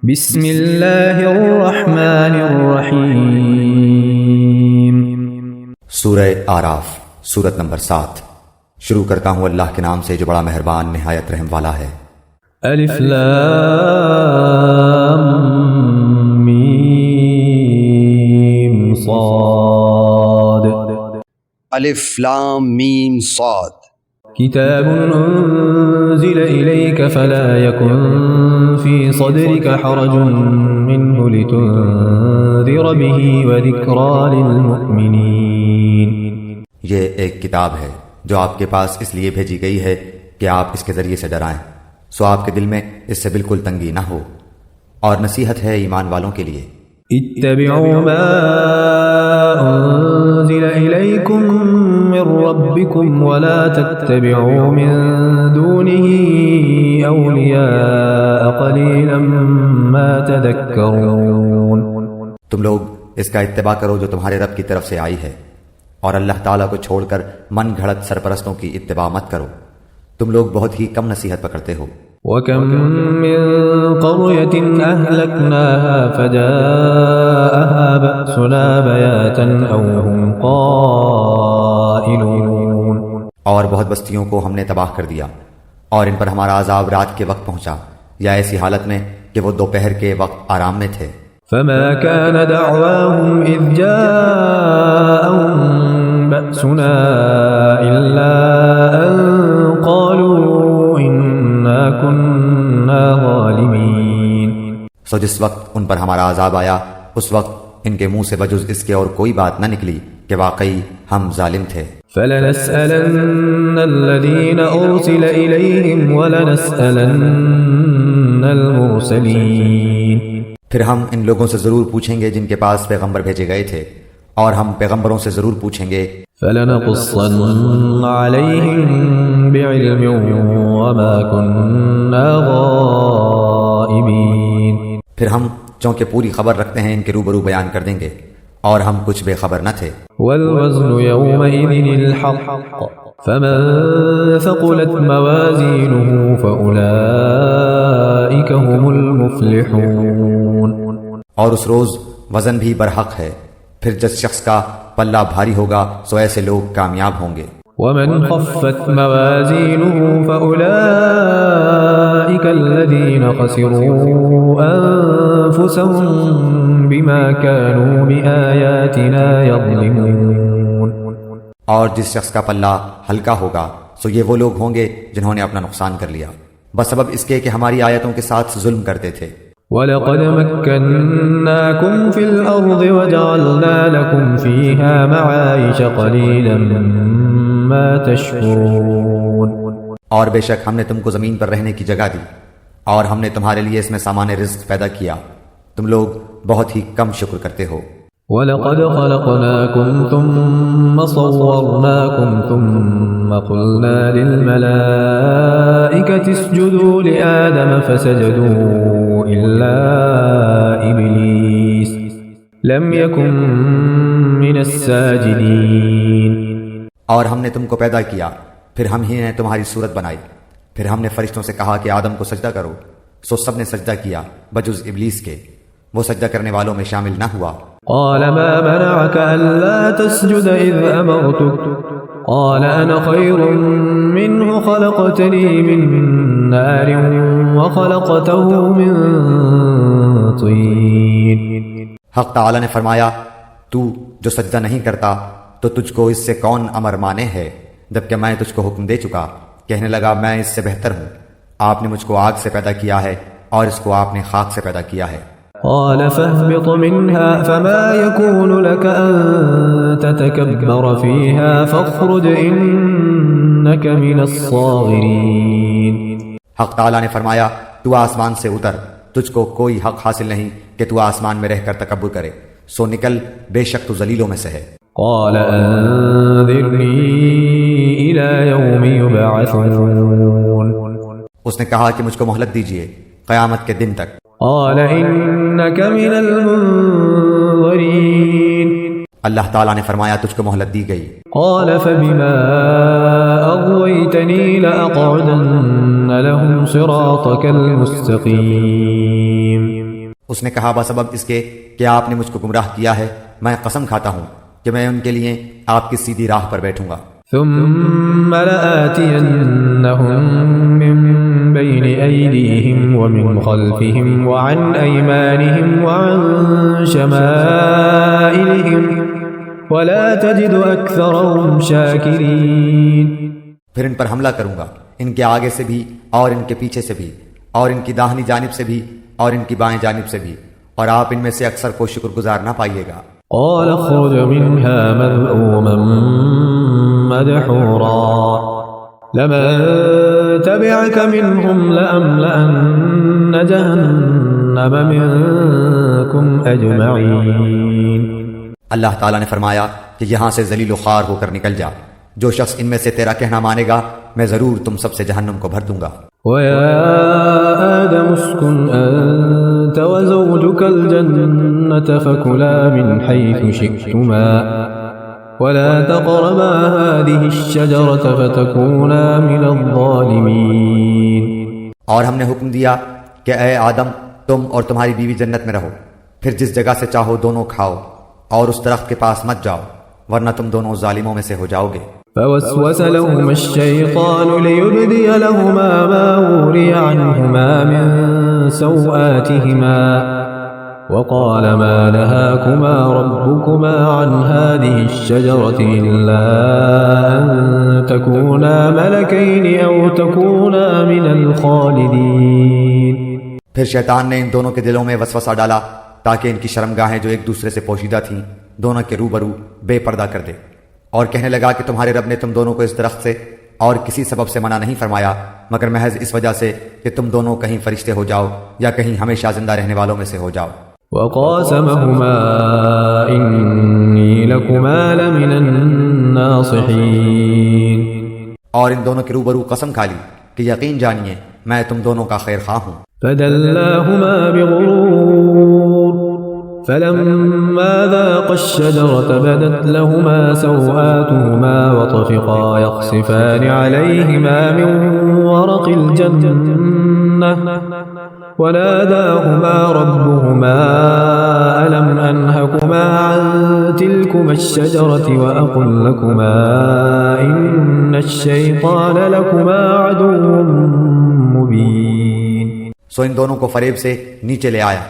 بسم اللہ الرحمن الرحیم۔ سورہ آراف، سورت نمبر 7۔ شروع کرتا ہوں اللہ کے نام سے جو بڑا مہربان نہایت رحم والا ہے۔ الف لام میم صاد۔ الف لام میم صاد۔ کتاب انزل الیک فلا یکن فی صدرک حرج منه لتنذر به وذکری للمؤمنین۔ یہ ایک کتاب ہے جو آپ کے پاس اس لیے بھیجی گئی ہے کہ آپ اس کے ذریعے سے ڈرائیں، سو آپ کے دل میں اس سے بالکل تنگی نہ ہو، اور نصیحت ہے ایمان والوں کے لیے۔ اتبعوا ما انزل الیکم من ربکم ولا تتبعوا من دونه اولیاء قلیلا ما تذکرون۔ تم لوگ اس کا اتباع کرو جو تمہارے رب کی طرف سے آئی ہے، اور اللہ تعالیٰ کو چھوڑ کر من گھڑت سرپرستوں کی اتباع مت کرو، تم لوگ بہت ہی کم نصیحت پکڑتے ہو۔ وَكَمْ مِنْ قَرْيَةٍ أَهْلَكْنَاهَا فَجَاءَهَا بَأْسُنَا بَيَاتًا أَوْ هُمْ قَائِلُونَ۔ اور بہت بستیوں کو ہم نے تباہ کر دیا، اور ان پر ہمارا عذاب رات کے وقت پہنچا، یا ایسی حالت میں کہ وہ دوپہر کے وقت آرام میں تھے۔ فَمَا كَانَ دَعْوَاهُمْ إِذْ جَاءَهُمْ بَأْسُنَا إِلَّا أَن قَالُوا إِنَّا كُنَّا ظَالِمِينَ۔ سو جس وقت ان پر ہمارا عذاب آیا، اس وقت ان کے منہ سے بجز اس کے اور کوئی بات نہ نکلی کہ واقعی ہم ظالم تھے۔ فَلَنَسْأَلَنَّ الَّذِينَ أُرْسِلَ إِلَيْهِمْ وَلَنَسْأَلَنَّ الْمُرْسَلِينَ۔ پھر ہم ان لوگوں سے ضرور پوچھیں گے جن کے پاس پیغمبر بھیجے گئے تھے، اور ہم پیغمبروں سے ضرور پوچھیں گے۔ فَلَنَقُصَّنَّ عَلَيْهِمْ بِعِلْمٍ وَمَا كُنَّا غَائِبِينَ۔ پھر ہم چونکہ پوری خبر رکھتے ہیں ان کے روبرو بیان کر دیں گے، اور ہم کچھ بے خبر نہ تھے۔ وَالْوَزْنُ يَوْمَئِذٍ الْحَقُّ فَمَنْ ثَقُلَتْ مَوَازِينُهُ فَأُولَئِكَ هُمُ الْمُفْلِحُونَ۔ اور اس روز وزن بھی برحق ہے، پھر جس شخص کا پلہ بھاری ہوگا سو ایسے لوگ کامیاب ہوں گے۔ وَمَنْ خَفَّتْ مَوَازِينُهُ فَأُولَئِكَ الَّذِينَ خَسِرُوا أَنفُسَهُمْ بِمَا كَانُوا بِآيَاتِنَا يَظْلِمُونَ۔ اور جس شخص کا پلہ ہلکا ہوگا سو یہ وہ لوگ ہوں گے جنہوں نے اپنا نقصان کر لیا بس سبب اس کے کہ ہماری آیتوں کے ساتھ ظلم کرتے تھے۔ وَلَقَدْ مَكَّنَّاكُمْ فِي الْأَرْضِ وَجَعَلْنَا لَكُمْ فِيهَا مَعَائِشَ قَلِيلًا مَا تَشْكُرُونَ۔ اور بے شک ہم نے تم کو زمین پر رہنے کی جگہ دی، اور ہم نے تمہارے لیے اس میں سامان رزق پیدا کیا، تم لوگ بہت ہی کم شکر کرتے ہو۔ وَلَقَدْ خَلَقْنَاكُمْ ثُمَّ صَوَّرْنَاكُمْ ثُمَّ قُلْنَا لِلْمَلَائِكَةِ اسْجُدُوا لِآدَمَ فَسَجَدُوا إِلَّا إِبْلِيسَ لَمْ يَكُنْ مِنَ السَّاجِدِينَ۔ اور ہم نے تم کو پیدا کیا، پھر ہم ہی نے تمہاری صورت بنائی، پھر ہم نے فرشتوں سے کہا کہ آدم کو سجدہ کرو، سو سب نے سجدہ کیا بجز ابلیس کے، وہ سجدہ کرنے والوں میں شامل نہ ہوا۔ قال ما منعك ألا تسجد إذ أمرتك قال أنا خير منه خلقتني من نار وخلقته من طين۔ حق تعالی نے فرمایا، تو جو سجدہ نہیں کرتا تو تجھ کو اس سے کون امر مانے ہے، جبکہ میں تجھ کو حکم دے چکا۔ کہنے لگا میں اس سے بہتر ہوں، آپ نے مجھ کو آگ سے پیدا کیا ہے اور اس کو آپ نے خاک سے پیدا کیا ہے۔ قال فاهبط منها فما يكون لك أن تتكبر فيها فاخرج إنك من الصاغرين۔ حق تعالی نے فرمایا، تو آسمان سے اتر، تجھ کو کوئی حق حاصل نہیں کہ تو آسمان میں رہ کر تکبر کرے، سو نکل، بے شک تو ذلیلوں میں سے ہے۔ قال أنذرني إلى يوم يبعثون۔ اس نے کہا کہ مجھ کو مہلت دیجئے قیامت کے دن تک۔ قال إنك من المنظرين۔ اللہ تعالیٰ نے فرمایا تجھ کو مہلت دی گئی۔ قال فبما أغويتني لأقعدن لهم صراطك المستقيم۔ اس نے کہا بسبب اس کے کہ آپ نے مجھ کو گمراہ کیا ہے، میں قسم کھاتا ہوں کہ میں ان کے لیے آپ کی سیدھی راہ پر بیٹھوں گا۔ ثم لآتينهم من بين أيديهم ومن خلفهم وعن أيمانهم وعن شمائلهم ولا تجد أكثرهم شاكرين۔ پھر ان پر حملہ کروں گا، ان کے آگے سے بھی اور ان کے پیچھے سے بھی، اور ان کی داہنی جانب سے بھی اور ان کی بائیں جانب سے بھی، اور آپ ان میں سے اکثر کو شکر گزار نہ پائیے گا۔ قال اخرج منها مذءوما مدحورا لمن تبعك منهم لأملأن جهنم منكم أجمعين۔ اللہ تعالیٰ نے فرمایا کہ یہاں سے ذلیل و خوار ہو کر نکل جا، جو شخص ان میں سے تیرا کہنا مانے گا میں ضرور تم سب سے جہنم کو بھر دوں گا۔ وَيَا آدَمُ اسْكُنْ أَنْتَ وَزَوْجُكَ الْجَنَّةَ فَكُلَا مِنْ حَيْثُ شِئْتُمَا وَلَا تَقْرَبَا هَذِهِ الشَّجَرَةَ فَتَكُونَا مِنَ الظَّالِمِينَ۔ اور ہم نے حکم دیا کہ اے آدم تم اور تمہاری بیوی جنت میں رہو، پھر جس جگہ سے چاہو دونوں کھاؤ اور اس درخت کے پاس مت جاؤ ورنہ تم دونوں ظالموں میں سے ہو جاؤ گے۔ فوسوس لهما الشيطان ليبدي لهما ما وري عنهما من سوآتهما وقال ما نهاكما ربكما عن هذه الشجرة إلا أن تكونا ملكين أو تكونا من الخالدين۔ پھر شیطان نے ان دونوں کے دلوں میں وسوسہ ڈالا تاکہ ان کی شرمگاہیں جو ایک دوسرے سے پوشیدہ تھیں دونوں کے روبرو بے پردہ کر دے، اور کہنے لگا کہ تمہارے رب نے تم دونوں کو اس درخت سے اور کسی سبب سے منع نہیں فرمایا مگر محض اس وجہ سے کہ تم دونوں کہیں فرشتے ہو جاؤ یا کہیں ہمیشہ زندہ رہنے والوں میں سے ہو جاؤ۔ وقاسمهما إني لكما لمن الناصحين۔ اور ان دونوں کے روبرو قسم کھا لی کہ یقین جانیے میں تم دونوں کا خیر خواہ ہوں۔ فدلاهما بغرور فلما ذاقا الشجرة بدت لهما سوآتهما وطفقا يخصفان عليهما من ورق الجنة وناداهما ربهما ألم أنهكما عن تلكما الشجرة وأقل لكما إن الشيطان لكما عدو مبين۔ سو ان دونوں کو فریب سے نیچے لے آیا،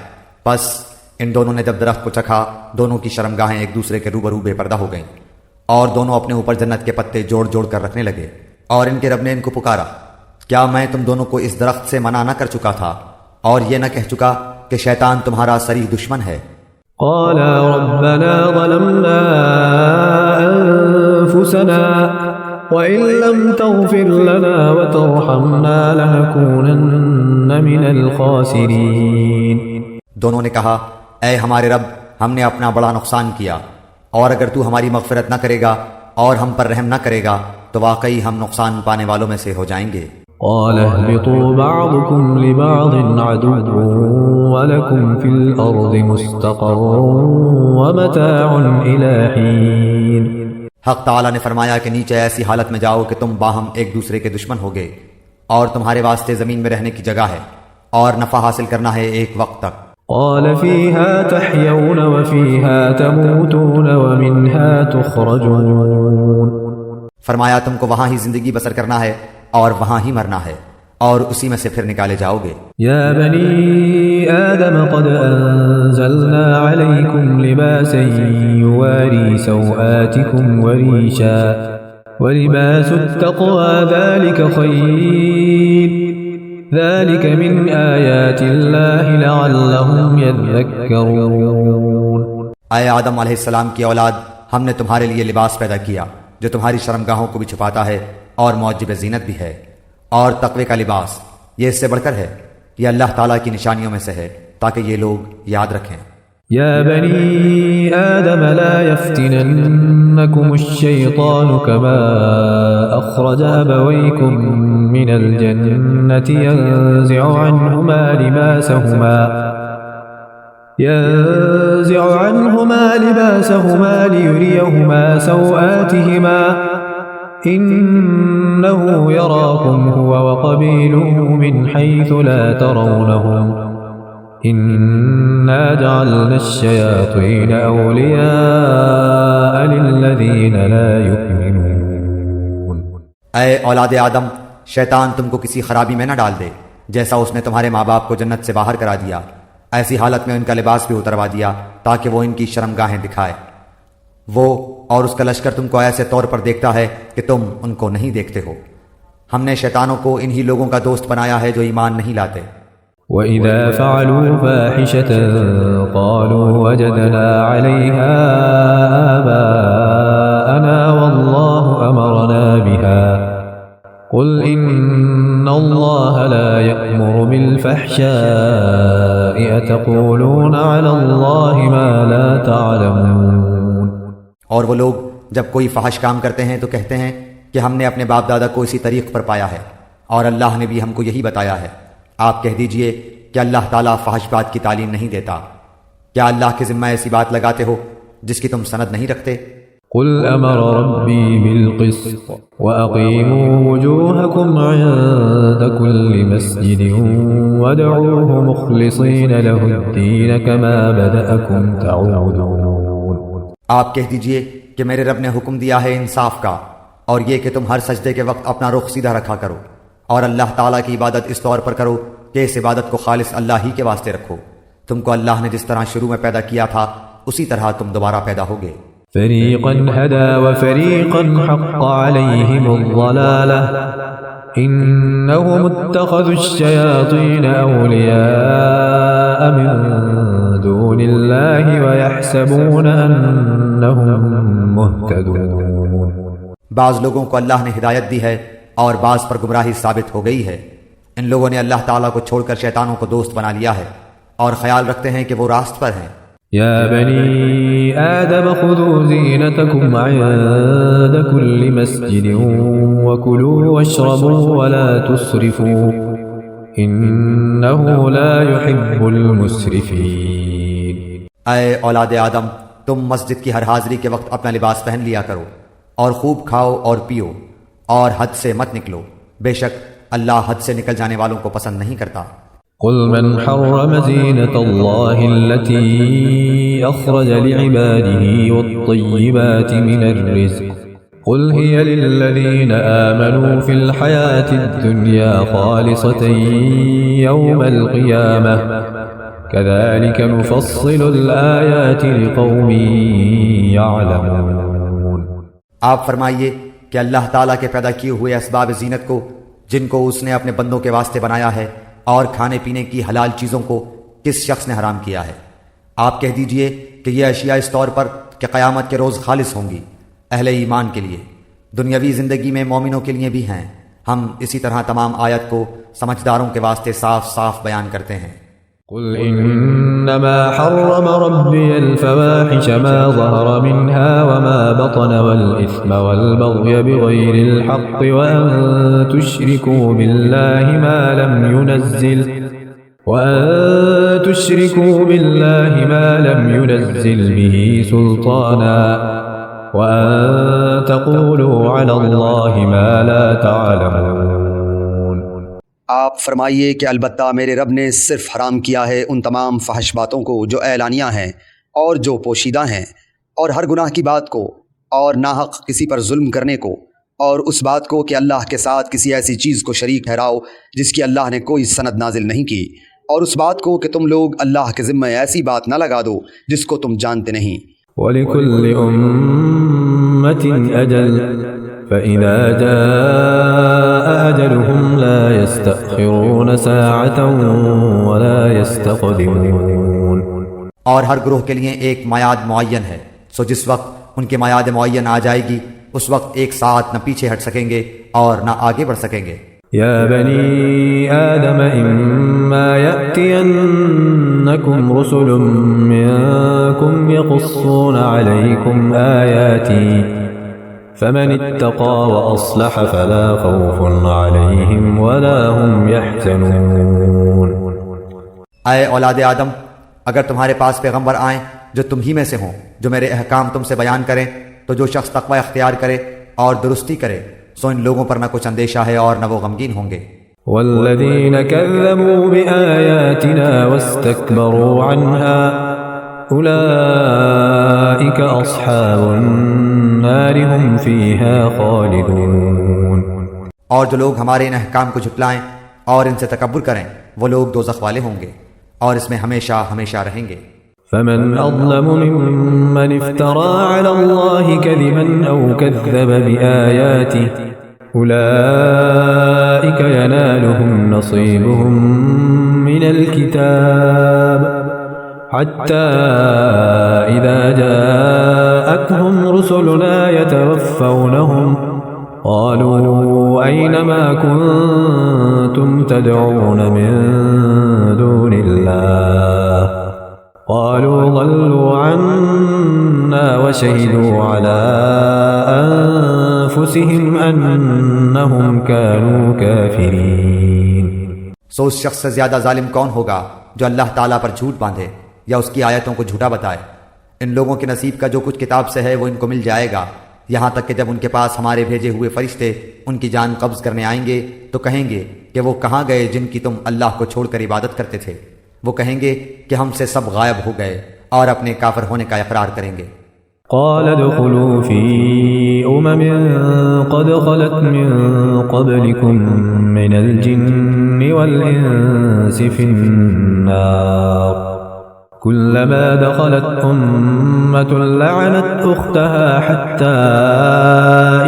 پس ان دونوں نے جب درخت کو چکھا دونوں کی شرمگاہیں ایک دوسرے کے روبرو بے پردہ ہو گئیں، اور دونوں اپنے اوپر جنت کے پتے جوڑ جوڑ کر رکھنے لگے، اور ان کے رب نے ان کو پکارا کیا میں تم دونوں کو اس درخت سے منع نہ کر چکا تھا اور یہ نہ کہہ چکا کہ شیطان تمہارا صریح دشمن ہے؟ قالا ربنا ظلمنا أنفسنا وإن لم تغفر لنا وترحمنا لنكونن من الخاسرين۔ دونوں نے کہا اے ہمارے رب ہم نے اپنا بڑا نقصان کیا، اور اگر تو ہماری مغفرت نہ کرے گا اور ہم پر رحم نہ کرے گا تو واقعی ہم نقصان پانے والوں میں سے ہو جائیں گے۔ قال اهبطوا بعضكم لبعض عدو ولكم في الأرض مستقر ومتاع إلى حين۔ حق تعالیٰ نے فرمایا کہ نیچے ایسی حالت میں جاؤ کہ تم باہم ایک دوسرے کے دشمن ہوگے، اور تمہارے واسطے زمین میں رہنے کی جگہ ہے اور نفع حاصل کرنا ہے ایک وقت تک۔ قال فيها تحيون وفيها تموتون ومنها تخرجون۔ فرمایا تم کو وہاں ہی زندگی بسر کرنا ہے اور وہاں ہی مرنا ہے اور اسی میں سے پھر نکالے جاؤ گے۔ يا بني آدم قد أنزلنا عليكم لباسا يواري سوآتكم وريشا ولباس التقوى ذلك خير ذلك من آيات الله لعلهم يذكرون۔ اے آدم علیہ السلام کی اولاد ہم نے تمہارے لیے لباس پیدا کیا جو تمہاری شرمگاہوں کو بھی چھپاتا ہے اور موجب زینت بھی ہے، اور تقوی کا لباس یہ اس سے بڑھ کر ہے، یہ اللہ تعالیٰ کی نشانیوں میں سے ہے تاکہ یہ لوگ یاد رکھیں۔ يا بني آدم لا يفتننكم الشيطان كما أخرج أبويكم من الجنة ينزع عنهما لباسهما ليريهما سوآتهما إنه يراكم هو وقبيله من حيث لا ترونهم إنا جعلنا الشياطين أولياء للذين لا يؤمنون. اے اولاد آدم، شیطان تم کو کسی خرابی میں نہ ڈال دے جیسا اس نے تمہارے ماں باپ کو جنت سے باہر کرا دیا، ایسی حالت میں ان کا لباس بھی اتروا دیا تاکہ وہ ان کی شرمگاہیں دکھائے. وہ اور اس کا لشکر تم کو ایسے طور پر دیکھتا ہے کہ تم ان کو نہیں دیکھتے ہو. ہم نے شیطانوں کو انہی لوگوں کا دوست بنایا ہے جو ایمان نہیں لاتے. وَإِذَا فَعَلُوا فَاحِشَةً قَالُوا وَجَدْنَا عَلَيْهَا آبَاءَنَا وَاللَّهُ أَمَرَنَا بِهَا قُلْ إِنَّ اللَّهَ لَا يَأْمُرُ بِالْفَحْشَاءِ أَتَقُولُونَ عَلَى اللَّهِ مَا لَا تَعْلَمُونَ. اور وہ لوگ جب کوئی فحش کام کرتے ہیں تو کہتے ہیں کہ ہم نے اپنے باپ دادا کو اسی طریق پر پایا ہے اور اللہ نے بھی ہم کو یہی بتایا ہے. آپ کہہ دیجئے کہ اللہ تعالیٰ فحش بات کی تعلیم نہیں دیتا. کیا اللہ کے ذمہ ایسی بات لگاتے ہو جس کی تم سند نہیں رکھتے؟ قل امر ربی بالقسط واقیموا وجوہکم عند کل مسجد وادعوه مخلصین له الدین کما بدأکم تعودون. آپ کہہ دیجئے کہ میرے رب نے حکم دیا ہے انصاف کا، اور یہ کہ تم ہر سجدے کے وقت اپنا رخ سیدھا رکھا کرو، اور اللہ تعالیٰ کی عبادت اس طور پر کرو کہ اس عبادت کو خالص اللہ ہی کے واسطے رکھو. تم کو اللہ نے جس طرح شروع میں پیدا کیا تھا اسی طرح تم دوبارہ پیدا ہوگے. فریقا هدى وفریقا حق علیہم الضلالہ انہم اتخذوا الشیاطین اولیاء من دون اللہ ویحسبون انہم مہتدون. بعض لوگوں کو اللہ نے ہدایت دی ہے اور بعض پر گمراہی ثابت ہو گئی ہے. ان لوگوں نے اللہ تعالیٰ کو چھوڑ کر شیطانوں کو دوست بنا لیا ہے اور خیال رکھتے ہیں کہ وہ راست پر ہیں. یا بنی آدم خذوا زینتکم عند کل مسجد وکلوا واشربوا ولا تسرفوا انہ لا يحب المسرفین. اے اولاد آدم، تم مسجد کی ہر حاضری کے وقت اپنا لباس پہن لیا کرو اور خوب کھاؤ اور پیو اور حد سے مت نکلو، بے شک اللہ حد سے نکل جانے والوں کو پسند نہیں کرتا. قل من حرم زینة اللہ التي اخرج لعباده والطیبات من الرزق قل هي للذین آمنوا في الحياة الدنيا خالصة يوم القيامة كذلك نفصل الآيات لقوم يعلمون. آپ فرمائیے کہ اللہ تعالیٰ کے پیدا کیے ہوئے اسباب زینت کو جن کو اس نے اپنے بندوں کے واسطے بنایا ہے اور کھانے پینے کی حلال چیزوں کو کس شخص نے حرام کیا ہے. آپ کہہ دیجئے کہ یہ اشیاء اس طور پر کہ قیامت کے روز خالص ہوں گی اہل ایمان کے لیے، دنیاوی زندگی میں مومنوں کے لیے بھی ہیں. ہم اسی طرح تمام آیت کو سمجھداروں کے واسطے صاف صاف بیان کرتے ہیں. قل انما حرم ربي الفواحش ما ظهر منها وما بطن والإثم والبغي بغير الحق وأن تشركوا بالله ما لم ينزل به سلطانا وأن تقولوا على الله ما لا تعلمون. آپ فرمائیے کہ البتہ میرے رب نے صرف حرام کیا ہے ان تمام فحش باتوں کو جو اعلانیہ ہیں اور جو پوشیدہ ہیں، اور ہر گناہ کی بات کو، اور ناحق کسی پر ظلم کرنے کو، اور اس بات کو کہ اللہ کے ساتھ کسی ایسی چیز کو شریک ٹھہراؤ جس کی اللہ نے کوئی سند نازل نہیں کی، اور اس بات کو کہ تم لوگ اللہ کے ذمہ ایسی بات نہ لگا دو جس کو تم جانتے نہیں. وَلِكُلِّ أُمَّةٍ أَجَلٌ فَإِذَا جَاءَ أَجَلُهُمْ لَا يَسْتَأْخِرُونَ سَاعَةً وَلَا يَسْتَقْدِمُونَ. اور ہر گروہ کے لیے ایک میعاد معین ہے، سو جس وقت ان کی میعاد معین آ جائے گی اس وقت ایک ساتھ نہ پیچھے ہٹ سکیں گے اور نہ آگے بڑھ سکیں گے. یا بنی آدم اما یأتینکم رسل منکم یقصون علیکم آیاتی فمن اتقى وأصلح فلا خوف عليهم ولا هم يحزنون. اے اولاد آدم، اگر تمہارے پاس پیغمبر آئیں جو تم ہی میں سے ہوں، جو میرے احکام تم سے بیان کریں، تو جو شخص تقوی اختیار کرے اور درستی کرے سو ان لوگوں پر نہ کچھ اندیشہ ہے اور نہ وہ غمگین ہوں گے. والذين كذبوا بآياتنا واستكبروا عنها أولئك أصحاب النار هم فيها خالدون۔ اور جو لوگ ہمارے ان احکام کو جھٹلائیں اور ان سے تکبر کریں وہ لوگ دوزخ والے ہوں گے اور اس میں ہمیشہ ہمیشہ رہیں گے۔ فمن أظلم ممن افترى على الله كذبا أو كذب بآياته أولئك ينالهم نصيبهم من الكتاب حتى إذا جاءتهم رسلنا يتوفونهم قالوا أين ما كنتم تدعون من دون الله قالوا ضلوا عنا وشهدوا على أنفسهم أنهم كانوا كافرين۔ سو اس شخص سے زیادہ ظالم کون ہوگا جو اللہ تعالیٰ پر جھوٹ باندھے یا اس کی آیتوں کو جھوٹا بتائے۔ ان لوگوں کے نصیب کا جو کچھ کتاب سے ہے وہ ان کو مل جائے گا، یہاں تک کہ جب ان کے پاس ہمارے بھیجے ہوئے فرشتے ان کی جان قبض کرنے آئیں گے تو کہیں گے کہ وہ کہاں گئے جن کی تم اللہ کو چھوڑ کر عبادت کرتے تھے۔ وہ کہیں گے کہ ہم سے سب غائب ہو گئے اور اپنے کافر ہونے کا اقرار کریں گے۔ قال ادخلوا في قد خلت من قبلكم من الجن والإنس في النار كلما دخلت أمة لعنت أختها حتى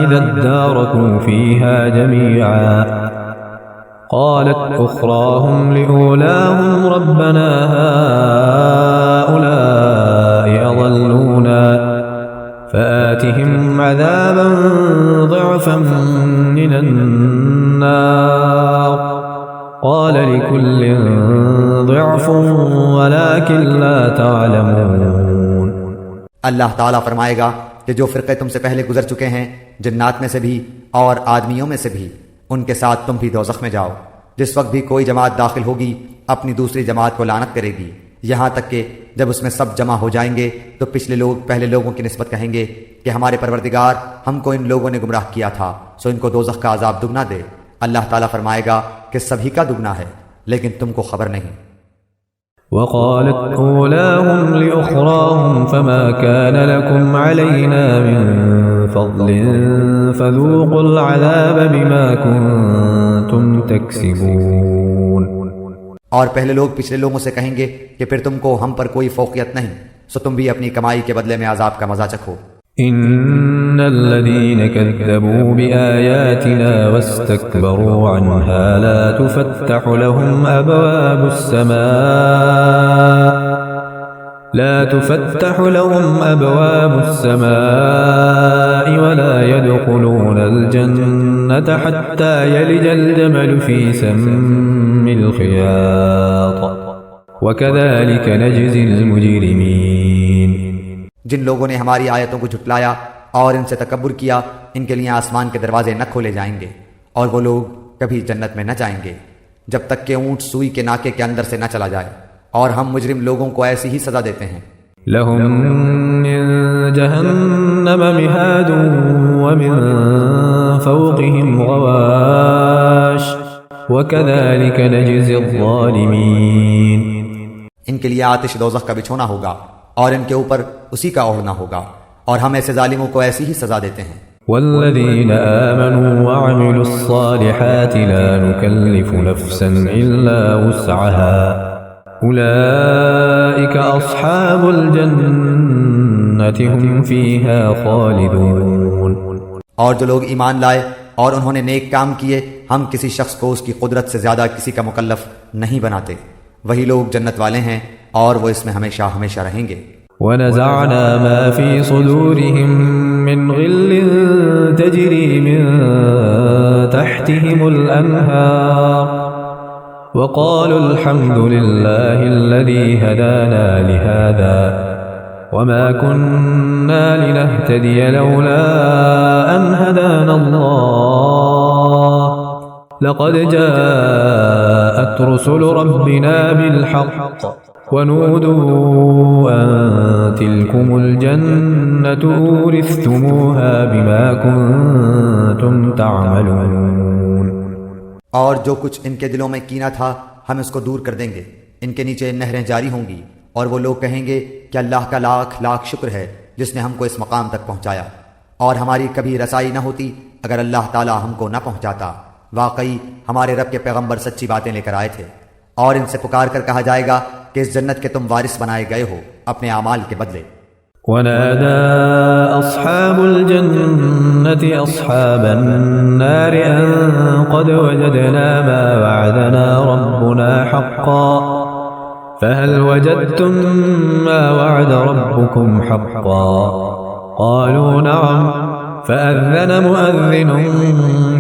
إذا اداركوا فيها جميعا قالت أخراهم لأولاهم ربنا هؤلاء أضلونا فآتهم عذابا ضعفا من النار قال لكل ضعف ولكن لا تعلمون۔ اللہ تعالیٰ فرمائے گا کہ جو فرقے تم سے پہلے گزر چکے ہیں جنات میں سے بھی اور آدمیوں میں سے بھی ان کے ساتھ تم بھی دوزخ میں جاؤ۔ جس وقت بھی کوئی جماعت داخل ہوگی اپنی دوسری جماعت کو لعنت کرے گی، یہاں تک کہ جب اس میں سب جمع ہو جائیں گے تو پچھلے لوگ پہلے لوگوں کی نسبت کہیں گے کہ ہمارے پروردگار ہم کو ان لوگوں نے گمراہ کیا تھا، سو ان کو دوزخ کا عذاب دگنا دے۔ اللہ تعالیٰ فرمائے گا کہ سبھی کا دگنا ہے لیکن تم کو خبر نہیں۔ وقالت أولاهم لأخراهم فما كان لكم علينا من فضل فذوقوا العذاب بما كنتم تكسبون۔ اور پہلے لوگ پچھلے لوگوں سے کہیں گے کہ پھر تم کو ہم پر کوئی فوقیت نہیں، سو تم بھی اپنی کمائی کے بدلے میں عذاب کا مزہ چکھو۔ إن الذين كذبوا بآياتنا واستكبروا عنها لا تفتح لهم أبواب السماء ولا يدخلون الجنة حتى يلج الجمل في سم الخياط وكذلك نجزي المجرمين۔ جن لوگوں نے ہماری آیتوں کو جھٹلایا اور ان سے تکبر کیا ان کے لیے آسمان کے دروازے نہ کھولے جائیں گے اور وہ لوگ کبھی جنت میں نہ جائیں گے جب تک کہ اونٹ سوئی کے ناکے کے اندر سے نہ چلا جائے، اور ہم مجرم لوگوں کو ایسی ہی سزا دیتے ہیں۔ لهم من جهنم مهاد ومن فوقهم غواش وكذلك نجزي الظالمين۔ ان کے لیے آتش دوزخ کا بچھونا ہوگا اور ان کے اوپر اسی کا اوڑھنا ہوگا، اور ہم ایسے ظالموں کو ایسی ہی سزا دیتے ہیں۔ والذين آمنوا وعملوا الصالحات لا نكلف نفسا إلا وسعها أولئك أصحاب الجنة هم فيها خالدون۔ اور جو لوگ ایمان لائے اور انہوں نے نیک کام کیے ہم کسی شخص کو اس کی قدرت سے زیادہ کسی کا مکلف نہیں بناتے، وہی لوگ جنت والے ہیں اور وہ اس میں ہمیشہ ہمیشہ رہیں گے۔ ونزعنا ما في صدورهم من غل تجري من تحتهم الأنهار وقالوا الحمد لله الذي هدانا لهذا وما كنا لنهتدي لولا أن هدانا الله لقد جاءت رسل ربنا بالحق ونودوا أن تلكم الجنة أورثتموها بما كنتم تعملون۔ اور جو کچھ ان کے دلوں میں کینہ تھا ہم اس کو دور کر دیں گے، ان کے نیچے نہریں جاری ہوں گی، اور وہ لوگ کہیں گے کہ اللہ کا لاکھ لاکھ شکر ہے جس نے ہم کو اس مقام تک پہنچایا، اور ہماری کبھی رسائی نہ ہوتی اگر اللہ تعالی ہم کو نہ پہنچاتا۔ واقعی ہمارے رب کے پیغمبر سچی باتیں لے کر آئے تھے۔ اور ان سے پکار کر کہا جائے گا کہ اس جنت کے تم وارث بنائے گئے ہو اپنے اعمال کے بدلے۔ ونادى أصحاب الجنة أصحاب النار أن قد وجدنا ما وعدنا ربنا حقا فهل وجدتم ما وعد ربكم حقا قالوا نعم فأذن مؤذن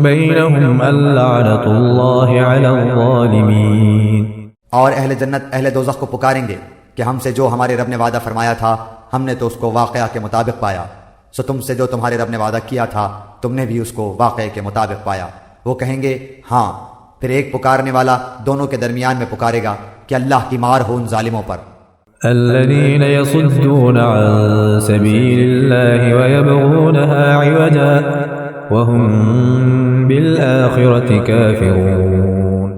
بينهم اللعنة الله على الظالمين۔ اور اہل جنت اہل دوزخ کو پکاریں گے کہ ہم سے جو ہمارے رب نے وعدہ فرمایا تھا ہم نے تو اس کو واقعہ کے مطابق پایا، سو تم سے جو تمہارے رب نے وعدہ کیا تھا تم نے بھی اس کو واقعے کے مطابق پایا۔ وہ کہیں گے ہاں، پھر ایک پکارنے والا دونوں کے درمیان میں پکارے گا کہ اللہ کی مار ہو ان ظالموں پر۔ الذين يصدون عن سبيل الله ويبغونها عوجا وهم بالآخرة كافرون،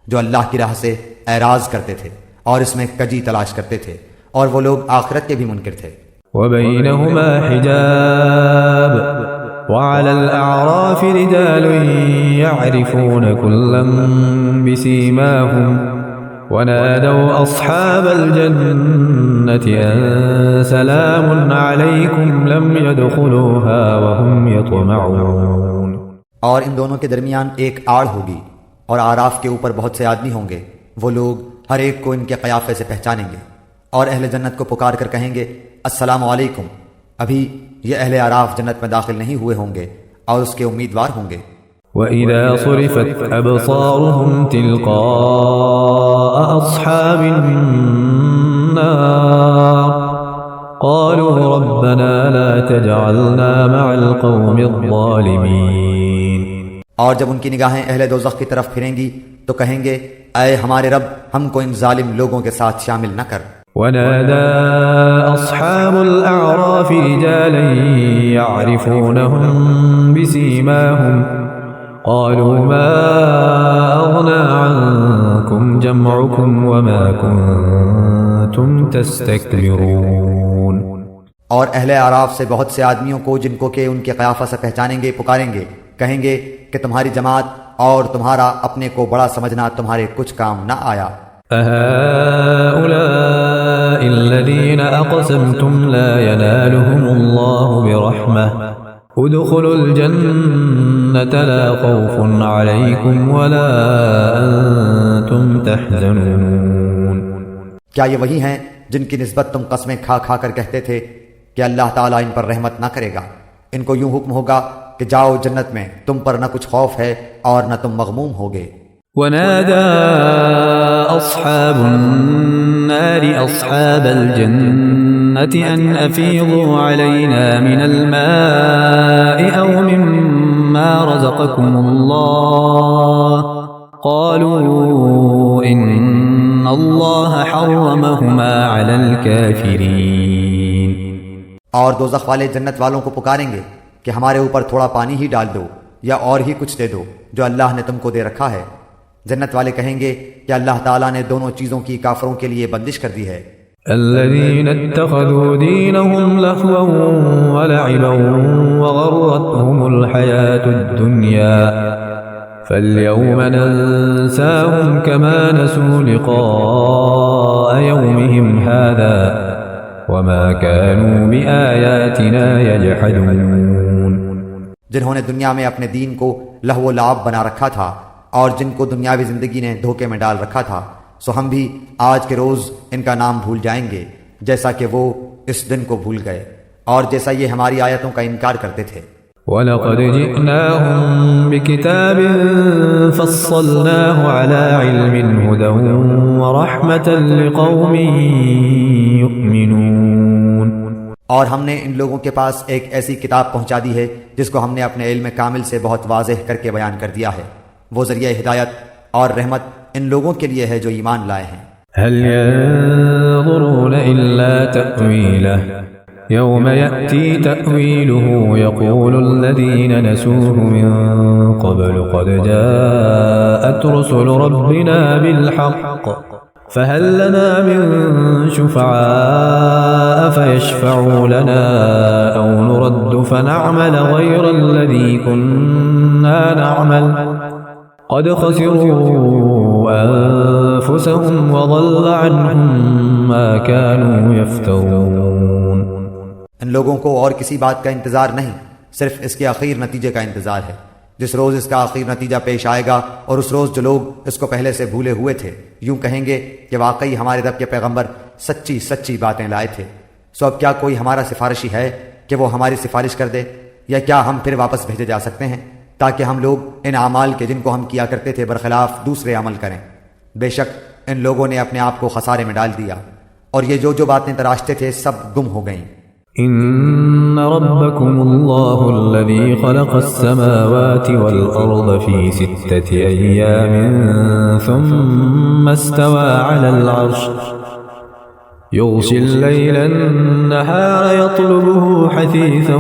جو اللہ کی راہ سے اعراض کرتے تھے اور اس میں کجی تلاش کرتے تھے، اور وہ لوگ آخرت کے بھی منکر تھے۔ وبينهما حجاب وعلى الأعراف رجال يعرفون كلا بسيماهم ونادوا أصحاب الجنة أن سلام عليكم لم يدخلوها وهم يطمعون۔ اور ان دونوں کے درمیان ایک آڑ ہوگی، اور آراف کے اوپر بہت سے آدمی ہوں گے، وہ لوگ ہر ایک کو ان کے قیافے سے پہچانیں گے، اور اہل جنت کو پکار کر کہیں گے السلام علیکم۔ ابھی یہ اہل آراف جنت میں داخل نہیں ہوئے ہوں گے اور اس کے امیدوار ہوں گے۔ وَإِذَا صُرِفَتْ أَبْصَارُهُمْ تِلْقَاءَ أَصْحَابِ النَّارِ قَالُوا رَبَّنَا لَا تَجْعَلْنَا مَعَ الْقَوْمِ الظَّالِمِينَ۔ اور جب ان کی نگاہیں اہل دوزخ کی طرف پھریں گی تو کہیں گے اے ہمارے رب ہم کو ان ظالم لوگوں کے ساتھ شامل نہ کر۔ ونادى أصحاب الأعراف رجالا يعرفونهم بسيماهم قالوا ما أغنى عنكم جمعكم وما كنتم تستكبرون۔ اور اہل اعراف سے بہت سے آدمیوں کو جن کو کہ ان کے قیافہ سے پہچانیں گے پکاریں گے، کہیں گے کہ تمہاری جماعت اور تمہارا اپنے کو بڑا سمجھنا تمہارے کچھ کام نہ آیا۔ أهؤلاء الذين أقسمتم لا ينالهم الله برحمة ادخلوا الجنة لا خوف عليكم ولا أنتم تحزنون۔ کیا یہ وہی ہیں جن کی نسبت تم قسمیں کھا کھا کر کہتے تھے کہ اللہ تعالیٰ ان پر رحمت نہ کرے گا؟ ان کو یوں حکم ہوگا کہ جاؤ جنت میں، تم پر نہ کچھ خوف ہے اور نہ تم مغموم ہوگے۔ ونادى أصحاب النار أصحاب الجنة أن أفيضوا علينا من الماء أو مما رزقكم الله قالوا إن الله حرمهما على الكافرين۔ اور دوزخ والے جنت والوں کو پکاریں گے کہ ہمارے اوپر تھوڑا پانی ہی ڈال دو یا اور ہی کچھ دے دو جو اللہ نے تم کو دے رکھا ہے۔ جنت والے کہیں گے کہ اللہ تعالیٰ نے دونوں چیزوں کی کافروں کے لیے بندش کر دی ہے۔ الذين اتخذوا دينهم لهوا ولعبا وغرتهم الحياة الدنيا فاليوم ننساهم كما نسوا لقاء يومهم هذا وما كانوا بآياتنا يجحدون۔ جنہوں نے دنیا میں اپنے دین کو لہو و لعب بنا رکھا تھا اور جن کو دنیاوی زندگی نے دھوکے میں ڈال رکھا تھا، سو ہم بھی آج کے روز ان کا نام بھول جائیں گے جیسا کہ وہ اس دن کو بھول گئے اور جیسا یہ ہماری آیتوں کا انکار کرتے تھے۔ وَلَقَدْ جِئْنَاهُمْ بِكِتَابٍ فَصَّلْنَاهُ عَلَى عِلْمٍ هُدًى وَرَحْمَةً لِقَوْمٍ يُؤْمِنُونَ۔ اور ہم نے ان لوگوں کے پاس ایک ایسی کتاب پہنچا دی ہے جس کو ہم نے اپنے علم کامل سے بہت واضح کر کے بیان کر دیا ہے، وہ ذریعہ ہدایت اور رحمت ان لوگوں کے لیے ہے جو ایمان لائے ہیں۔ هل ينظرون إلا تأويله يوم يأتي تأويله يقول الذين نسوه من قبل قد جاءت رسل ربنا بالحق فهل لنا من شفعاء فيشفعوا لنا أو نرد فنعمل غير الذي كنا نعمل قد خسروا أنفسهم وضل عنهم ما كانوا يفترون۔ ان لوگوں کو اور کسی بات کا انتظار نہیں، صرف اس کے آخر نتیجے کا انتظار ہے۔ جس روز اس کا آخر نتیجہ پیش آئے گا اور اس روز جو لوگ اس کو پہلے سے بھولے ہوئے تھے یوں کہیں گے کہ واقعی ہمارے رب کے پیغمبر سچی سچی باتیں لائے تھے، سو اب کیا کوئی ہمارا سفارشی ہے کہ وہ ہماری سفارش کر دے، یا کیا ہم پھر واپس بھیجے جا سکتے ہیں تاکہ ہم لوگ ان اعمال کے جن کو ہم کیا کرتے تھے برخلاف دوسرے عمل کریں؟ بے شک ان لوگوں نے اپنے آپ کو خسارے میں ڈال دیا، اور یہ جو باتیں تراشتے تھے سب گم ہو گئیں۔ إن ربكم الله الذي خلق السماوات والأرض في 6 أيام ثم استوى على العرش يغشي الليل النهار يطلبه حثيثا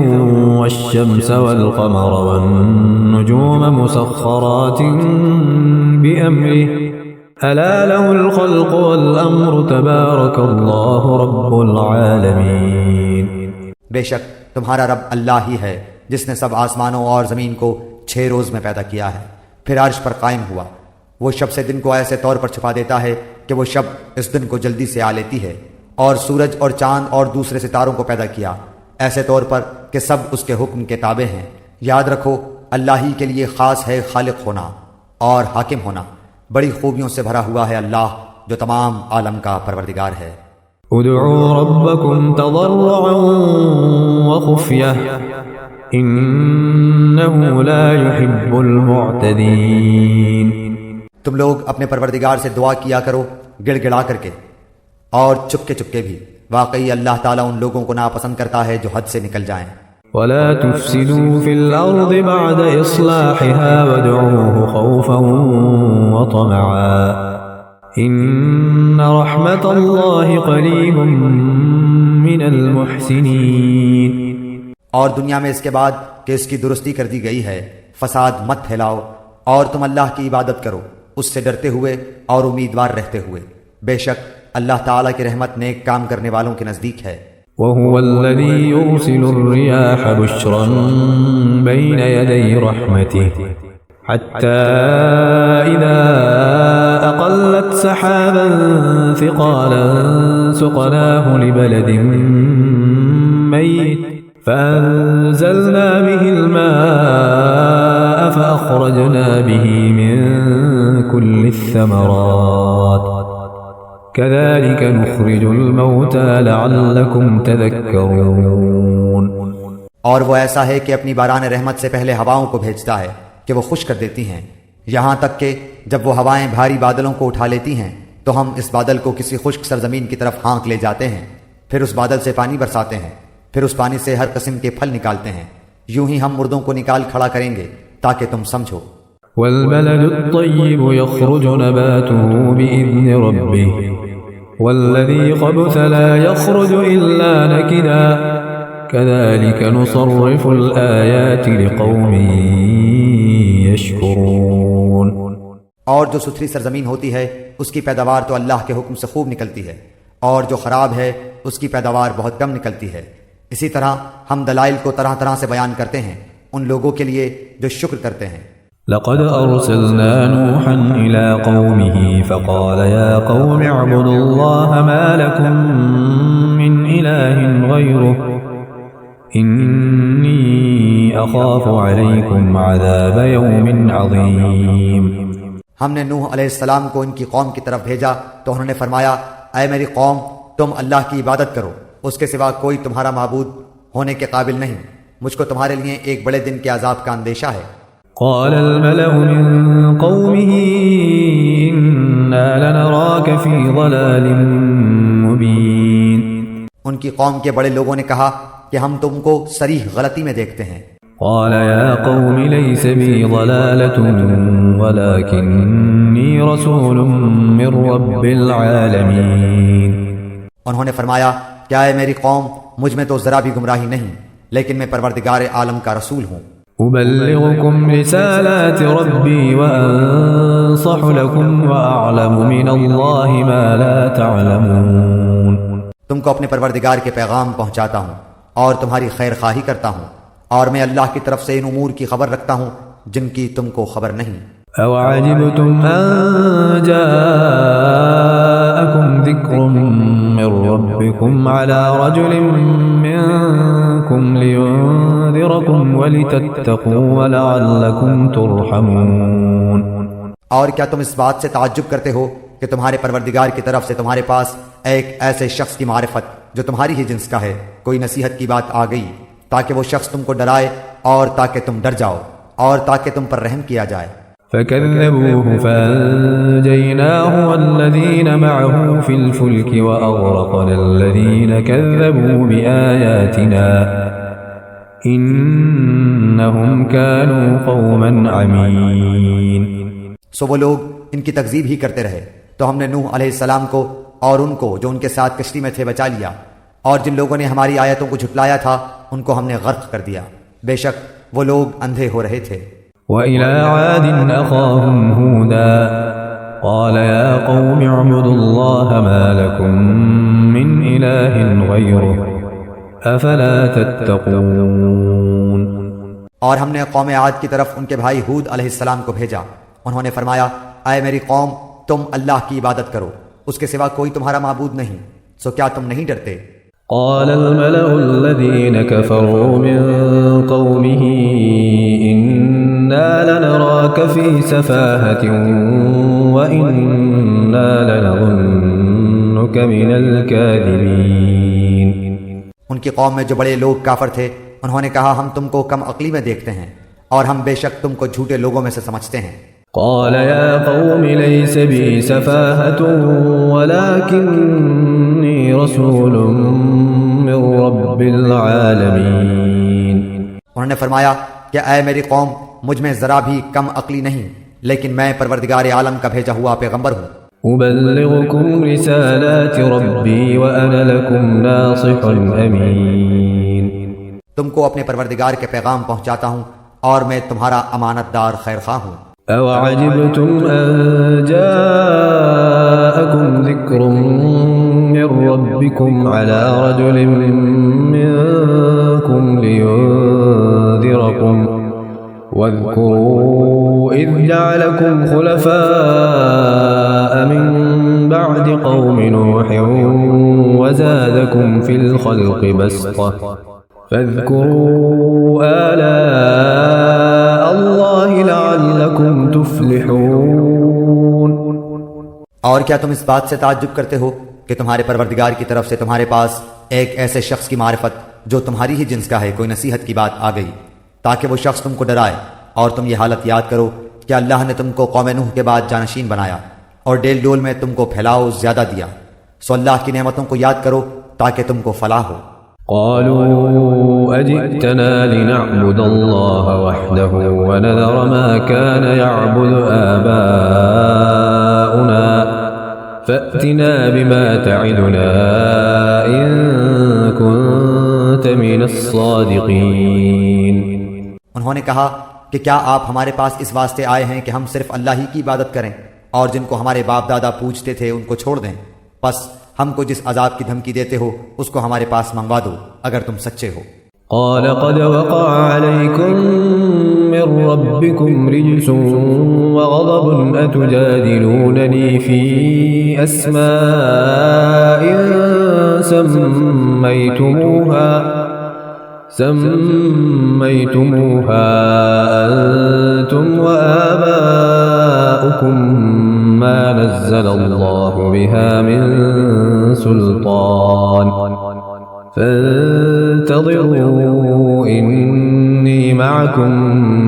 والشمس والقمر والنجوم مسخرات بأمره ألا له الخلق والأمر تبارك الله رب العالمين۔ بے شک تمہارا رب اللہ ہی ہے جس نے سب آسمانوں اور زمین کو 6 روز میں پیدا کیا ہے، پھر عرش پر قائم ہوا۔ وہ شب سے دن کو ایسے طور پر چھپا دیتا ہے کہ وہ شب اس دن کو جلدی سے آ لیتی ہے، اور سورج اور چاند اور دوسرے ستاروں کو پیدا کیا ایسے طور پر کہ سب اس کے حکم کے تابع ہیں۔ یاد رکھو اللہ ہی کے لیے خاص ہے خالق ہونا اور حاکم ہونا، بڑی خوبیوں سے بھرا ہوا ہے اللہ جو تمام عالم کا پروردگار ہے۔ ادعوا ربكم تضرعا وخفية إنه لا يحب المعتدين۔ تم لوگ اپنے پروردگار سے دعا کیا کرو گڑ گڑا کر کے اور چپکے چپکے بھی، واقعی اللہ تعالیٰ ان لوگوں کو ناپسند کرتا ہے جو حد سے نکل جائیں۔ ولا تفسدوا في الأرض بعد إصلاحها وادعوه خوفا وطمعا إن رحمة الله قريب من المحسنين۔ اور دنیا میں اس کے بعد کہ اس کی درستی کر دی گئی ہے فساد مت پھیلاؤ، اور تم اللہ کی عبادت کرو اس سے ڈرتے ہوئے اور امیدوار رہتے ہوئے، بے شک اللہ تعالیٰ کی رحمت نیک کام کرنے والوں کے نزدیک ہے۔ وهو الذي يرسل الرياح بشرا بين يدي رحمته حتى إذا أقلت سحابا ثقالا سقناه لبلد ميت فأنزلنا به الماء فأخرجنا به من كل الثمرات كذلك نخرج الموتى لعلكم تذكرون۔ اور وہ ایسا ہے کہ اپنی باران رحمت سے پہلے ہواؤں کو بھیجتا ہے کہ وہ خشک کر دیتی ہیں، یہاں تک کہ جب وہ ہوائیں بھاری بادلوں کو اٹھا لیتی ہیں تو ہم اس بادل کو کسی خشک سرزمین کی طرف ہانک لے جاتے ہیں، پھر اس بادل سے پانی برساتے ہیں، پھر اس پانی سے ہر قسم کے پھل نکالتے ہیں، یوں ہی ہم مردوں کو نکال کھڑا کریں گے تاکہ تم سمجھو۔ والبلد الطيب يخرج نباته بإذن ربه والذي خبث لا يخرج إلا نكدا كذلك نصرف الآيات لقوم يشكرون۔ اور جو ستھری سرزمین ہوتی ہے اس کی پیداوار تو اللہ کے حکم سے خوب نکلتی ہے، اور جو خراب ہے اس کی پیداوار بہت کم نکلتی ہے۔ اسی طرح ہم دلائل کو طرح طرح سے بیان کرتے ہیں ان لوگوں کے لیے جو شکر کرتے ہیں۔ لقد أرسلنا نوحا إلى قومه فقال يا قوم اعبدوا الله ما لكم من إله غيره إني أخاف عليكم عذاب يوم عظيم۔ ہم نے نوح علیہ السلام کو ان کی قوم کی طرف بھیجا تو انہوں نے فرمایا اے میری قوم تم اللہ کی عبادت کرو، اس کے سوا کوئی تمہارا معبود ہونے کے قابل نہیں، مجھ کو تمہارے لیے ایک بڑے دن کے عذاب کا اندیشہ ہے۔ قال الملأ من قومه إنا لنراك في ضلال مبين۔ ان کی قوم کے بڑے لوگوں نے کہا کہ ہم تم کو صریح غلطی میں دیکھتے ہیں۔ قال يا قوم ليس بي ضلالة ولكني رسول من رب العالمين۔ انہوں نے فرمایا کہ اے میری قوم مجھ میں تو ذرا بھی گمراہی نہیں، لیکن میں پروردگار عالم کا رسول ہوں۔ أبلغكم رسالات ربي وأنصح لكم وأعلم من الله ما لا تعلمون۔ تم کو اپنے پروردگار کے پیغام پہنچاتا ہوں اور تمہاری خیر خواہی کرتا ہوں، اور میں اللہ کی طرف سے ان امور کی خبر رکھتا ہوں جن کی تم کو خبر نہیں۔ أَوَعَجِبْتُمْ أَن جَاءَكُمْ ذِكْرٌ مِّن رَّبِّكُمْ عَلَىٰ رَجُلٍ مِّنكُمْ لِيُنذِرَكُمْ وَلِتَتَّقُوا وَلَعَلَّكُمْ تُرْحَمُونَ۔ اور کیا تم اس بات سے تعجب کرتے ہو کہ تمہارے پروردگار کی طرف سے تمہارے پاس ایک ایسے شخص کی معرفت جو تمہاری ہی جنس کا ہے کوئی نصیحت کی بات آ گئی تاکہ وہ شخص تم کو ڈرائے اور تاکہ تم ڈر جاؤ اور تاکہ تم پر رحم کیا جائے۔ فكذبوه فأنجيناه والذين معه في الفلك وأغرقنا الذين كذبوا بآياتنا إنهم كانوا قوما عمين۔ سو وہ لوگ ان کی تکذیب ہی کرتے رہے تو ہم نے نوح علیہ السلام کو اور ان کو جو ان کے ساتھ کشتی میں تھے بچا لیا، اور جن لوگوں نے ہماری آیتوں کو جھٹلایا تھا ان کو ہم نے غرق کر دیا، بے شک وہ لوگ اندھے ہو رہے تھے۔ وَإِلَىٰ عَادٍ أَخَاهُمْ هُودًا قَالَ يَا قَوْمِ اعْبُدُوا اللَّهَ مَا لَكُم مِّنْ إِلَٰهٍ غَيْرُهُ أَفَلَا تَتَّقُونَ۔ اور ہم نے قوم عاد کی طرف ان کے بھائی ہود علیہ السلام کو بھیجا، انہوں نے فرمایا اے میری قوم تم اللہ کی عبادت کرو، اس کے سوا کوئی تمہارا معبود نہیں، سو کیا تم نہیں ڈرتے؟ قال الملأ الذين كفروا من قومه إنا لنراك في سفاهة وإنا لنظنك من الكاذبين۔ ان کی قوم میں جو بڑے لوگ کافر تھے انہوں نے کہا ہم تم کو کم عقلی میں دیکھتے ہیں اور ہم بے شک تم کو جھوٹے لوگوں میں سے سمجھتے ہیں۔ قال يا قوم ليس بي سفاهة ولكني رسول من رب العالمين۔ انہوں نے فرمایا کہ اے میری قوم مجھ میں ذرا بھی کم عقلی نہیں، لیکن میں پروردگار عالم کا بھیجا ہوا پیغمبر ہوں۔ أبلغكم رسالات ربي وأنا لكم ناصح أمين۔ تم کو اپنے پروردگار کے پیغام پہنچاتا ہوں اور میں تمہارا امانت دار خیر خواہ ہوں۔ أَوَعَجِبْتُمْ أَن جَاءَكُمْ ذِكْرٌ مِّن رَّبِّكُمْ عَلَىٰ رَجُلٍ مِّنكُمْ لِيُنذِرَكُمْ وَاذْكُرُوا إِذْ جَعَلَكُمْ خُلَفَاءَ مِن بَعْدِ قَوْمِ نُوحٍ وَزَادَكُمْ فِي الْخَلْقِ بَسْطَةً فاذكروا آلاء الله لعلكم تفلحون۔ اور کیا تم اس بات سے تعجب کرتے ہو کہ تمہارے پروردگار کی طرف سے تمہارے پاس ایک ایسے شخص کی معرفت جو تمہاری ہی جنس کا ہے کوئی نصیحت کی بات آ گئی تاکہ وہ شخص تم کو ڈرائے، اور تم یہ حالت یاد کرو کہ اللہ نے تم کو قوم نوح کے بعد جانشین بنایا اور ڈیل ڈول میں تم کو پھیلاؤ زیادہ دیا، سو اللہ کی نعمتوں کو یاد کرو تاکہ تم کو فلاح ہو۔ قالوا أجئتنا لنعبد الله وحده ونذر ما كان يعبد آباؤنا فأتنا بما تعدنا إن كنت من الصادقين۔ انہوں نے کہا کہ کیا آپ ہمارے پاس اس واسطے آئے ہیں کہ ہم صرف اللہ ہی کی عبادت کریں اور جن کو ہمارے باپ دادا پوجتے تھے ان کو چھوڑ دیں؟ پس ہم کو جس عذاب کی دھمکی دیتے ہو اس کو ہمارے پاس منگوا دو اگر تم سچے ہو۔ قال قد وقع عليكم من ربكم رجس وغضب أتجادلونني في أسماء سميتموها أنتم وآباؤكم ما نزل الله بها من سلطان فانتظروا إني معكم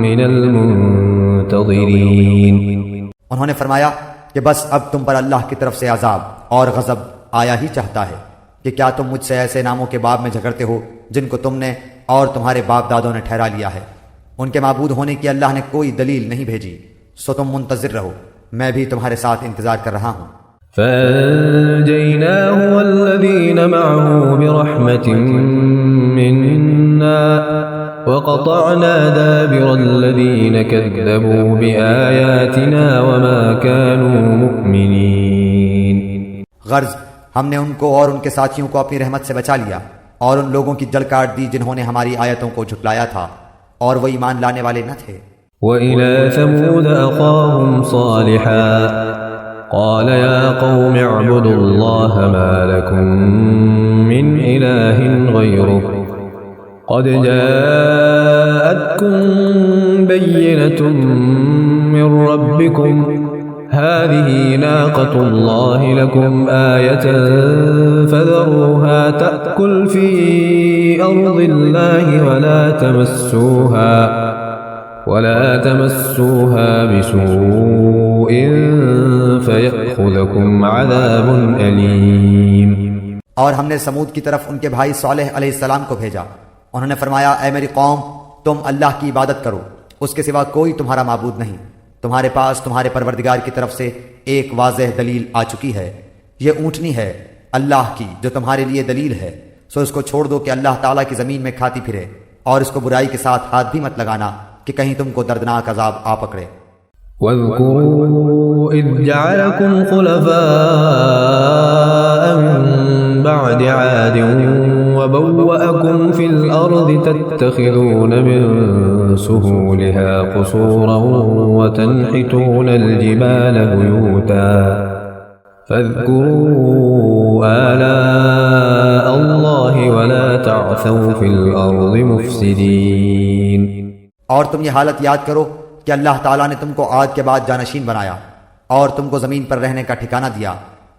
من المنتظرين۔ انہوں نے فرمایا کہ بس اب تم پر اللہ کی طرف سے عذاب اور غضب آیا ہی چاہتا ہے کہ کیا تم مجھ سے ایسے ناموں کے باب میں جھگڑتے ہو جن کو تم نے اور تمہارے باپ دادوں نے ٹھہرا لیا ہے؟ ان کے معبود ہونے کی اللہ نے کوئی دلیل نہیں بھیجی، سو تم منتظر رہو، میں بھی تمہارے ساتھ انتظار کر رہا ہوں۔ فأنجيناه والذين معه برحمة منا وقطعنا دابر الذين كذبوا بآياتنا وما كانوا مؤمنين. غرض ہم نے ان کو اور ان کے ساتھیوں کو اپنی رحمت سے بچا لیا اور ان لوگوں کی جڑ کاٹ دی جنہوں نے ہماری آیتوں کو جھٹلایا تھا اور وہ ایمان لانے والے نہ تھے. وإلى ثمود أخاهم صالحا قال يا قوم اعبدوا الله ما لكم من إله غيره قد جاءتكم بينة من ربكم هذه ناقة الله لكم آية فذروها تأكل في أرض الله ولا تمسوها بسوء فيأخذكم عذاب أليم. اور ہم نے سمود کی طرف ان کے بھائی صالح علیہ السلام کو بھیجا. انہوں نے فرمایا اے میری قوم تم اللہ کی عبادت کرو، اس کے سوا کوئی تمہارا معبود نہیں. تمہارے پاس تمہارے پروردگار کی طرف سے ایک واضح دلیل آ چکی ہے. یہ اونٹنی ہے اللہ کی جو تمہارے لیے دلیل ہے، سو اس کو چھوڑ دو کہ اللہ تعالیٰ کی زمین میں کھاتی پھرے، اور اس کو برائی کے ساتھ ہاتھ بھی مت لگانا کہ کہیں تم کو دردناک عذاب آ پکڑے. واذكروا إذ جعلكم خلفاء من بعد عاد وبوأكم في الأرض تتخذون من سهولها قصورا وتنحتون الجبال بيوتا فاذكروا آلاء الله ولا تعثوا في الأرض مفسدين. اور تم یہ حالت یاد کرو کہ اللہ تعالیٰ نے تم کو عاد کے بعد جانشین بنایا اور تم کو زمین پر رہنے کا ٹھکانہ دیا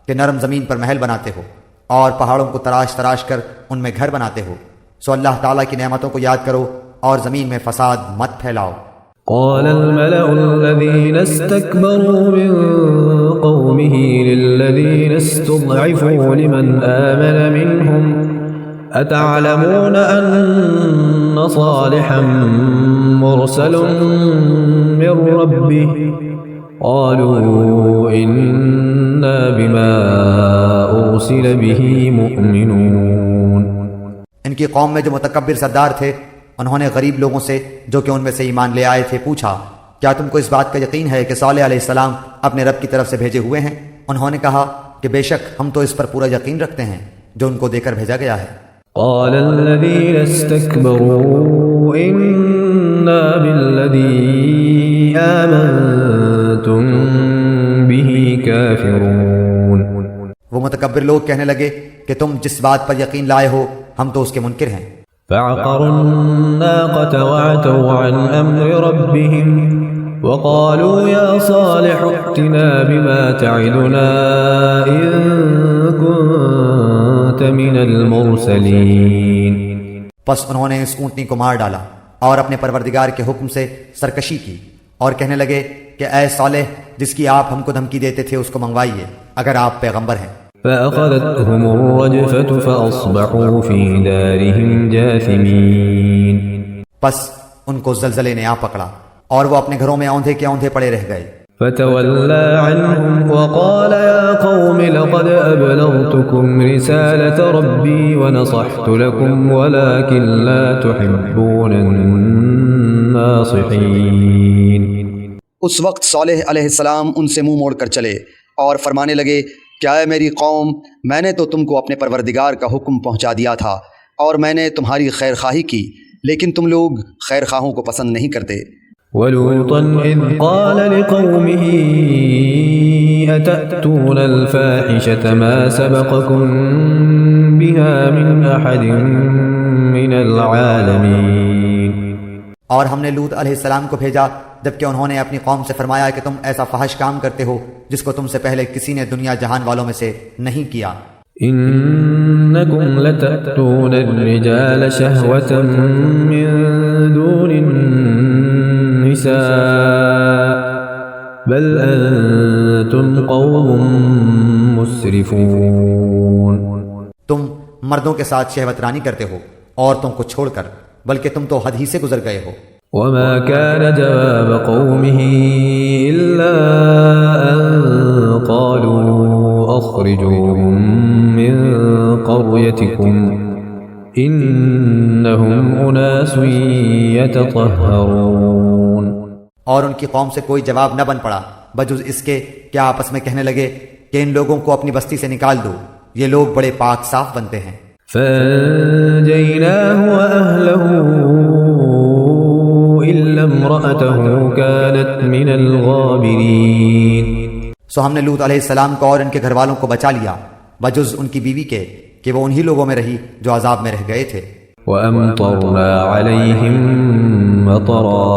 کہ نرم زمین پر محل بناتے ہو اور پہاڑوں کو تراش تراش کر ان میں گھر بناتے ہو. سو اللہ تعالیٰ کی نعمتوں کو یاد کرو اور زمین میں فساد مت پھیلاؤ. قال الملأ الذين استكبروا من قومه للذين استضعفوا لمن آمن منهم أتعلمون أن صالحا مرسل من ربه قالوا إنا بما أرسل به مؤمنون. ان کی قوم میں جو متکبر سردار تھے انہوں نے غریب لوگوں سے جو کہ ان میں سے ایمان لے آئے تھے پوچھا کیا تم کو اس بات کا یقین ہے کہ صالح علیہ السلام اپنے رب کی طرف سے بھیجے ہوئے ہیں؟ انہوں نے کہا کہ بے شک ہم تو اس پر پورا یقین رکھتے ہیں جو ان کو دے کر بھیجا گیا ہے. قال الذين استكبروا إنا بالذي آمنتم به كافرون. وہ متکبر لوگ کہنے لگے کہ تم جس بات پر یقین لائے ہو ہم تو اس کے منکر ہیں. فعقروا الناقة وعتوا عن أمر ربهم وقالوا يا صالح ائتنا بما تعدنا إن كنت من المرسلين. پس انہوں نے اس اونٹنی کو مار ڈالا اور اپنے پروردگار کے حکم سے سرکشی کی اور کہنے لگے کہ اے صالح جس کی آپ ہم کو دھمکی دیتے تھے اس کو منگوائیے اگر آپ پیغمبر ہیں. فأخذتهم الرجفة فأصبحوا في دارهم جاثمين. پس ان کو زلزلے نے آ پکڑا اور وہ اپنے گھروں میں اوندھے کے اوندھے پڑے رہ گئے. فتولى عنهم وقال يا قوم لقد أبلغتكم رسالة ربي ونصحت لكم ولكن لا تحبون الناصحين. اس وقت صالح علیہ السلام ان سے منہ موڑ کر چلے اور فرمانے لگے کیا اے میری قوم میں نے تو تم کو اپنے پروردگار کا حکم پہنچا دیا تھا اور میں نے تمہاری خیر خواہی کی لیکن تم لوگ خیر خواہوں کو پسند نہیں کرتے. وَلُوطًا إِذْ قَالَ لِقَوْمِهِ أَتَأْتُونَ الْفَاحِشَةَ مَا سَبَقَكُمْ بِهَا مِنْ أَحَدٍ مِنَ الْعَالَمِينَ. اور ہم نے لوط علیہ السلام کو بھیجا جبکہ انہوں نے اپنی قوم سے فرمایا کہ تم ایسا فحش کام کرتے ہو جس کو تم سے پہلے کسی نے دنیا جہان والوں میں سے نہیں کیا. إنكم لتأتون الرجال شهوة من دون النساء بل أنتم قوم مسرفون. تم مردوں کے ساتھ شہوت رانی کرتے ہو عورتوں کو چھوڑ کر بلکہ تم تو حد ہی سے گزر گئے ہو. وما كان جواب قومه إلا أن قالوا أخرجوهم من قريتكم إنهم أناس يتطهرون۔ اور ان کی قوم سے کوئی جواب نہ بن پڑا بجز اس کے کہ آپس میں کہنے لگے کہ ان لوگوں کو اپنی بستی سے نکال دو، یہ لوگ بڑے پاک صاف بنتے ہیں۔ فَأَنجَيْنَاهُ وَأَهْلَهُ إِلَّا امْرَأَتَهُ كَانَتْ مِنَ الْغَابِرِينَ۔ سو ہم نے لوط علیہ السلام کو اور ان کے گھر والوں کو بچا لیا بجز ان کی بیوی کے کہ وہ انہی لوگوں میں رہی جو عذاب میں رہ گئے تھے۔ وَأَمْطَرْنَا عَلَيْهِمْ مَطَرًا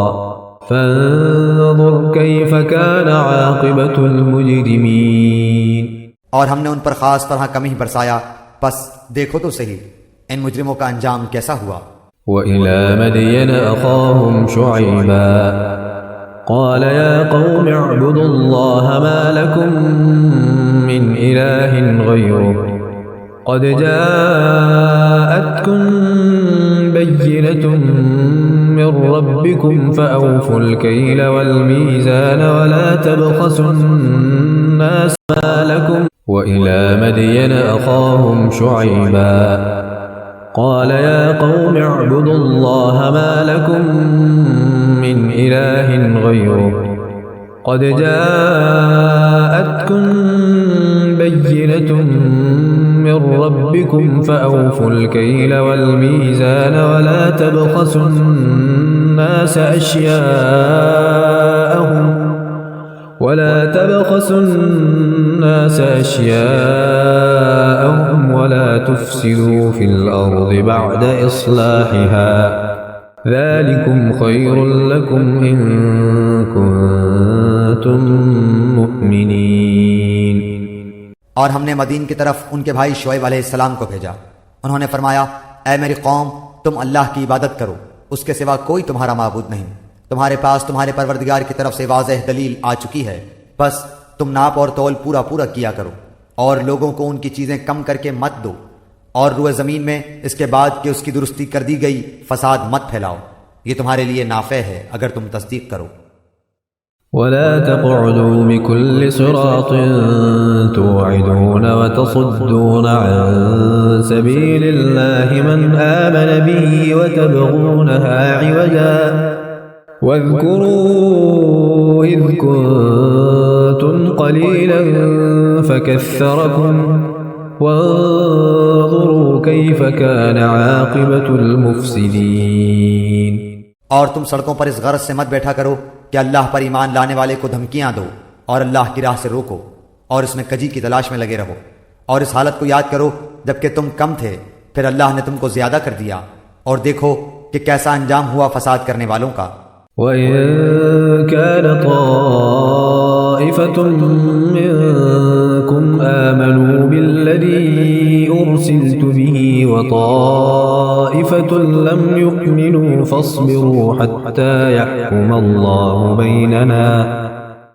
فَانظُرْ كَيْفَ كَانَ عَاقِبَةُ الْمُجْرِمِينَ۔ اور ہم نے ان پر خاص طرح کمی برسایا، پس دیکھو تو صحیح ان مجرموں کا انجام کیسا ہوا۔ وَإِلَى مَدْيَنَ أَخَاهُمْ شُعَيْبًا قَالَ يَا قَوْمِ اعْبُدُوا اللَّهَ مَا لَكُمْ مِنْ إِلَٰهٍ غَيْرُهُ قَدْ جَاءَتْكُمْ بَيِّنَةٌ مِّن رَّبِّكُمْ فَأَوْفُوا الْكَيْلَ وَالْمِيزَانَ وَلَا تَبْخَسُوا النَّاسَ مَا لَكُمْ وَإِلَى مَدْيَنَ أَخَاهُمْ شُعَيْبًا قَالَ يَا قَوْمِ اعْبُدُوا اللَّهَ مَا لَكُمْ مِنْ إِلَٰهٍ غَيْرُهُ قَدْ جَاءَتْكُمْ بَيِّنَةٌ مِّن رَّبِّكُمْ فَأَوْفُوا الْكَيْلَ وَالْمِيزَانَ وَلَا تَبْخَسُوا النَّاسَ أشياءهم ولا تفسدوا في الأرض بعد إصلاحها ذلكم خير لكم إن كنتم مؤمنين۔ اور ہم نے مدین کی طرف ان کے بھائی شعیب علیہ السلام کو بھیجا، انہوں نے فرمایا اے میری قوم تم اللہ کی عبادت کرو، اس کے سوا کوئی تمہارا معبود نہیں، تمہارے پاس تمہارے پروردگار کی طرف سے واضح دلیل آ چکی ہے، بس تم ناپ اور تول پورا پورا کیا کرو اور لوگوں کو ان کی چیزیں کم کر کے مت دو، اور روئے زمین میں اس کے بعد کہ اس کی درستی کر دی گئی فساد مت پھیلاؤ، یہ تمہارے لیے نافع ہے اگر تم تصدیق کرو۔ ولا تقعدوا بكل صراط توعدون وتصدون عن سبيل الله من آمن به وتبغونها عوجا واذكروا إذ كنتم قليلا فكثركم وانظروا كيف كان عاقبة المفسدين۔ اور تم سڑکوں پر اس غرض سے مت بیٹھا کرو کہ اللہ پر ایمان لانے والے کو دھمکیاں دو اور اللہ کی راہ سے روکو اور اس میں کجی کی تلاش میں لگے رہو، اور اس حالت کو یاد کرو جبکہ تم کم تھے پھر اللہ نے تم کو زیادہ کر دیا، اور دیکھو کہ کیسا انجام ہوا فساد کرنے والوں کا۔ وَإِن كَانَ طَائِفَةٌ مِّنكُمْ آمَنُوا بِالَّذِي أُرْسِلْتُ بِهِ وَطَائِفَةٌ لَّمْ يُؤْمِنُوا فَاصْبِرُوا حَتَّى يَحْكُمَ اللَّهُ بَيْنَنَا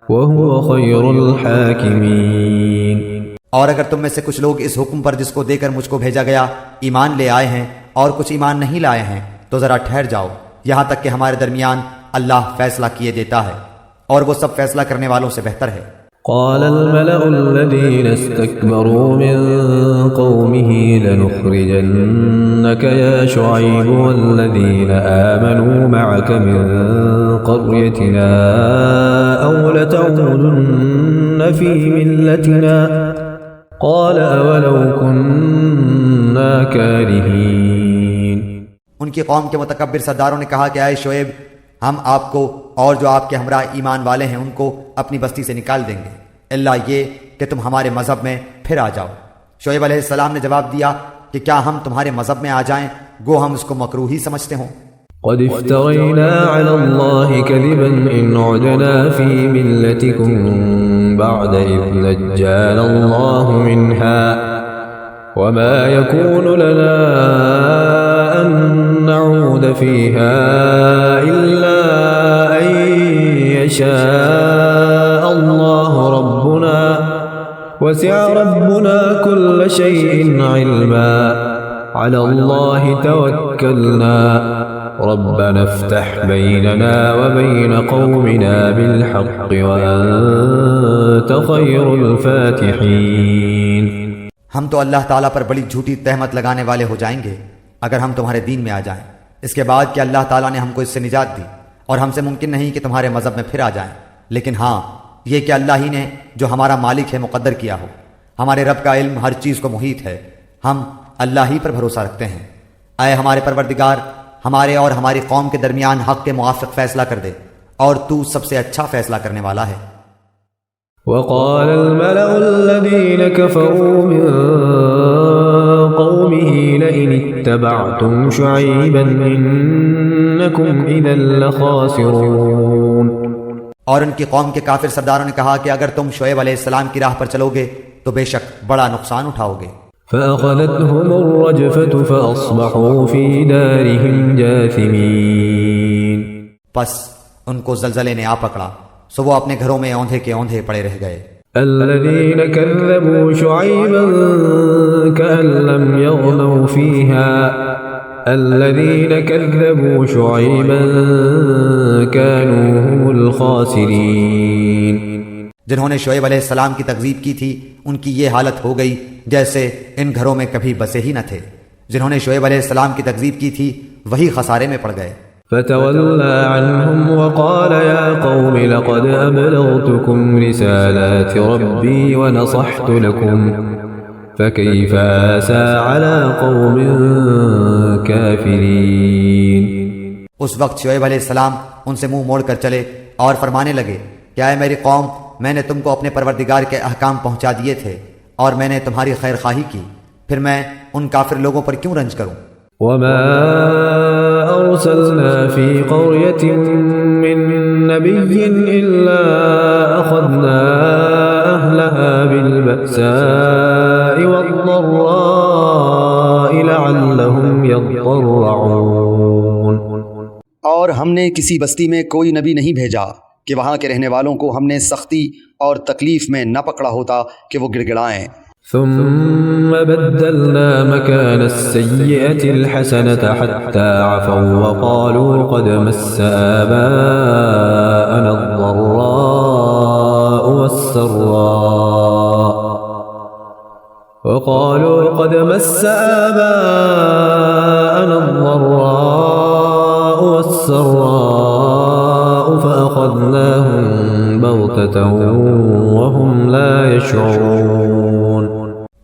وَهُوَ خَيْرُ الْحَاكِمِينَ۔ اور اگر تم میں سے کچھ لوگ اس حکم پر جس کو دے کر مجھ کو بھیجا گیا ایمان لے آئے ہیں اور کچھ ایمان نہیں لائے ہیں تو ذرا ٹھہر جاؤ یہاں تک کہ ہمارے درمیان اللہ فیصلہ کیے دیتا ہے، اور وہ سب فیصلہ کرنے والوں سے بہتر ہے۔ قال الملأ الذين استكبروا من قومه لنخرجنك يا شعيب والذين آمنوا معك من قريتنا أو لتعودن في ملتنا قال أولو كنا كارهين۔ ان کی قوم کے متکبر سرداروں نے کہا کہ اے شعیب ہم آپ کو اور جو آپ کے ہمراہ ایمان والے ہیں ان کو اپنی بستی سے نکال دیں گے الا یہ کہ تم ہمارے مذہب میں پھر آ جاؤ۔ شعیب علیہ السلام نے جواب دیا کہ کیا ہم تمہارے مذہب میں آ جائیں گو ہم اس کو مکروہی سمجھتے ہوں۔ قد افترينا على الله كذبا إن عدنا في ملتكم بعد إذ نجانا الله منها وما يكون لنا أن نعود فيها إلا أن يشاء الله ربنا وسع ربنا كل شيء علما على الله توكلنا ربنا افتح بيننا وبين قومنا بالحق وأنت خير الفاتحين۔ ہم تو اللہ تعالیٰ پر بڑی جھوٹی تہمت لگانے والے ہو جائیں گے اگر ہم تمہارے دین میں آ جائیں، اس کے بعد کہ اللہ تعالیٰ نے ہم کو اس سے نجات دی، اور ہم سے ممکن نہیں کہ تمہارے مذہب میں پھر آ جائیں، لیکن ہاں یہ کہ اللہ ہی نے جو ہمارا مالک ہے مقدر کیا ہو۔ ہمارے رب کا علم ہر چیز کو محیط ہے، ہم اللہ ہی پر بھروسہ رکھتے ہیں۔ اے ہمارے پروردگار، ہمارے اور ہماری قوم کے درمیان حق کے موافق فیصلہ کر دے، اور تو سب سے اچھا فیصلہ کرنے والا ہے۔ وقال الملأ الذين كفروا من قومه لئن اتبعتم شعيبا إنكم إذا لخاسرون۔ اور ان کی قوم کے کافر سرداروں نے کہا کہ اگر تم شعیب علیہ السلام کی راہ پر چلو گے تو بے شک بڑا نقصان اٹھاؤ گے۔ فأخذتهم الرجفة فأصبحوا في دارهم جاثمين۔ پس ان کو زلزلے نے آ پکڑا، سو وہ اپنے گھروں میں اوندھے کے اوندھے پڑے رہ گئے۔ الذين كذبوا شعيبا كأن لم يغنوا فيها الذين كذبوا شعيبا كانوا هم الخاسرين۔ جنہوں نے شعیب علیہ السلام کی تکذیب کی تھی ان کی یہ حالت ہو گئی جیسے ان گھروں میں کبھی بسے ہی نہ تھے۔ جنہوں نے شعیب علیہ السلام کی تکذیب کی تھی وہی خسارے میں پڑ گئے۔ فتولى عنهم وقال يا قوم لقد أبلغتكم رسالات ربي ونصحت لكم فكيف آسى على قوم كافرين۔ اس وقت شعیب علیہ السلام ان سے منہ موڑ کر چلے اور فرمانے لگے کہ اے میری قوم، میں نے تم کو اپنے پروردگار کے احکام پہنچا دیے تھے اور میں نے تمہاری خیر خواہی کی، پھر میں ان کافر لوگوں پر کیوں رنج کروں؟ وما أرسلنا في قرية من نبي إلا أخذنا أهلها بالبأساء والضراء لعلهم يضرعون۔ اور ہم نے کسی بستی میں کوئی نبی نہیں بھیجا کہ وہاں کے رہنے والوں کو ہم نے سختی اور تکلیف میں نہ پکڑا ہوتا کہ وہ گڑ گڑائیں۔ ثم بدلنا مكان السيئة الحسنة حتى عفوا وقالوا قد مس آباءنا الضراء والسراء فأخذناهم بغتة وهم لا يشعرون۔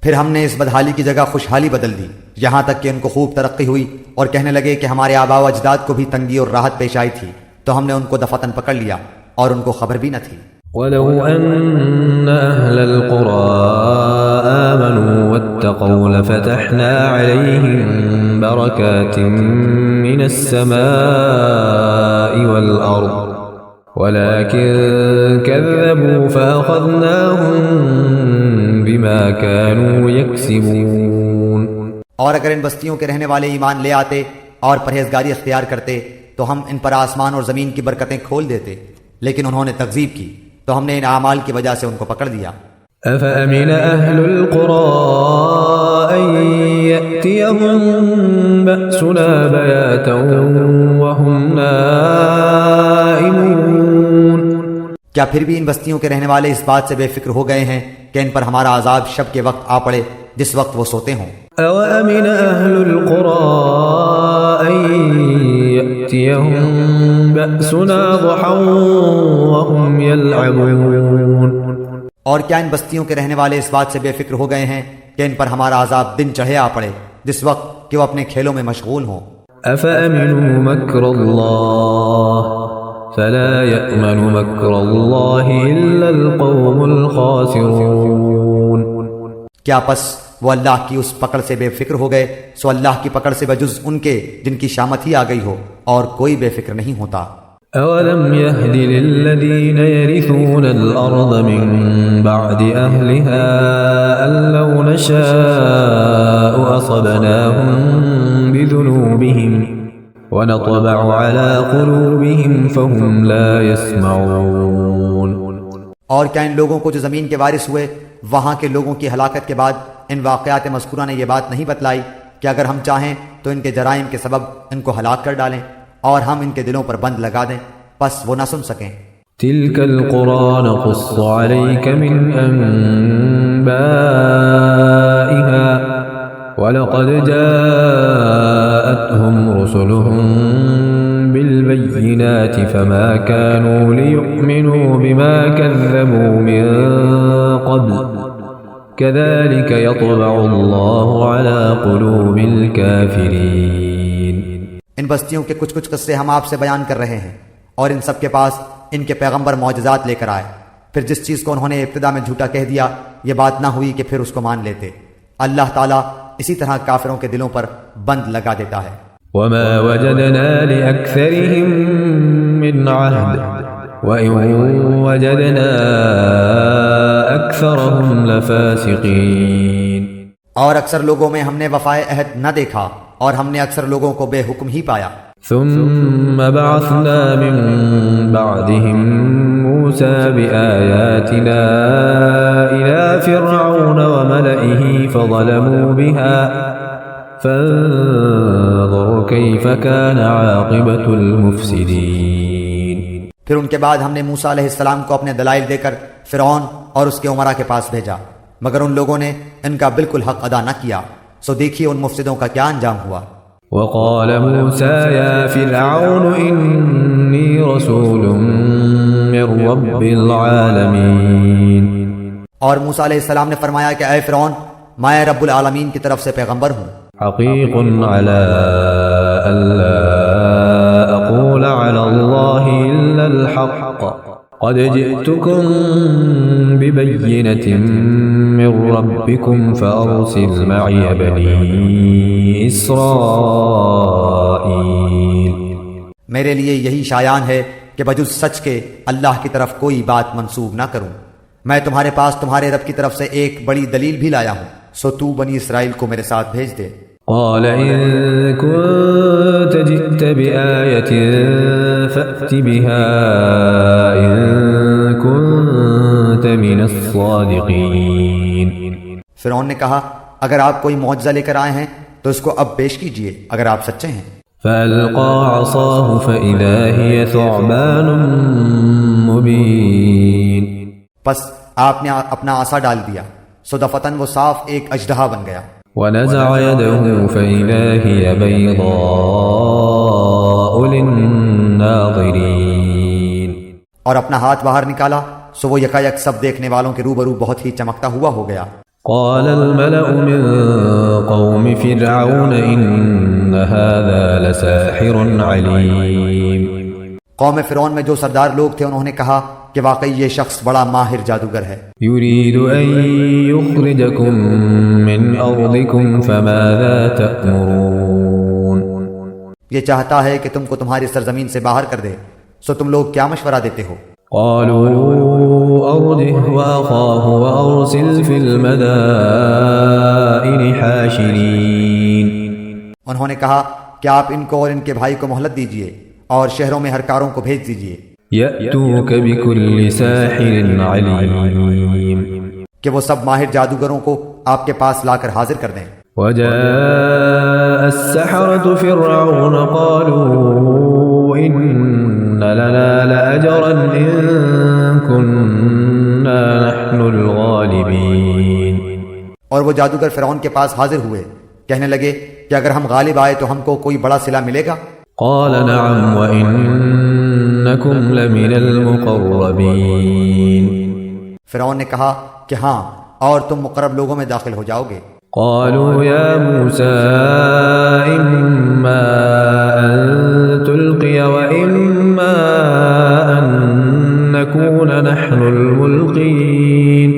پھر ہم نے اس بدحالی کی جگہ خوشحالی بدل دی، یہاں تک کہ ان کو خوب ترقی ہوئی اور کہنے لگے کہ ہمارے آباء و اجداد کو بھی تنگی اور راحت پیش آئی تھی، تو ہم نے ان کو دفعتاً پکڑ لیا اور ان کو خبر بھی نہ تھی۔ وَلَوْ أَنَّ أَهْلَ الْقُرَىٰ آمَنُوا وَاتَّقَوْا لَفَتَحْنَا عَلَيْهِم بَرَكَاتٍ مِّنَ السَّمَاءِ وَالْأَرْضِ وَلَكِن كَذَّبُوا فَأَخَذْنَاهُم بِمَا كَانُوا يَكْسِبُونَ۔ اور اگر ان بستیوں کے رہنے والے ایمان لے آتے اور پرہیزگاری اختیار کرتے تو ہم ان پر آسمان اور زمین کی برکتیں کھول دیتے، لیکن انہوں نے تکذیب کی تو ہم نے ان اعمال کی وجہ سے ان کو پکڑ دیا۔ أَفَأَمِنَ أَهْلُ الْقُرَىٰ أَن يَأْتِيَهُم بَأْسُنَا بَيَاتًا وَهُمْ نَائِمُونَ۔ کیا پھر بھی ان بستیوں کے رہنے والے اس بات سے بے فکر ہو گئے ہیں کہ ان پر ہمارا عذاب شب کے وقت آ پڑے جس وقت وہ سوتے ہوں؟ أَوَأَمِنَ أَهْلُ الْقُرَىٰ أَن يَأْتِيَهُم بَأْسُنَا ضُحًى وَهُمْ يَلْعَبُونَ۔ اور کیا ان بستیوں کے رہنے والے اس بات سے بے فکر ہو گئے ہیں کہ ان پر ہمارا عذاب دن چڑھے آ پڑے جس وقت کہ وہ اپنے کھیلوں میں مشغول ہوں؟ أَفَأَمِنُوا مَكْرَ اللَّهِ فَلَا يَأْمَنُ مَكْرَ اللَّهِ إِلَّا الْقَوْمُ الْخَاسِرُونَ۔ کیا پس وہ اللہ کی اس پکڑ سے بے فکر ہو گئے، سو اللہ کی پکڑ سے بجز ان کے جن کی شامت ہی آ گئی ہو اور کوئی بے فکر نہیں ہوتا۔ أَوَلَمْ يَهْدِ لِلَّذِينَ يَرِثُونَ الْأَرْضَ مِن بَعْدِ أَهْلِهَا أَن لَّوْ نَشَاءُ أَصَبْنَاهُم بِذُنُوبِهِمْ وَنَطْبَعُ عَلَىٰ قُلُوبِهِمْ فَهُمْ لَا يَسْمَعُونَ۔ اور کیا ان لوگوں کو جو زمین کے وارث ہوئے وہاں کے لوگوں کی ہلاکت کے بعد ان واقعات مذکورہ نے یہ بات نہیں بتلائی کہ اگر ہم چاہیں تو ان کے جرائم کے سبب ان کو ہلاک کر ڈالیں، اور ہم ان کے دلوں پر بند لگا دیں پس وہ نہ سن سکیں۔ تلك القرى نقص عليك من أنبائها ولقد جاءتهم رسلهم بالبينات فما كانوا ليؤمنوا بما كذبوا من قبل كذلك يطبع الله على قلوب الكافرين۔ ان بستیوں کے کچھ قصے ہم آپ سے بیان کر رہے ہیں، اور ان سب کے پاس ان کے پیغمبر معجزات لے کر آئے، پھر جس چیز کو انہوں نے ابتدا میں جھوٹا کہہ دیا یہ بات نہ ہوئی کہ پھر اس کو مان لیتے۔ اللہ تعالیٰ اسی طرح کافروں کے دلوں پر بند لگا دیتا ہے۔ وما وجدنا لأكثرهم من عهد وإن وجدنا أكثرهم لفاسقين۔ اور اکثر لوگوں میں ہم نے وفائے عہد نہ دیکھا، اور ہم نے اکثر لوگوں کو بے حکم ہی پایا۔ ثم بعثنا من بعدهم موسى بآياتنا إلى فرعون وملئه فظلموا بها فانظر كيف كان عاقبة المفسدين۔ پھر ان کے بعد ہم نے موسیٰ علیہ السلام کو اپنے دلائل دے کر فرعون اور اس کے امراء کے پاس بھیجا، مگر ان لوگوں نے ان کا بالکل حق ادا نہ کیا، سو دیکھیے ان مفسدوں کا کیا انجام ہوا۔ وقال موسى يا فرعون إني رسول من رب العالمين۔ اور موسیٰ علیہ السلام نے فرمایا کہ اے فرعون، میں رب العالمین کی طرف سے پیغمبر ہوں، حقيق على ألا أقول على الله إلا الحق قد جئتكم ببينة من ربكم فأرسل معي بني إسرائيل۔ میرے لیے یہی شایان ہے کہ بجز سچ کے اللہ کی طرف کوئی بات منسوب نہ کروں، میں تمہارے پاس تمہارے رب کی طرف سے ایک بڑی دلیل بھی لایا ہوں، سو تو بنی اسرائیل کو میرے ساتھ بھیج دے۔ قال إن كنت جئت بآية فأت بها إن كنت من الصادقين۔ فرعون نے کہا اگر آپ کوئی معجزہ لے کر آئے ہیں تو اس کو اب پیش کیجئے اگر آپ سچے ہیں۔ فألقى عصاه فإذا هي ثعبان مبين۔ پس آپ نے اپنا عصا ڈال دیا، سو دفتن وہ صاف ایک اژدہا بن گیا۔ ونزع يده فإذا هي بيضاء للناظرين۔ اور اپنا ہاتھ باہر نکالا، سو وہ یکایک سب دیکھنے والوں کے روبرو بہت ہی چمکتا ہوا ہو گیا۔ قال الملأ من قوم فرعون إن هذا لساحر عليم۔ قوم فرعون میں جو سردار لوگ تھے انہوں نے کہا کہ واقعی یہ شخص بڑا ماہر جادوگر ہے۔ يريد أن يخرجكم من أرضكم فماذا تأمرون۔ یہ چاہتا ہے کہ تم کو تمہاری سرزمین سے باہر کر دے، سو تم لوگ کیا مشورہ دیتے ہو؟ قالوا أرجه وأخاه وأرسل في المدائن حاشرين۔ انہوں نے کہا کہ آپ ان کو اور ان کے بھائی کو مہلت دیجئے اور شہروں میں ہر کاروں کو بھیج دیجئے يأتوك بكل ساحر عليم۔ کہ وہ سب ماہر جادوگروں کو آپ کے پاس لا کر حاضر کر دیں۔ وجاء السحرة فرعون قالوا إن لنا لأجرا إن كنا نحن الغالبين۔ اور وہ جادوگر فرعون کے پاس حاضر ہوئے، کہنے لگے کہ اگر ہم غالب آئے تو ہم کو کوئی بڑا صلہ ملے گا۔ قال نعم وإنكم لمن المقربين۔ فرعون نے کہا کہ ہاں، اور تم مقرب لوگوں میں داخل ہو جاؤ گے۔ قالوا يا موسى إما أن تلقي وإما أن نكون نحن الملقين۔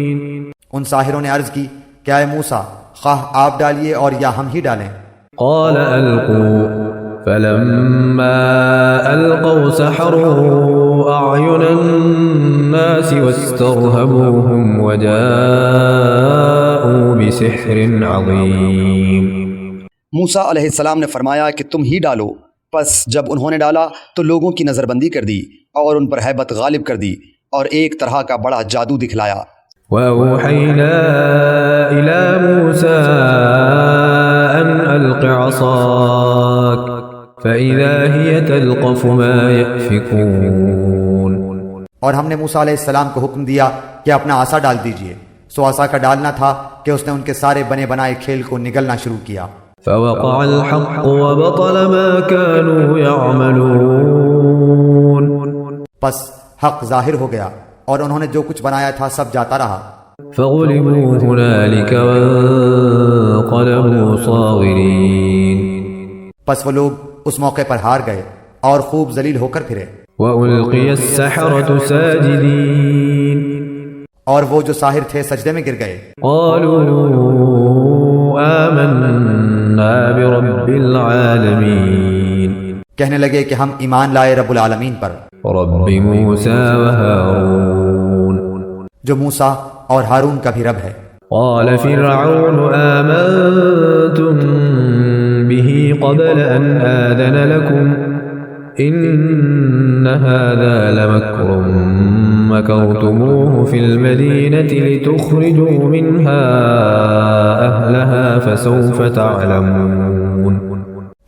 ان ساحروں نے عرض کی کہ اے موسیٰ، خواہ آپ ڈالیے اور یا ہم ہی ڈالیں۔ قال ألقوا فلما ألقوا سحروا أعين الناس واسترهبوهم وجاءوا بسحر عظيم۔ موسیٰ علیہ السلام نے فرمایا کہ تم ہی ڈالو، پس جب انہوں نے ڈالا تو لوگوں کی نظر بندی کر دی اور ان پر ہیبت غالب کر دی اور ایک طرح کا بڑا جادو دکھلایا۔ وأوحينا إلى موسى أن ألق عصاك فإذا هي تلقف ما يأفكون. اور ہم نے موسیٰ علیہ السلام کو حکم دیا کہ اپنا عصا ڈال دیجئے، سو عصا کا ڈالنا تھا کہ اس نے ان کے سارے بنے بنائے کھیل کو نگلنا شروع کیا. فوقع الحق وبطل ما كانوا يعملون. پس حق ظاہر ہو گیا اور انہوں نے جو کچھ بنایا تھا سب جاتا رہا. فغلبوا هنالك وانقلبوا صاغرين. پس وہ لوگ اس موقع پر ہار گئے اور خوب ذلیل ہو کر پھرے. وألقي السحرة ساجدين. اور وہ جو ساحر تھے سجدے میں گر گئے. قالوا آمنا برب العالمين. کہنے لگے کہ ہم ایمان لائے رب العالمین پر، رب موسى وهارون. جو موسیٰ اور ہارون کا بھی رب ہے. قال فرعون آمنتم به قبل أن آذن لكم إن هذا لمكر مكرتموه في المدينة لتخرجوا منها أهلها فسوف تعلمون.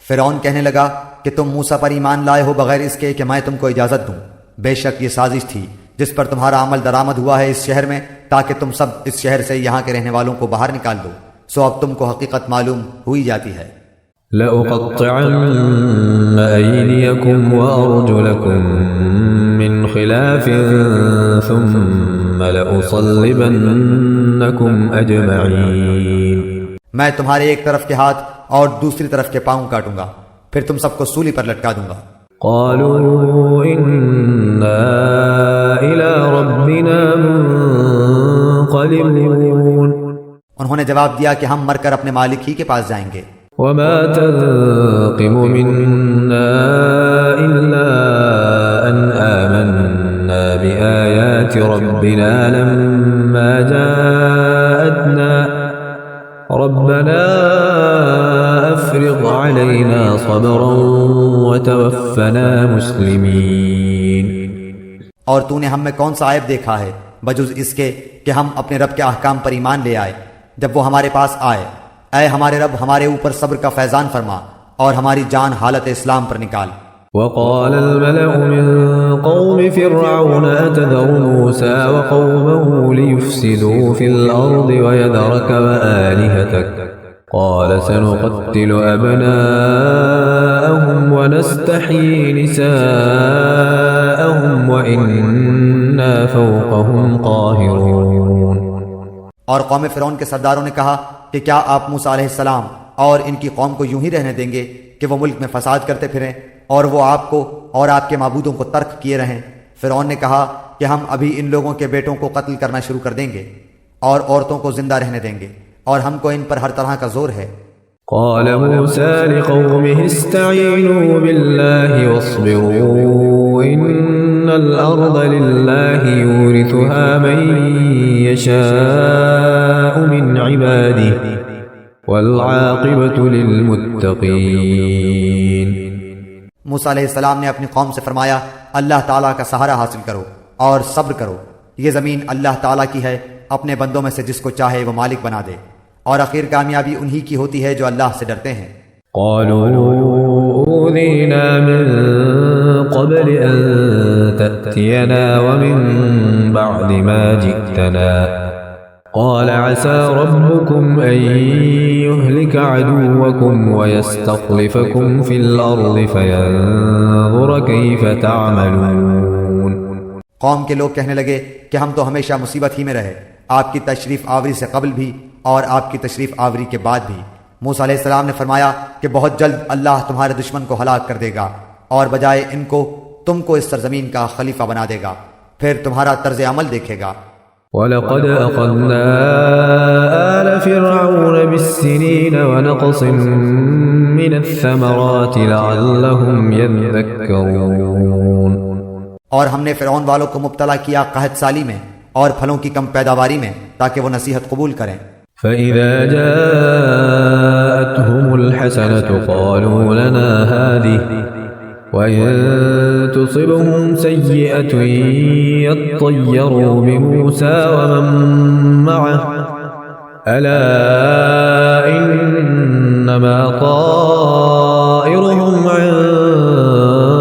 فرعون کہنے لگا کہ تم موسیٰ پر ایمان لائے ہو بغیر اس کے کہ میں تم کو اجازت دوں. بے شک یہ سازش تھی جس پر تمہارا عمل درآمد ہوا ہے اس شہر میں، تاکہ تم سب اس شہر سے یہاں کے رہنے والوں کو باہر نکال دو. سو اب تم کو حقیقت معلوم ہوئی جاتی ہے. لأقطعن أيديكم وأرجلكم من خلاف ثم لأصلبنكم أجمعين. میں تمہارے ایک طرف کے ہاتھ اور دوسری طرف کے پاؤں کاٹوں گا، پھر تم سب کو سولی پر لٹکا دوں گا. قالوا إنا إلى ربنا منقلبون. انہوں نے جواب دیا کہ ہم مر کر اپنے مالک ہی کے پاس جائیں گے. وما تنقم منا إلا أن آمنا بآيات ربنا لما جاءتنا ربنا أفرغ علينا صبرا وتوفنا مسلمين. اور تو نے ہم میں کون سا عیب دیکھا ہے بجز اس کے کہ ہم اپنے رب کے احکام پر ایمان لے آئے جب وہ ہمارے پاس آئے. اے ہمارے رب ہمارے اوپر صبر کا فیضان فرما اور ہماری جان حالت اسلام پر نکال. وقال الملأ من قوم فرعون أتذر موسى وقومه ليفسدوا في الأرض ويذرك وآلهتك قال سنقتل أبناءهم ونستحيي نساءهم وإنا فوقهم قاهرون. اور قوم فرعون کے سرداروں نے کہا کہ کیا آپ موسیٰ علیہ السلام اور ان کی قوم کو یوں ہی رہنے دیں گے کہ وہ ملک میں فساد کرتے پھریں اور وہ آپ کو اور آپ کے معبودوں کو ترک کیے رہیں؟ فرعون نے کہا کہ ہم ابھی ان لوگوں کے بیٹوں کو قتل کرنا شروع کر دیں گے اور عورتوں کو زندہ رہنے دیں گے اور ہم کو ان پر ہر طرح کا زور ہے. قال موسى لقومه استعينوا بالله واصبروا إن الأرض لله يورثها من يشاء من عباده والعاقبة للمتقين. موسیٰ علیہ السلام نے اپنی قوم سے فرمایا اللہ تعالیٰ کا سہارا حاصل کرو اور صبر کرو، یہ زمین اللہ تعالیٰ کی ہے، اپنے بندوں میں سے جس کو چاہے وہ مالک بنا دے، اور آخر کامیابی انہی کی ہوتی ہے جو اللہ سے ڈرتے ہیں. قالوا أوذينا من قبل أن تأتينا ومن بعد ما جئتنا قال عسى ربكم أن يهلك عدوكم ويستخلفكم في الأرض فينظر كيف تعملون. قوم کے لوگ کہنے لگے کہ ہم تو ہمیشہ مصیبت ہی میں رہے، آپ کی تشریف آوری سے قبل بھی اور آپ کی تشریف آوری کے بعد بھی. موسیٰ علیہ السلام نے فرمایا کہ بہت جلد اللہ تمہارے دشمن کو ہلاک کر دے گا اور بجائے ان کو تم کو اس سرزمین کا خلیفہ بنا دے گا، پھر تمہارا طرز عمل دیکھے گا. وَلَقَدْ أَخَذْنَا آلَ فِرْعَوْنَ بِالسِّنِينَ وَنَقْصٍ مِّنَ الثَّمَرَاتِ لَعَلَّهُمْ يَذَّكَّرُونَ. اور ہم نے فرعون والوں کو مبتلا کیا قحط سالی میں اور پھلوں کی کم پیداواری میں تاکہ وہ نصیحت قبول کریں. فَإِذَا جَاءَتْهُمُ الْحَسَنَةُ قَالُوا لَنَا هَٰذِهِ وَإِن تُصِبْهُمْ سَيِّئَةٌ يَطَّيَّرُوا بِمُوسَىٰ وَمَن مَّعَهُ أَلَا إِنَّمَا طَائِرُهُمْ عِندَ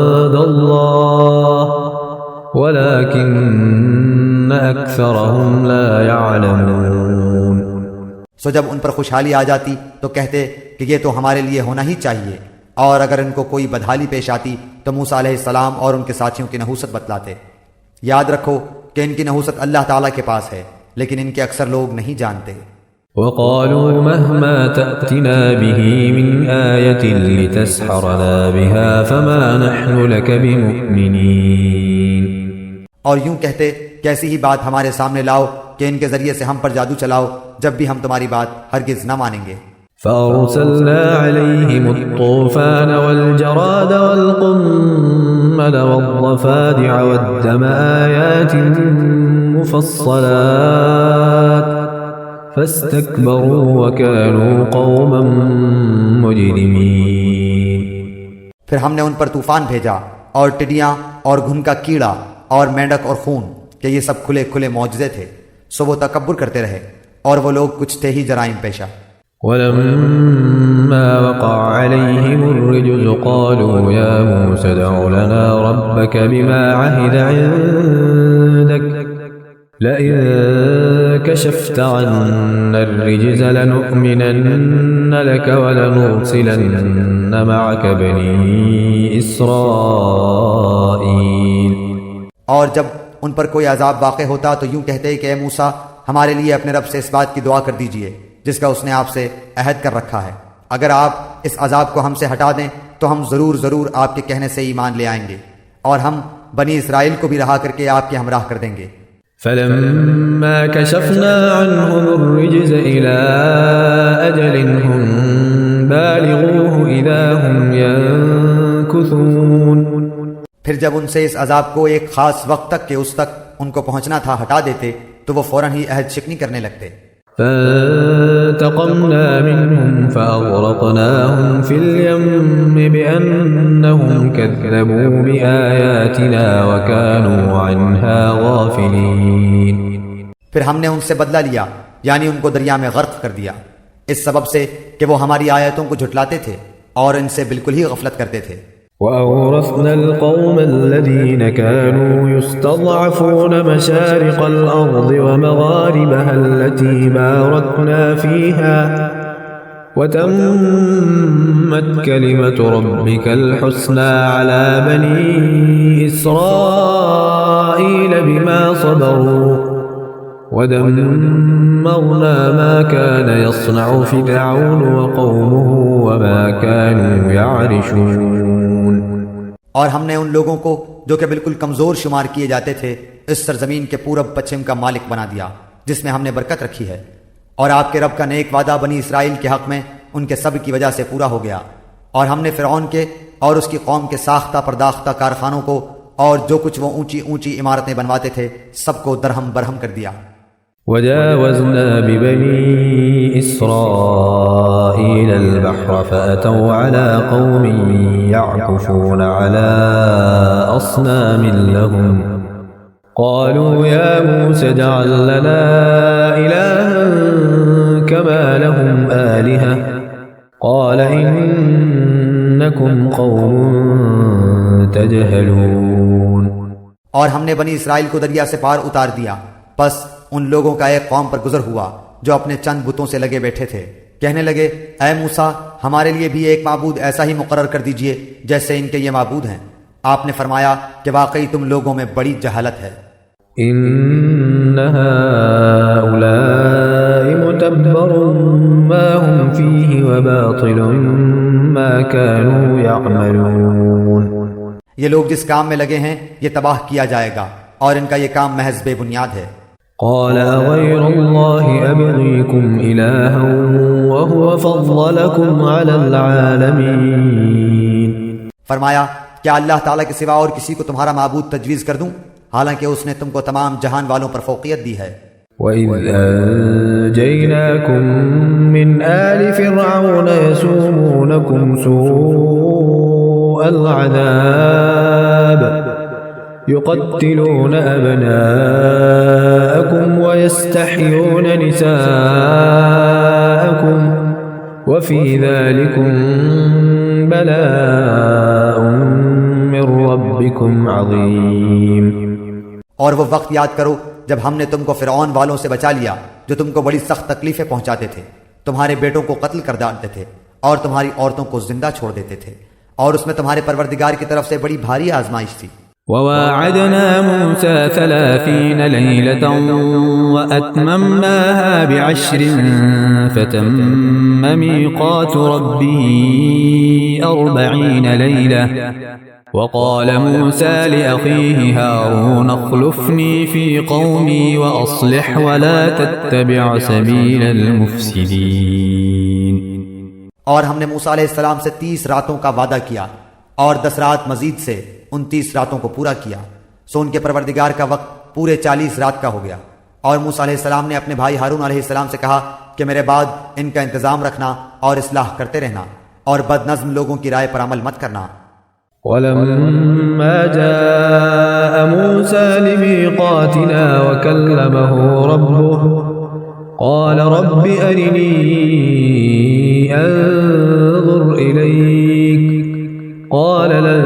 سو جب ان پر خوشحالی آ جاتی تو کہتے کہ یہ تو ہمارے لیے ہونا ہی چاہیے، اور اگر ان کو کوئی بدحالی پیش آتی تو موسیٰ علیہ السلام اور ان کے ساتھیوں کی نحوست بتلاتے۔ یاد رکھو کہ ان کی نحوست اللہ تعالیٰ کے پاس ہے، لیکن ان کے اکثر لوگ نہیں جانتے۔ وقالوا مهما تأتنا به من آية لتسحرنا بها فما نحن لك بمؤمنين۔ اور یوں کہتے کہ ایسی ہی بات ہمارے سامنے لاؤ کہ ان کے ذریعے سے ہم پر جادو چلاؤ، جب بھی ہم تمہاری بات ہرگز نہ مانیں گے۔ فأرسلنا عليهم الطوفان والجراد والقمل والضفادع والدم آيات مفصلات فاستكبروا وكانوا قوما مجرمين۔ پھر ہم نے ان پر طوفان بھیجا اور ٹڈیاں اور گھن کا کیڑا اور مینڈک اور خون کہ یہ سب کھلے کھلے معجزے تھے، سو وہ تکبر کرتے رہے اور وہ لوگ کچھ تھے ہی جرائم پیشہ۔ ولما وقع عليهم الرجز قالوا يا موسى ادع لنا ربك بما عهد عندك لئن كشفت عنا الرجز لنؤمنن لك ولنرسلن معك بني إسرائيل۔ اور جب ان پر کوئی عذاب واقع ہوتا تو یوں کہتے کہ اے موسیٰ ہمارے لیے اپنے رب سے اس بات کی دعا کر دیجئے جس کا اس نے آپ سے عہد کر رکھا ہے، اگر آپ اس عذاب کو ہم سے ہٹا دیں تو ہم ضرور آپ کے کہنے سے ایمان لے آئیں گے، اور ہم بنی اسرائیل کو بھی رہا کر کے آپ کے ہمراہ کر دیں گے۔ فلما كشفنا عنهم الرجز إلى أجل هم بالغوه إذا هم ينكثون۔ پھر جب ان سے اس عذاب کو ایک خاص وقت تک کہ اس تک ان کو پہنچنا تھا ہٹا دیتے تو وہ فوراً ہی عہد شکنی کرنے لگتے۔ فانتقمنا منهم فأغرقناهم في اليم بأنهم كذبوا بآياتنا وكانوا عنها غافلين۔ پھر ہم نے ان سے بدلہ لیا، یعنی ان کو دریا میں غرق کر دیا، اس سبب سے کہ وہ ہماری آیتوں کو جھٹلاتے تھے اور ان سے بالکل ہی غفلت کرتے تھے۔ وأورثنا القوم الذين كانوا يستضعفون مشارق الأرض ومغاربها التي باركنا فيها وتمت كلمة ربك الحسنى على بني إسرائيل بما صبروا ودمرنا ما كان يصنع فرعون وقومه وما كانوا يعرشون۔ اور ہم نے ان لوگوں کو جو کہ بالکل کمزور شمار کیے جاتے تھے اس سرزمین کے پورب پچھم کا مالک بنا دیا جس میں ہم نے برکت رکھی ہے، اور آپ کے رب کا نیک وعدہ بنی اسرائیل کے حق میں ان کے صبر کی وجہ سے پورا ہو گیا، اور ہم نے فرعون کے اور اس کی قوم کے ساختہ پرداختہ کارخانوں کو اور جو کچھ وہ اونچی اونچی عمارتیں بنواتے تھے سب کو درہم برہم کر دیا۔ وجاوزنا ببني إسرائيل البحر فأتوا على قوم يعكفون على أصنام لهم قالوا يا موسى اجعل لنا إلها كما لهم آلهة قال إنكم قوم تجهلون۔ اور ہم نے بنی اسرائیل کو دریا سے پار اتار دیا، پس ان لوگوں کا ایک قوم پر گزر ہوا جو اپنے چند بتوں سے لگے بیٹھے تھے، کہنے لگے اے موسیٰ ہمارے لیے بھی ایک معبود ایسا ہی مقرر کر دیجئے جیسے ان کے یہ معبود ہیں۔ آپ نے فرمایا کہ واقعی تم لوگوں میں بڑی جہالت ہے۔ ان هؤلاء متبر ما هم فيه وباطل ما كانوا يعملون۔ یہ لوگ جس کام میں لگے ہیں یہ تباہ کیا جائے گا اور ان کا یہ کام محض بے بنیاد ہے۔ قال غير الله أبغيكم إلها وهو فضلكم على العالمين۔ فرمایا کیا اللہ تعالیٰ کے سوا اور کسی کو تمہارا معبود تجویز کر دوں حالانکہ اس نے تم کو تمام جہان والوں پر فوقیت دی ہے۔ وَإِذْ أَنْجَيْنَاكُمْ مِنْ آلِ فِرْعَوْنَ يَسُومُونَكُمْ سُوءَ الْعَذَابِ يقتلون أبناءكم ويستحيون نساءكم وفي ذلكم بلاء من ربكم عظيم۔ اور وہ وقت یاد کرو جب ہم نے تم کو فرعون والوں سے بچا لیا جو تم کو بڑی سخت تکلیفیں پہنچاتے تھے، تمہارے بیٹوں کو قتل کر ڈالتے تھے اور تمہاری عورتوں کو زندہ چھوڑ دیتے تھے، اور اس میں تمہارے پروردگار کی طرف سے بڑی بھاری آزمائش تھی۔ وواعدنا موسى 30 ليلة وأتممناها ب10 فتم ميقات ربي 40 ليلة وقال موسى لأخيه هارون اخلفني في قومي وأصلح ولا تتبع سبيل المفسدين۔ اور ہم نے موسیٰ علیہ السلام سے 30 راتوں کا وعدہ کیا اور 10 رات مزید سے 29 راتوں کو پورا کیا، سو ان کے پروردگار کا وقت پورے 40 رات کا ہو گیا۔ اور موسیٰ علیہ السلام نے اپنے بھائی ہارون علیہ السلام سے کہا کہ میرے بعد ان کا انتظام رکھنا اور اصلاح کرتے رہنا اور بد نظم لوگوں کی رائے پر عمل مت کرنا۔ ولما جاء موسى لميقاتنا وكلمه ربه قال رب أرني أنظر إليك قال لن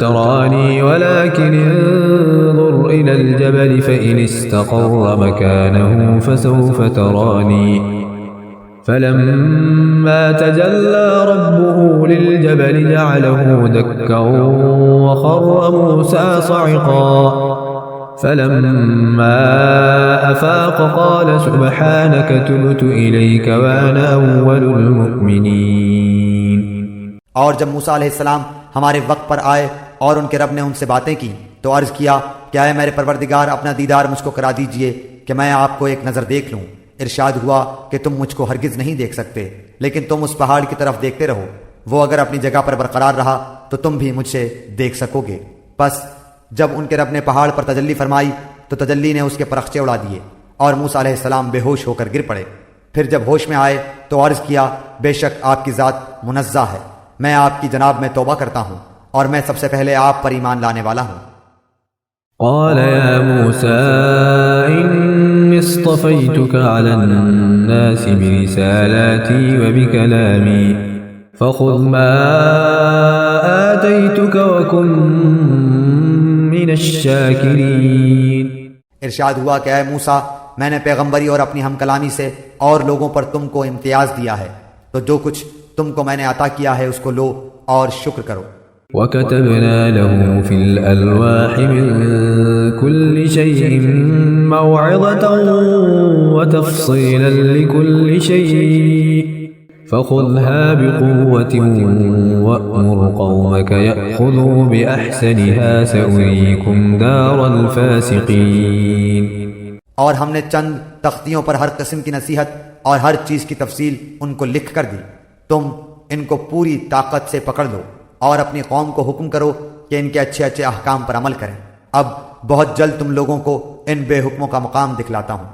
تراني ولكن انظر إلى الجبل فإن استقر مكانه فسوف تراني فلما تجلى ربه للجبل جعله دكا وخر موسى صعقا فلما أفاق قال سبحانك تبت إليك وأنا أول المؤمنين۔ اور جب موسیٰ علیہ السلام ہمارے وقت پر آئے اور ان کے رب نے ان سے باتیں کی تو عرض کیا کہ اے میرے پروردگار اپنا دیدار مجھ کو کرا دیجئے کہ میں آپ کو ایک نظر دیکھ لوں۔ ارشاد ہوا کہ تم مجھ کو ہرگز نہیں دیکھ سکتے، لیکن تم اس پہاڑ کی طرف دیکھتے رہو، وہ اگر اپنی جگہ پر برقرار رہا تو تم بھی مجھ سے دیکھ سکو گے۔ پس جب ان کے رب نے پہاڑ پر تجلی فرمائی تو تجلی نے اس کے پرخچے اڑا دیے اور موسیٰ علیہ السلام بے ہوش ہو کر گر پڑے۔ پھر جب ہوش میں آئے تو عرض کیا بے شک آپ کی ذات منزہ ہے، میں آپ کی جناب میں توبہ کرتا ہوں اور میں سب سے پہلے آپ پر ایمان لانے والا ہوں۔ قال يا موسى إني اصطفيتك على الناس برسالاتي وبكلامي فخذ ما آتيتك وكن من الشاكرين۔ ارشاد ہوا کہ اے موسیٰ میں نے پیغمبری اور اپنی ہم کلامی سے اور لوگوں پر تم کو امتیاز دیا ہے، تو جو کچھ تم کو میں نے عطا کیا ہے اس کو لو اور شکر کرو۔ وَكَتَبْنَا لَهُ فِي الْأَلْوَاحِ مِن كُلِّ شَيْءٍ مَوْعِظَةً وَتَفْصِيلًا لِكُلِّ شَيْءٍ فَخُذْهَا بِقُوَّةٍ وَأْمُرْ قَوْمَكَ يَأْخُذُوا بِأَحْسَنِهَا سَأُرِيكُمْ دَارَ الْفَاسِقِينَ۔ اور ہم نے چند تختیوں پر ہر قسم کی نصیحت اور ہر چیز کی تفصیل ان کو لکھ کر دی، تم ان کو پوری طاقت سے پکڑ لو اور اپنی قوم کو حکم کرو کہ ان کے اچھے اچھے احکام پر عمل کریں۔ اب بہت جلد تم لوگوں کو ان بے حکموں کا مقام دکھلاتا ہوں۔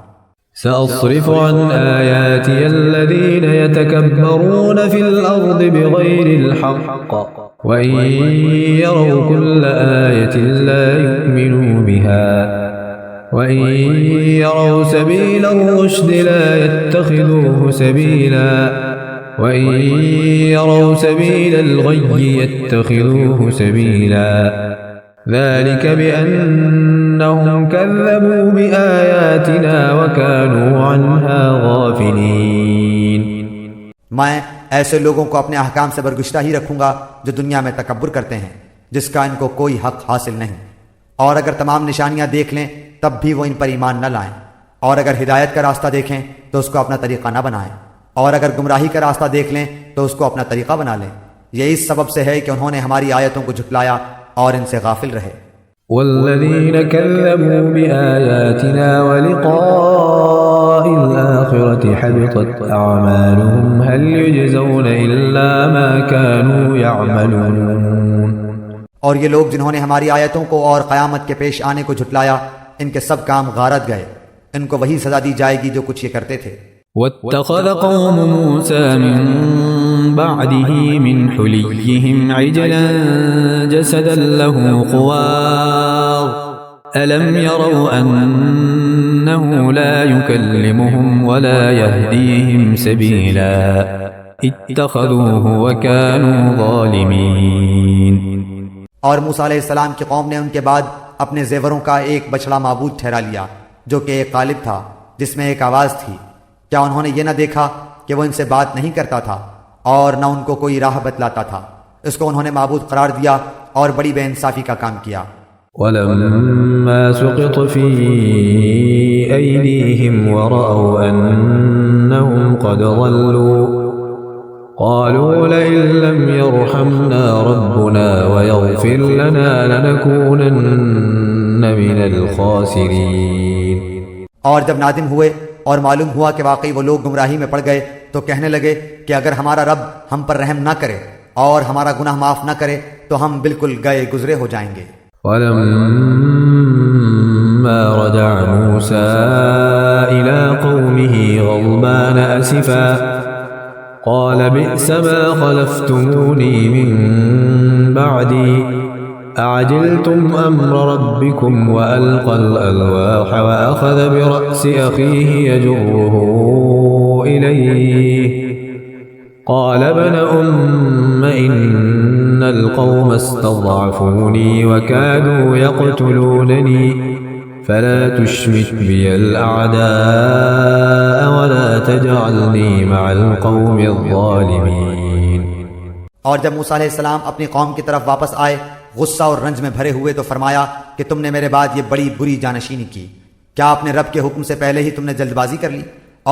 سأصرف عن آياتي الذين يتكبرون في الأرض بغير الحق وإن يروا كل آية لا يؤمنوا بها وإن يروا سبيل الرشد لا يتخذوه سبيلا وَإِن يَرَوْا سَبِيلَ الْغَيِّ يَتَّخِذُوهُ سَبِيلًا ذَلِكَ بِأَنَّهُمْ كَذَّبُوا بِآيَاتِنَا وَكَانُوا عَنْهَا غَافِلِينَ۔ میں ایسے لوگوں کو اپنے احکام سے برگشتہ ہی رکھوں گا جو دنیا میں تکبر کرتے ہیں جس کا ان کو کوئی حق حاصل نہیں، اور اگر تمام نشانیاں دیکھ لیں تب بھی وہ ان پر ایمان نہ لائیں، اور اگر ہدایت کا راستہ دیکھیں تو اس کو اپنا طریقہ نہ بنائیں، اور اگر گمراہی کا راستہ دیکھ لیں تو اس کو اپنا طریقہ بنا لیں۔ یہ اس سبب سے ہے کہ انہوں نے ہماری آیتوں کو جھٹلایا اور ان سے غافل رہے۔ والذین كذبوا بآیاتنا ولقاء الآخرة حبطت اعمالهم هل يجزون الا ما كانوا يعملون۔ اور یہ لوگ جنہوں نے ہماری آیتوں کو اور قیامت کے پیش آنے کو جھٹلایا ان کے سب کام غارت گئے، ان کو وہی سزا دی جائے گی جو کچھ یہ کرتے تھے۔ واتخذ قوم موسى من بعده من حليهم عجلا جسدا له خوار ألم يروا أنه لا يكلمهم ولا يهديهم سبيلا اتخذوه وكانوا ظالمين۔ اور موسیٰ علیہ السلام کی قوم نے ان کے بعد اپنے زیوروں کا ایک بچڑا معبود ٹھہرا لیا جو کہ ایک قالب تھا جس میں ایک آواز تھی، کیا انہوں نے یہ نہ دیکھا کہ وہ ان سے بات نہیں کرتا تھا اور نہ ان کو کوئی راہ بتلاتا تھا؟ اس کو انہوں نے معبود قرار دیا اور بڑی بے انصافی کا کام کیا۔ ولما سقط في أيديهم ورأوا أنهم قد ضلوا قالوا لئن لم يرحمنا ربنا ويغفر لنا لنكونن من الخاسرين۔ اور جب نادم ہوئے اور معلوم ہوا کہ واقعی وہ لوگ گمراہی میں پڑ گئے تو کہنے لگے کہ اگر ہمارا رب ہم پر رحم نہ کرے اور ہمارا گناہ معاف نہ کرے تو ہم بالکل گئے گزرے ہو جائیں گے۔ ولما رجع موسى إلى قومه غضبان أسفا قال بئس ما خلفتموني من بعدي أعجلتم أمر ربكم وألقى الألواح وأخذ برأس أخيه يجره إليه قال ابن إن القوم استضعفوني وكادوا يقتلونني فلا تشمت بي الأعداء ولا تجعلني مع القوم الظالمين۔ اور جب موسیٰ علیہ السلام اپنی قوم کی طرف واپس آئے غصہ اور رنج میں بھرے ہوئے تو فرمایا کہ تم نے میرے بعد یہ بڑی بری جانشینی کی، کیا اپنے رب کے حکم سے پہلے ہی تم نے جلد بازی کر لی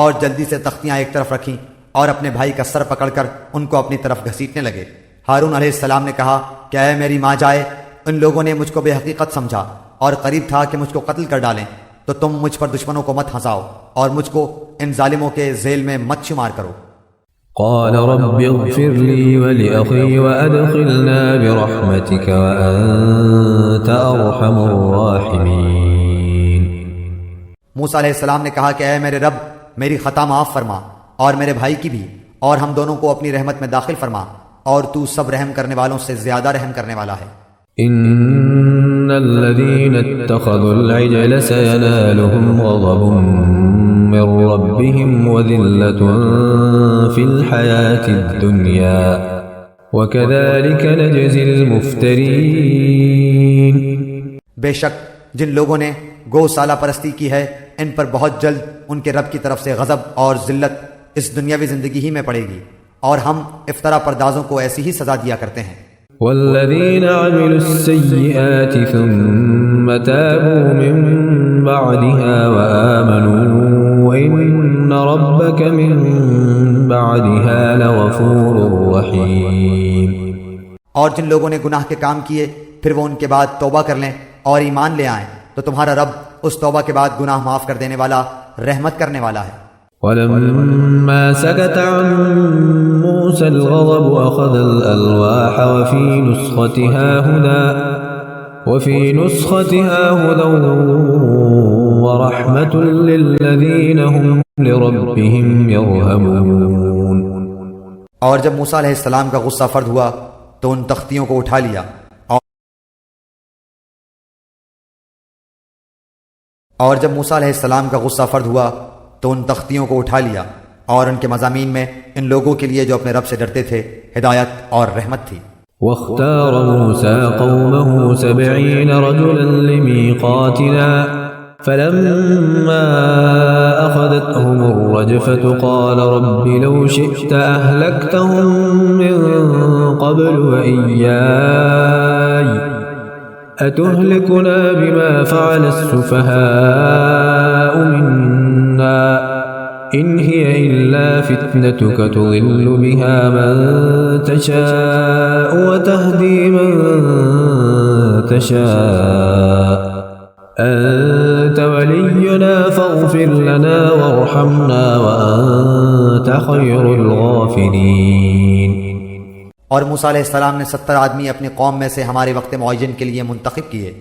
اور جلدی سے تختیاں ایک طرف رکھیں اور اپنے بھائی کا سر پکڑ کر ان کو اپنی طرف گھسیٹنے لگے؟ ہارون علیہ السلام نے کہا کہ اے میری ماں جائے، ان لوگوں نے مجھ کو بے حقیقت سمجھا اور قریب تھا کہ مجھ کو قتل کر ڈالیں، تو تم مجھ پر دشمنوں کو مت ہنساؤ اور مجھ کو ان ظالموں کے ذیل میں مت شمار کرو۔ قال رب اغفر لي ولأخي وأدخلنا برحمتك وأنت أرحم الراحمين۔ موسیٰ علیہ السلام نے کہا کہ اے میرے رب، میری خطا معاف فرما اور میرے بھائی کی بھی، اور ہم دونوں کو اپنی رحمت میں داخل فرما، اور تو سب رحم کرنے والوں سے زیادہ رحم کرنے والا ہے۔ إن الذين اتخذوا العجل سينالهم غضب من ربهم وذلة في الحياة الدنيا وكذلك نجزي المفترين۔ بے شک جن لوگوں نے گو سالہ پرستی کی ہے ان پر بہت جلد ان کے رب کی طرف سے غضب اور ذلت اس دنیاوی زندگی ہی میں پڑے گی، اور ہم افطرا پردازوں کو ایسی ہی سزا دیا کرتے ہیں۔ والذين عملوا السيئات ثم تابوا من بعدها وآمنوا إن ربك من بعدها لغفور رحيم۔ اور جن لوگوں نے گناہ کے کام کیے پھر وہ ان کے بعد توبہ کر لیں اور ایمان لے آئیں تو تمہارا رب اس توبہ کے بعد گناہ معاف کر دینے والا، رحمت کرنے والا ہے۔ ولما سكت عن موسى الغضب أخذ الألواح وفي نسختها هدى ورحمة للذين هم لربهم يرهبون۔ اور جب موسیٰ علیہ السلام کا غصہ فرد ہوا تو ان تختیوں کو اٹھا لیا اور جب موسیٰ علیہ السلام کا غصہ فرد ہوا تو ان تختیوں کو اٹھا لیا اور ان کے مضامین میں ان لوگوں کے لیے جو اپنے رب سے ڈرتے تھے ہدایت اور رحمت تھی۔ واختار موسى قومه 70 رجلا لميقاتنا فلما أخذتهم الرجفة قال رب لو شئت أهلكتهم من قبل وإياي أتهلكنا بما فعل السفهاء منا إن هي إلا فتنتك تضل بها من تشاء وتهدي من تشاء أنت ولينا فاغفر لنا وارحمنا وأنت خير الغافرين۔ اور موسیٰ علیہ السلام نے 70 آدمی اپنی قوم میں سے ہمارے وقت معین کے لیے منتخب کیے۔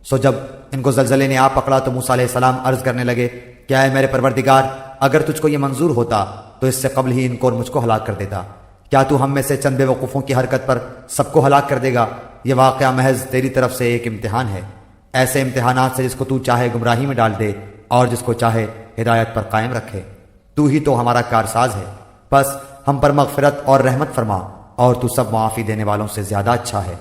سو جب ان کو زلزلے نے آ پکڑا تو موسیٰ علیہ السلام عرض کرنے لگے کہ اے میرے پروردگار، اگر تجھ کو یہ منظور ہوتا تو اس سے قبل ہی ان کو اور مجھ کو ہلاک کر دیتا۔ کیا تو ہم میں سے چند بے وقوفوں کی حرکت پر سب کو ہلاک کر دے گا؟ یہ واقعہ محض تیری طرف سے ایک امتحان ہے، ایسے امتحانات سے جس کو تو چاہے گمراہی میں ڈال دے اور جس کو چاہے ہدایت پر قائم رکھے۔ تو ہی تو ہمارا کارساز ہے، بس ہم پر مغفرت اور رحمت فرما، اور تو سب معافی دینے والوں سے زیادہ اچھا ہے۔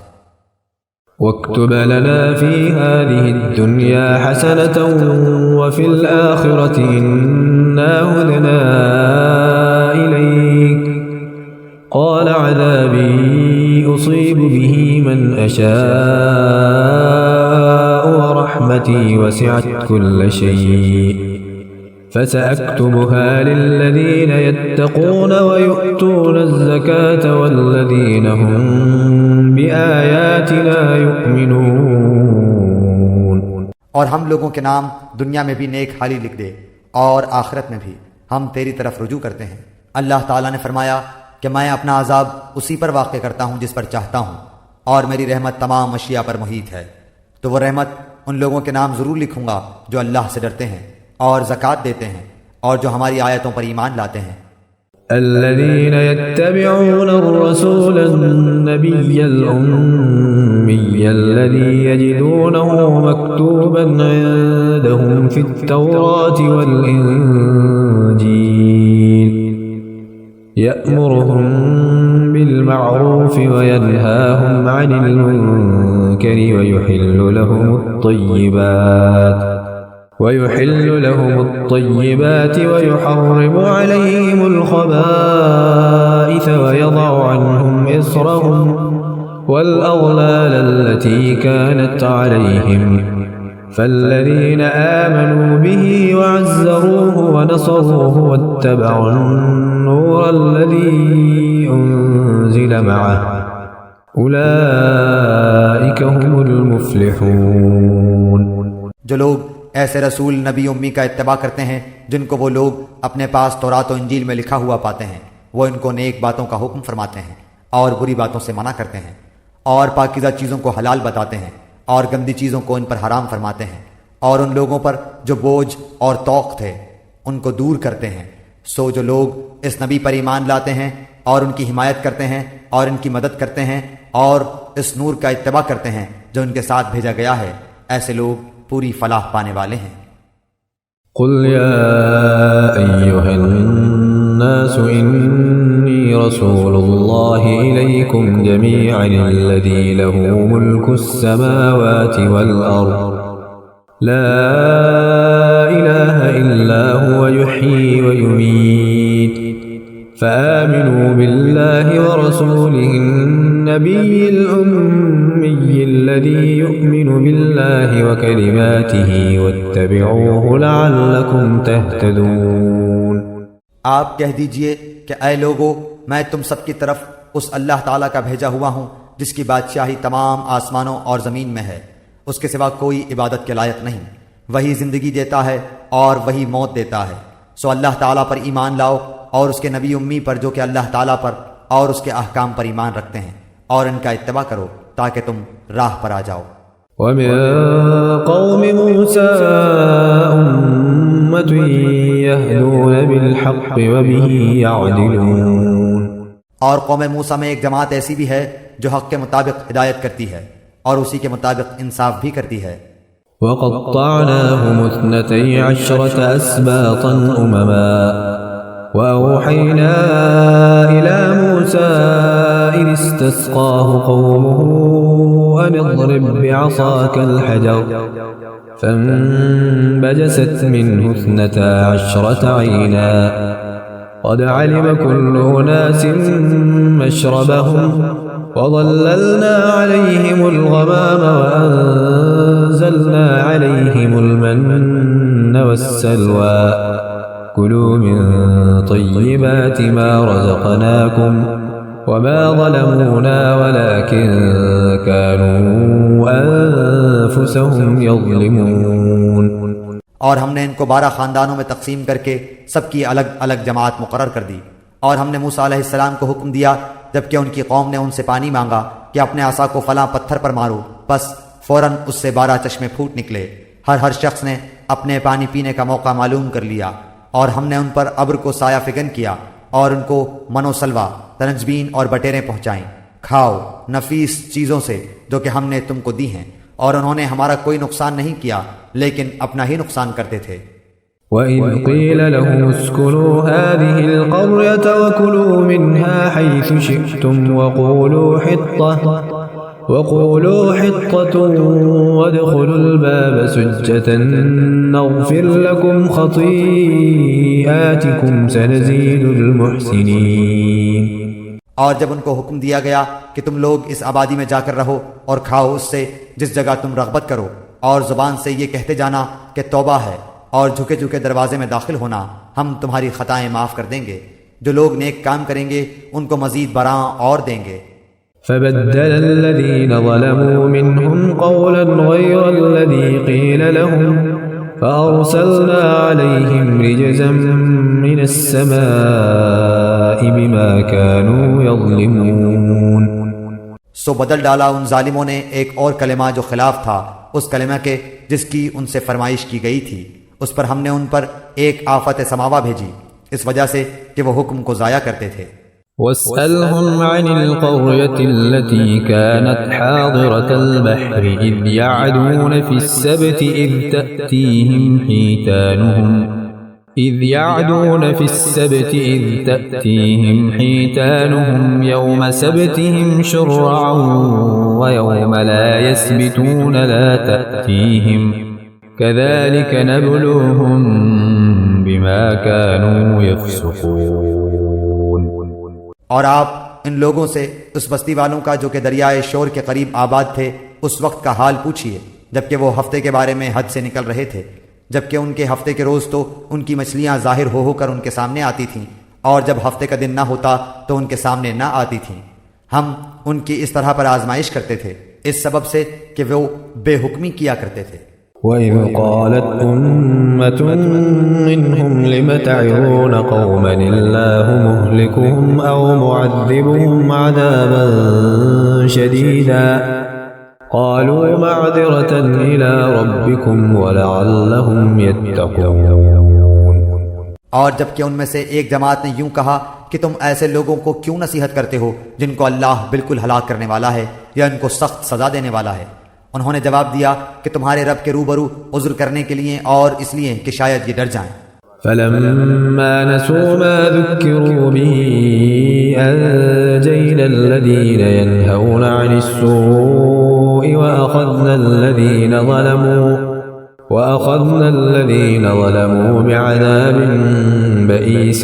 واكتب لنا في هذه الدنيا حسنة وفي الآخرة إنا هدنا إليك قال عذابي أصيب به من أشاء ورحمتي وسعت كل شيء فسأكتبها للذين يتقون ويؤتون الزكاة والذين هم بآياتنا يؤمنون۔ اور ہم لوگوں کے نام دنیا میں بھی نیک حالی لکھ دے اور آخرت میں بھی ہم تیری طرف رجوع کرتے ہیں۔ اللہ تعالیٰ نے فرمایا کہ میں اپنا عذاب اسی پر واقع کرتا ہوں جس پر چاہتا ہوں، اور میری رحمت تمام اشیاء پر محیط ہے۔ تو وہ رحمت ان لوگوں کے نام ضرور لکھوں گا جو اللہ سے ڈرتے ہیں اور زکوٰۃ دیتے ہیں اور جو ہماری آیتوں پر ایمان لاتے ہیں۔ الذين يتبعون الرسول النبي الأمي الذي يجدونه مكتوبا عندهم في التوراة والإنجيل يأمرهم بالمعروف وينهاهم عن المنكر ويحل لهم الطيبات ويحرم عليهم الخبائث ويضع عنهم إصرهم والأغلال التي كانت عليهم فالذين آمنوا به وعزروه ونصروه واتبعوا النور الذي أنزل معه أولئك هم المفلحون۔ جو لوگ ایسے رسول نبی امی کا اتباع کرتے ہیں جن کو وہ لوگ اپنے پاس تورات و انجیل میں لکھا ہوا پاتے ہیں، وہ ان کو نیک باتوں کا حکم فرماتے ہیں اور بری باتوں سے منع کرتے ہیں، اور پاکیزہ چیزوں کو حلال بتاتے ہیں اور گندی چیزوں کو ان پر حرام فرماتے ہیں، اور ان لوگوں پر جو بوجھ اور توق تھے ان کو دور کرتے ہیں۔ سو جو لوگ اس نبی پر ایمان لاتے ہیں اور ان کی حمایت کرتے ہیں اور ان کی مدد کرتے ہیں اور اس نور کا اتباع کرتے ہیں جو ان کے ساتھ بھیجا گیا ہے، ایسے لوگ پوری فلاح پانے والے ہیں۔ قل يا أيها الناس إني رسول الله إليكم جميعا الذي له ملك السماوات والأرض لا إله إلا هو يحيي ويميت فآمنوا بالله ورسوله النبي الأمي الذي يؤمن بالله وكلماته واتبعوه لعلكم تهتدون۔ آپ کہہ دیجئے کہ اے لوگو، میں تم سب کی طرف اس اللہ تعالیٰ کا بھیجا ہوا ہوں جس کی بادشاہی تمام آسمانوں اور زمین میں ہے، اس کے سوا کوئی عبادت کے لائق نہیں۔ وہی زندگی دیتا ہے اور وہی موت دیتا ہے، سو اللہ تعالیٰ پر ایمان لاؤ اور اس کے نبی امی پر جو کہ اللہ تعالیٰ پر اور اس کے احکام پر ایمان رکھتے ہیں، اور ان کا اتباع کرو تاکہ تم راہ پر آ جاؤ۔ ومن قوم موسى أمة يهدون بالحق وبه يعدلون۔ اور قوم موسیٰ میں ایک جماعت ایسی بھی ہے جو حق کے مطابق ہدایت کرتی ہے اور اسی کے مطابق انصاف بھی کرتی ہے۔ وقطعناهم 12 أسباطا أمما وأوحينا إلى موسى إذ استسقاه قومه أن اضرب بعصاك الحجر فانبجست منه 12 عينا قد علم كل أناس مشربهم وظللنا عليهم الغمام وأنزلنا عليهم المن والسلوى كلوا من طيبات ما رزقناكم وما ظلمونا ولكن كانوا أنفسهم يظلمون۔ اور ہم نے ان کو 12 خاندانوں میں تقسیم کر کے سب کی الگ الگ جماعت مقرر کر دی، اور ہم نے موسیٰ علیہ السلام کو حکم دیا جبکہ ان کی قوم نے ان سے پانی مانگا کہ اپنے عصا کو فلاں پتھر پر مارو، بس فوراً اس سے 12 چشمے پھوٹ نکلے۔ ہر شخص نے اپنے پانی پینے کا موقع معلوم کر لیا، اور ہم نے ان پر ابر کو سایہ فگن کیا اور ان کو من و سلوہ، تنجبین اور بٹیریں پہنچائیں۔ کھاؤ نفیس چیزوں سے جو کہ ہم نے تم کو دی ہیں، اور انہوں نے ہمارا کوئی نقصان نہیں کیا لیکن اپنا ہی نقصان کرتے تھے۔ وَإِذْ قِيلَ لَهُمُ اسْكُنُوا هَٰذِهِ الْقَرْيَةَ وَكُلُوا مِنْهَا حَيْثُ شِئْتُمْ وقولوا حطة وادخلوا الباب سجدا نغفر لكم خطيئاتكم سنزيد المحسنين۔ اور جب ان کو حکم دیا گیا کہ تم لوگ اس آبادی میں جا کر رہو اور کھاؤ اس سے جس جگہ تم رغبت کرو، اور زبان سے یہ کہتے جانا کہ توبہ ہے، اور جھکے جھکے دروازے میں داخل ہونا، ہم تمہاری خطائیں معاف کر دیں گے۔ جو لوگ نیک کام کریں گے ان کو مزید براں اور دیں گے۔ فبدل الذين ظلموا منهم قولا غير الذي قيل لهم فأرسلنا عليهم رجزا من السماء بما كانوا يظلمون۔ سو بدل ڈالا ان ظالموں نے ایک اور کلمہ جو خلاف تھا اس کلمہ کے جس کی ان سے فرمائش کی گئی تھی، اس پر ہم نے ان پر ایک آفت سماوا بھیجی اس وجہ سے کہ وہ حکم کو ضائع کرتے تھے۔ واسألهم عن القرية التي كانت حاضرة البحر إذ يعدون في السبت إذ تأتيهم حيتانهم يوم سبتهم شرعا ويوم لا يسبتون لا تأتيهم كذلك نبلوهم بما كانوا يفسقون۔ اور آپ ان لوگوں سے اس بستی والوں کا جو کہ دریائے شور کے قریب آباد تھے اس وقت کا حال پوچھئے جبکہ وہ ہفتے کے بارے میں حد سے نکل رہے تھے، جبکہ ان کے ہفتے کے روز تو ان کی مچھلیاں ظاہر ہو کر ان کے سامنے آتی تھیں، اور جب ہفتے کا دن نہ ہوتا تو ان کے سامنے نہ آتی تھیں۔ ہم ان کی اس طرح پر آزمائش کرتے تھے اس سبب سے کہ وہ بے حکمی کیا کرتے تھے۔ وَإِذْ قَالَتْ أُمَّةٌ مِّنْهُمْ لِمَ تَعِظُونَ قَوْمًا اللَّهُ مُهْلِكُهُمْ أَوْ مُعَذِّبُهُمْ عَذَابًا شَدِيدًا قَالُوا مَعْذِرَةً إِلَىٰ رَبِّكُمْ وَلَعَلَّهُمْ يَتَّقُونَ۔ اور جبکہ ان میں سے ایک جماعت نے یوں کہا کہ تم ایسے لوگوں کو کیوں نصیحت کرتے ہو جن کو اللہ بالکل ہلاک کرنے والا ہے یا ان کو سخت سزا دینے والا ہے۔ انہوں نے جواب دیا کہ تمہارے رب کے روبرو عذر کرنے کے لیے اور اس لیے کہ شاید یہ ڈر جائیں۔ فَلَمَّا نَسُوا مَا ذُكِّرُوا بِهِ أَنجَيْنَا الَّذِينَ يَنْهَوْنَ عَنِ السُّوءِ وَأَخَذْنَا الَّذِينَ ظَلَمُوا بِعَذَابٍ بَئِيسٍ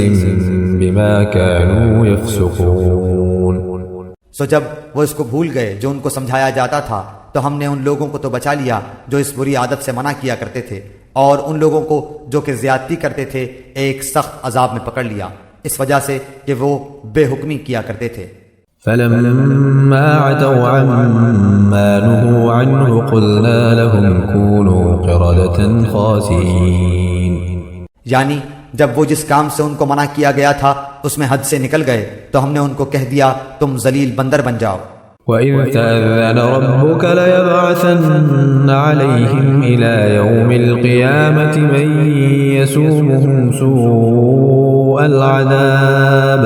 بِمَا كَانُوا يَفْسُقُونَ۔ سو جب وہ اس کو بھول گئے جو ان کو سمجھایا جاتا تھا تو ہم نے ان لوگوں کو تو بچا لیا جو اس بری عادت سے منع کیا کرتے تھے، اور ان لوگوں کو جو کہ زیادتی کرتے تھے ایک سخت عذاب میں پکڑ لیا اس وجہ سے کہ وہ بے حکمی کیا کرتے تھے۔ فَلَمَّا عَتَوْا عَمَّا نُهُوا عَنْهُ قُلْنَا لَهُمْ كُونُوا قِرَدَةً خَاسِئِينَ۔ یعنی جب وہ جس کام سے ان کو منع کیا گیا تھا اس میں حد سے نکل گئے تو ہم نے ان کو کہہ دیا تم ذلیل بندر بن جاؤ۔ وَإِذْ تَأَذَّنَ رَبُّكَ لَيَبْعَثَنَّ عَلَيْهِمْ إِلَى يَوْمِ الْقِيَامَةِ مَن يَسُومُهُمْ سُوءَ الْعَذَابِ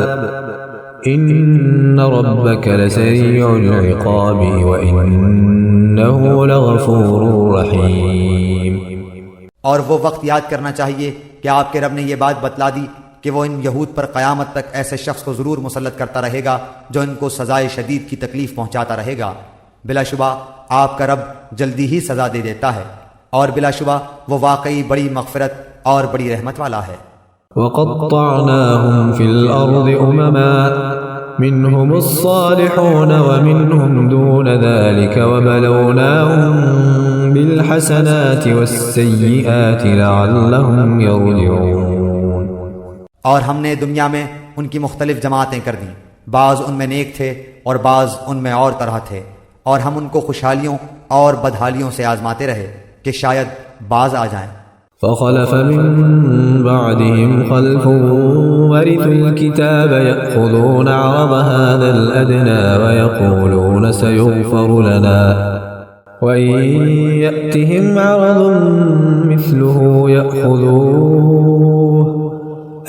إِنَّ رَبَّكَ لَسَرِيعُ الْعِقَابِ وَإِنَّهُ لَغَفُورٌ رَحِيمٌ۔ اور وہ وقت یاد کرنا چاہیے کہ آپ کے رب نے یہ بات بتلا دی کہ وہ ان یہود پر قیامت تک ایسے شخص کو ضرور مسلط کرتا رہے گا جو ان کو سزائے شدید کی تکلیف پہنچاتا رہے گا۔ بلا شبہ آپ کا رب جلدی ہی سزا دے دیتا ہے، اور بلا شبہ وہ واقعی بڑی مغفرت اور بڑی رحمت والا ہے۔ وَقَطَّعْنَاهُمْ فِي الْأَرْضِ أُمَمًا مِّنْهُمُ الصَّالِحُونَ وَمِنْهُمْ دُونَ ذَلِكَ وَبَلَوْنَاهُمْ بِالْحَسَنَاتِ وَالسَّيِّئَاتِ لَعَلَّهُمْ يَرْجِعُونَ۔ اور ہم نے دنیا میں ان کی مختلف جماعتیں کر دیں، بعض ان میں نیک تھے اور بعض ان میں اور طرح تھے، اور ہم ان کو خوشحالیوں اور بدحالیوں سے آزماتے رہے کہ شاید باز آ جائیں۔ فَخَلَفَ مِن بَعْدِهِمْ خَلْفٌ وَرِثُوا الْكِتَابَ يَأْخُذُونَ عَرَضَ هَٰذَا الْأَدْنَىٰ وَيَقُولُونَ سَيُغْفَرُ لَنَا وَإِن يَأْتِهِمْ عَرَضٌ مِّثْلُهُ يَأْخُذُوهُ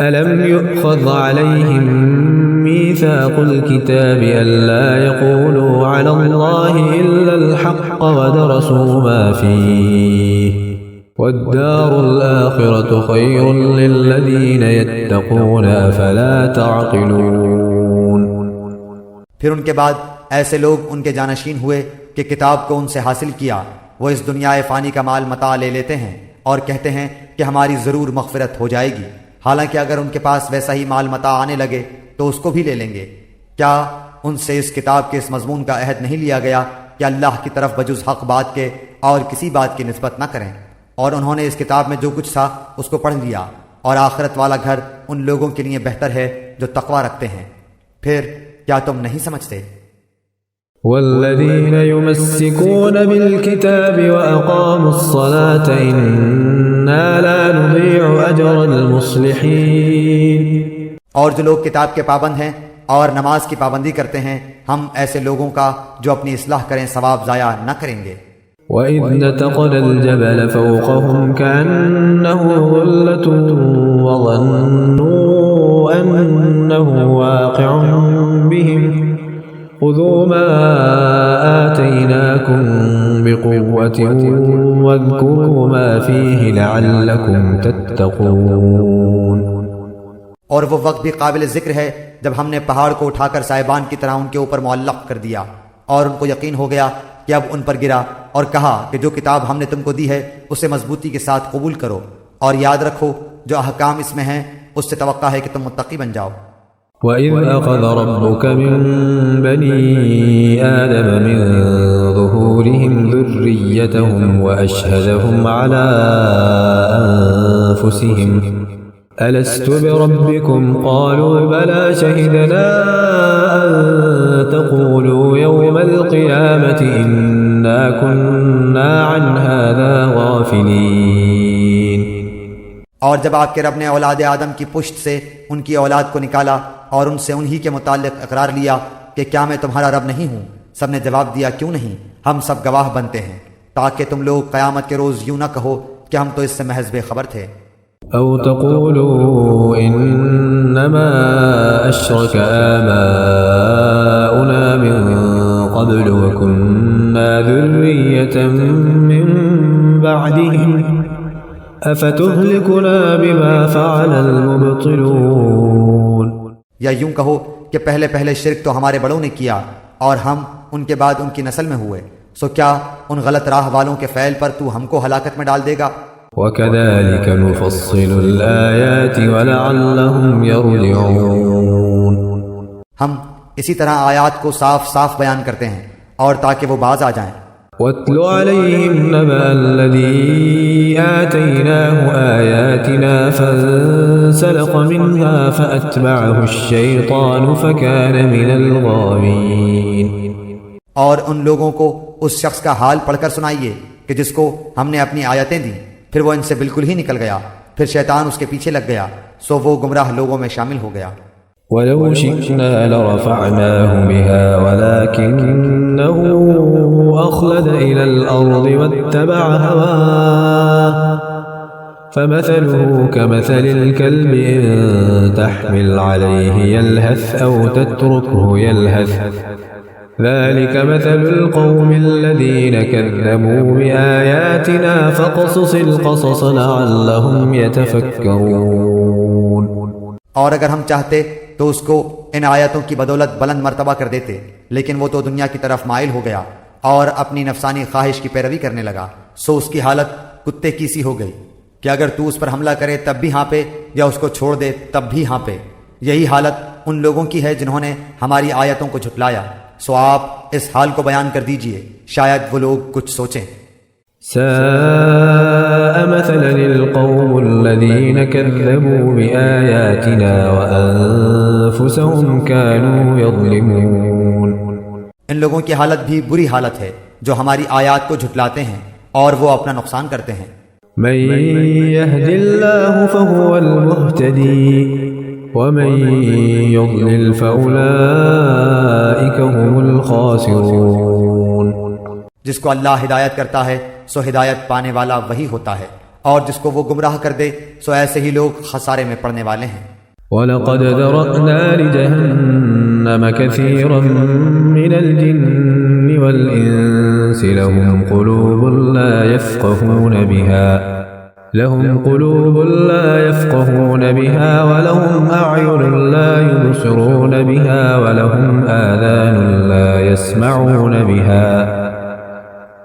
أَلَمْ يُؤْخَذْ عَلَيْهِمْ مِيثَاقُ الْكِتَابِ أَلَّا يَقُولُوا عَلَى اللَّهِ إِلَّا الْحَقَّ وَدَرَسُوا مَا فِيهِ وَالدَّارُ الْآخِرَةُ خَيْرٌ لِّلَّذِينَ يَتَّقُونَ أَفَلَا تَعْقِلُونَ۔ پھر ان کے بعد ایسے لوگ ان کے جانشین ہوئے کہ کتاب کو ان سے حاصل کیا، وہ اس دنیا فانی کا مال متاع لے لیتے ہیں اور کہتے ہیں کہ ہماری ضرور مغفرت ہو جائے گی، حالانکہ اگر ان کے پاس ویسا ہی مال متاع آنے لگے تو اس کو بھی لے لیں گے۔ کیا ان سے اس کتاب کے اس مضمون کا عہد نہیں لیا گیا کہ اللہ کی طرف بجز حق بات کے اور کسی بات کی نسبت نہ کریں؟ اور انہوں نے اس کتاب میں جو کچھ تھا اس کو پڑھ لیا، اور آخرت والا گھر ان لوگوں کے لیے بہتر ہے جو تقوی رکھتے ہیں۔ پھر کیا تم نہیں سمجھتے؟ والذين يمسكون بالكتاب وأقاموا الصلاة إنا لا نضيع أجر المصلحين۔ اور جو لوگ کتاب کے پابند ہیں اور نماز کی پابندی کرتے ہیں، ہم ایسے لوگوں کا جو اپنی اصلاح کریں ثواب ضائع نہ کریں گے۔ وَإِذْ نَتَقْنَا الْجَبَلَ فَوْقَهُمْ كَأَنَّهُ ظُلَّةٌ وَظَنُّوا أَنَّهُ واقع بِهِمْ خُذُوا مَا آتَيْنَاكُمْ بِقُوَّةٍ وَاذْكُرُوا مَا فِيهِ لَعَلَّكُمْ تَتَّقُونَ۔ اور وہ وقت بھی قابل ذکر ہے جب ہم نے پہاڑ کو اٹھا کر سائبان کی طرح ان کے اوپر معلق کر دیا، اور ان کو یقین ہو گیا کہ اب ان پر گرا، اور کہا کہ جو کتاب ہم نے تم کو دی ہے اسے مضبوطی کے ساتھ قبول کرو، اور یاد رکھو جو احکام اس میں ہیں اس سے توقع ہے کہ تم متقی بن جاؤ۔ وَإِذْ أَخَذَ رَبُّكَ مِنْ بَنِي آدَمَ مِنْ ظُهُورِهِمْ ذُرِّيَّتَهُمْ وَأَشْهَدَهُمْ عَلَى أَنفُسِهِمْ أَلَسْتُ بِرَبِّكُمْ قَالُوا بَلَى شَهِدْنَا أَن تَقُولُوا يَوْمَ الْقِيَامَةِ إِنَّا كُنَّا عَنْ هَذَا غَافِلِينَ۔ اور جب آپ کے رب نے اولاد آدم کی پشت سے ان کی اولاد کو نکالا اور ان سے انہی کے متعلق اقرار لیا کہ کیا میں تمہارا رب نہیں ہوں، سب نے جواب دیا کیوں نہیں، ہم سب گواہ بنتے ہیں، تاکہ تم لوگ قیامت کے روز یوں نہ کہو کہ ہم تو اس سے محض بے خبر تھے۔ أو تقولوا إنما أشرك آباؤنا من قبل وكنا ذرية من بعدهم أفتهلكنا بما فعل المبطلون۔ یا یوں کہو کہ پہلے پہلے شرک تو ہمارے بڑوں نے کیا اور ہم ان کے بعد ان کی نسل میں ہوئے، سو کیا ان غلط راہ والوں کے فعل پر تو ہم کو ہلاکت میں ڈال دے گا؟ وَكَذَلِكَ نُفَصِّلُ الْآيَاتِ وَلَعَلَّهُمْ يَرْجِعُونَ۔ ہم اسی طرح آیات کو صاف صاف بیان کرتے ہیں اور تاکہ وہ باز آ جائیں۔ وَاتْلُ عَلَيْهِمْ نَبَأَ الَّذِي آتَيْنَاهُ آيَاتِنَا فَانسَلَخَ مِنْهَا فَأَتْبَعَهُ الشَّيْطَانُ فَكَانَ مِنَ الْغَاوِينَ۔ اور ان لوگوں کو اس شخص کا حال پڑھ کر سنائیے کہ جس کو ہم نے اپنی آیتیں دیں، پھر وہ ان سے بالکل ہی نکل گیا، پھر شیطان اس کے پیچھے لگ گیا، سو وہ گمراہ لوگوں میں شامل ہو گیا۔ وَلَوْ شِئْنَا لَرَفَعْنَاهُ بِهَا وَلَكِنَّهُ أَخْلَدَ إِلَى الْأَرْضِ وَاتَّبَعَ هَوَاهُ فَمَثَلُهُ كَمَثَلِ الْكَلْبِ إِن تَحْمِلْ عَلَيْهِ يَلْهَثْ أَوْ تَتْرُكْهُ يَلْهَث ذلك مثل القوم الذين كذبوا بآياتنا فقصص القصص لعلهم يتفكرون۔ اور اگر ہم چاہتے تو اس کو ان آیتوں کی بدولت بلند مرتبہ کر دیتے، لیکن وہ تو دنیا کی طرف مائل ہو گیا اور اپنی نفسانی خواہش کی پیروی کرنے لگا، سو اس کی حالت کتے کی سی ہو گئی کہ اگر تو اس پر حملہ کرے تب بھی ہاں پہ، یا اس کو چھوڑ دے تب بھی ہاں پہ۔ یہی حالت ان لوگوں کی ہے جنہوں نے ہماری آیتوں کو جھٹلایا، سو آپ اس حال کو بیان کر دیجئے، شاید وہ لوگ کچھ سوچیں۔ ساء مثلا القوم الذين كذبوا بآياتنا وأنفسهم كانوا يظلمون۔ ان لوگوں کی حالت بھی بری حالت ہے جو ہماری آیات کو جھٹلاتے ہیں اور وہ اپنا نقصان کرتے ہیں۔ من يهد الله فهو المهتدي ومن يضلل فأولئك هم الخاسرون۔ جس کو اللہ ہدایت کرتا ہے سو ہدایت پانے والا وہی ہوتا ہے، اور جس کو وہ گمراہ کر دے سو ایسے ہی لوگ خسارے میں پڑنے والے ہیں۔ وَلَقَدْ ذَرَأْنَا لِجَهَنَّمَ كَثِيرًا مِنَ الْجِنِّ وَالْإِنسِ لَهُمْ قُلُوبٌ لَا يَفْقَهُونَ بِهَا لهم قلوب لا يفقهون بها ولهم أعين لا يبصرون بها ولهم آذان لا يسمعون بها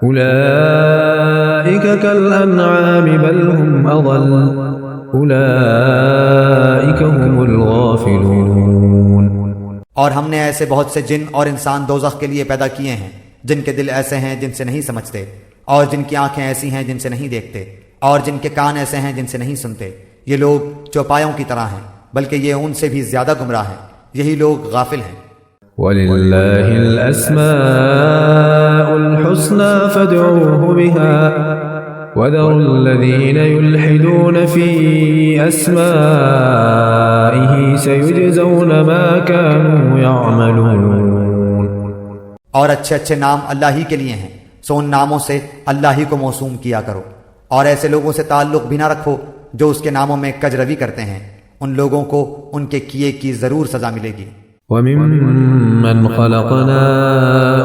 أولئك كالأنعام بل هم أضل أولئك هم الغافلون۔ اور ہم نے ایسے بہت سے جن اور انسان دوزخ کے لیے پیدا کیے ہیں جن کے دل ایسے ہیں جن سے نہیں سمجھتے، اور جن کی آنکھیں ایسی ہیں جن سے نہیں دیکھتے، اور جن کے کان ایسے ہیں جن سے نہیں سنتے۔ یہ لوگ چوپایوں کی طرح ہیں، بلکہ یہ ان سے بھی زیادہ گمراہ ہیں۔ یہی لوگ غافل ہیں۔ وَلِلَّهِ الْأَسْمَاءُ الْحُسْنَى فَادْعُوهُ بِهَا وَذَرُوا الَّذِينَ يُلْحِدُونَ فِي أَسْمَائِهِ سَيُجْزَوْنَ مَا كَانُوا يَعْمَلُونَ۔ اور اچھے اچھے نام اللہ ہی کے لیے ہیں، سو ان ناموں سے اللہ ہی کو موسوم کیا کرو، اور ایسے لوگوں سے تعلق بھی نہ رکھو جو اس کے ناموں میں کجروی کرتے ہیں، ان لوگوں کو ان کے کیے کی ضرور سزا ملے گی۔ وَمِمَّنْ خَلَقْنَا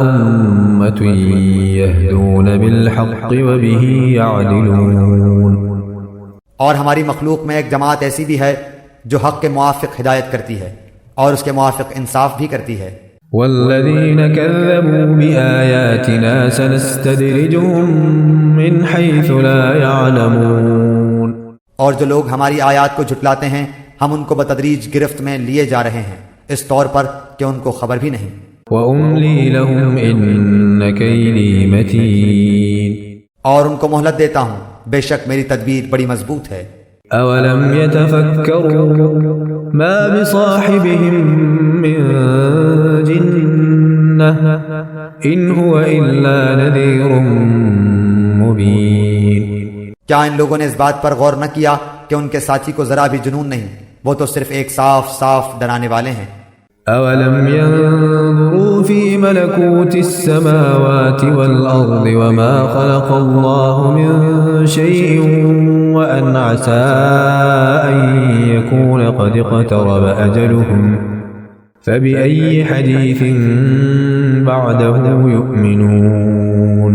أُمَّةٌ يَهْدُونَ بِالْحَقِّ وَبِهِ يَعْدِلُونَ۔ اور ہماری مخلوق میں ایک جماعت ایسی بھی ہے جو حق کے موافق ہدایت کرتی ہے اور اس کے موافق انصاف بھی کرتی ہے۔ وَالَّذِينَ كَذَّبُوا بِآيَاتِنَا سَنَسْتَدْرِجُهُم مِّنْ حَيْثُ لَا يَعْلَمُونَ۔ اور جو لوگ ہماری آیات کو جھٹلاتے ہیں ہم ان کو بتدریج گرفت میں لیے جا رہے ہیں، اس طور پر کہ ان کو خبر بھی نہیں۔ وَأُمْلِي لَهُمْ إِنَّ كَيْدِي مَتِينٌ۔ اور ان کو مہلت دیتا ہوں، بے شک میری تدبیر بڑی مضبوط ہے۔ أَوَلَمْ يَتَفَكَّرُوا مَا بِصَاحِبِهِم مِّن جِنَّةٍ إِنْ هُوَ إِلَّا نَذِيرٌ مُّبِينٌ۔ کیا ان لوگوں نے اس بات پر غور نہ کیا کہ ان کے ساتھی کو ذرا بھی جنون نہیں، وہ تو صرف ایک صاف صاف ڈرانے والے ہیں۔ أَوَلَمْ يَنظُرُوا فِي مَلَكُوتِ السَّمَاوَاتِ وَالْأَرْضِ وَمَا خَلَقَ اللَّهُ مِن شَيْءٍ وَأَنْ عَسَىٰ أَن يَكُونَ قَدِ اقْتَرَبَ أَجَلُهُمْ فَبِأَيِّ حَدِيثٍ بَعْدَهُ يُؤْمِنُونَ۔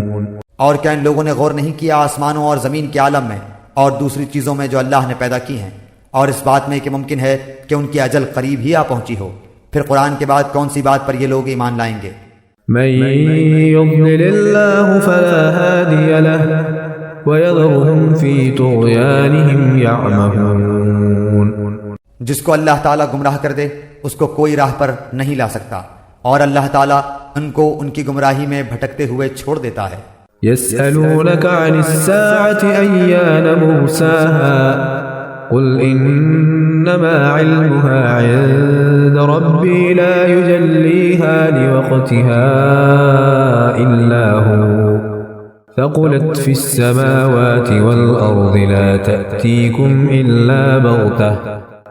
اور کیا ان لوگوں نے غور نہیں کیا آسمانوں اور زمین کے عالم میں اور دوسری چیزوں میں جو اللہ نے پیدا کی ہیں، اور اس بات میں کہ ممکن ہے کہ ان کی اجل قریب ہی آ پہنچی ہو، پھر قرآن کے بعد کون سی بات پر یہ لوگ ایمان لائیں گے؟ من يضلل الله فلا هادي له ويذرهم في طغيانهم يعمهون۔ جس کو اللہ تعالیٰ گمراہ کر دے اس کو کوئی راہ پر نہیں لا سکتا، اور اللہ تعالیٰ ان کو ان کی گمراہی میں بھٹکتے ہوئے چھوڑ دیتا ہے۔ يسألونك عن الساعة أيان مرساها قل إنما علمها عند ربي لا يجليها لوقتها إلا هو ثقلت في السماوات والأرض لا تأتيكم إلا بغتة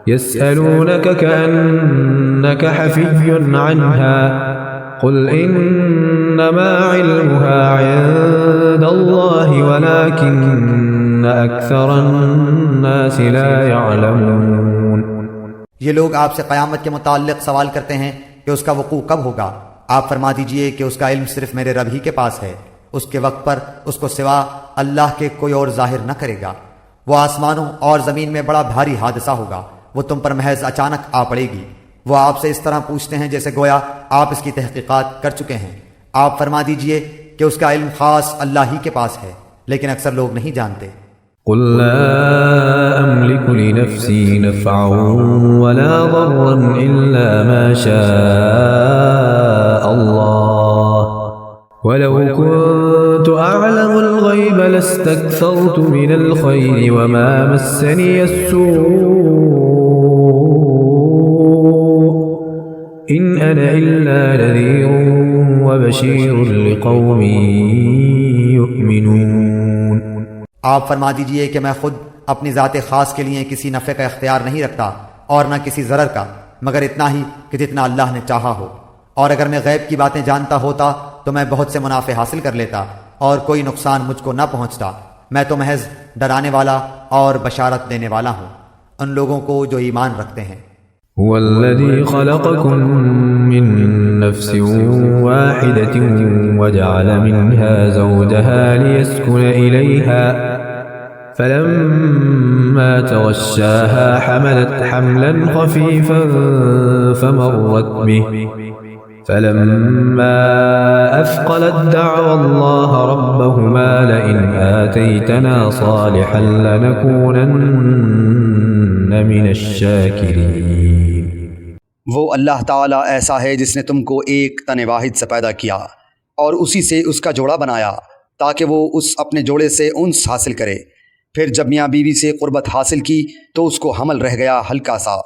يسألونك كأنك حفي عنها قل إنما علمها عند الله ولكن أكثر الناس لا يعلمون۔ یہ لوگ آپ سے قیامت کے متعلق سوال کرتے ہیں کہ اس کا وقوع کب ہوگا، آپ فرما دیجئے کہ اس کا علم صرف میرے رب ہی کے پاس ہے، اس کے وقت پر اس کو سوا اللہ کے کوئی اور ظاہر نہ کرے گا۔ وہ آسمانوں اور زمین میں بڑا بھاری حادثہ ہوگا، وہ تم پر محض اچانک آ پڑے گی۔ وہ آپ سے اس طرح پوچھتے ہیں جیسے گویا آپ اس کی تحقیقات کر چکے ہیں، آپ فرما دیجئے کہ اس کا علم خاص اللہ ہی کے پاس ہے، لیکن اکثر لوگ نہیں جانتے۔ قل لا أملك لنفسي نفعا ولا ضرا إلا ما شاء الله ولو كنت أعلم الغيب لاستكثرت من الخير وما مسني السوء إن أنا إلا نذير وبشير لقوم يؤمنون۔ آپ فرما دیجئے کہ میں خود اپنی ذات خاص کے لیے کسی نفع کا اختیار نہیں رکھتا اور نہ کسی ضرر کا، مگر اتنا ہی کہ جتنا اللہ نے چاہا ہو، اور اگر میں غیب کی باتیں جانتا ہوتا تو میں بہت سے منافع حاصل کر لیتا اور کوئی نقصان مجھ کو نہ پہنچتا۔ میں تو محض ڈرانے والا اور بشارت دینے والا ہوں ان لوگوں کو جو ایمان رکھتے ہیں۔ هو الذي خلقكم من نفس واحدة وجعل منها زوجها ليسكن إليها فلما تغشاها حملت حملا خفيفا فمرت به فلما أثقلت دعوا الله ربهما لئن آتيتنا صالحا لنكونن من الشاكرين۔ وہ اللہ تعالیٰ ایسا ہے جس نے تم کو ایک تن واحد سے پیدا کیا اور اسی سے اس کا جوڑا بنایا تاکہ وہ اس اپنے جوڑے سے انس حاصل کرے۔ پھر جب میاں بیوی سے قربت حاصل کی تو اس کو حمل رہ گیا ہلکا سا،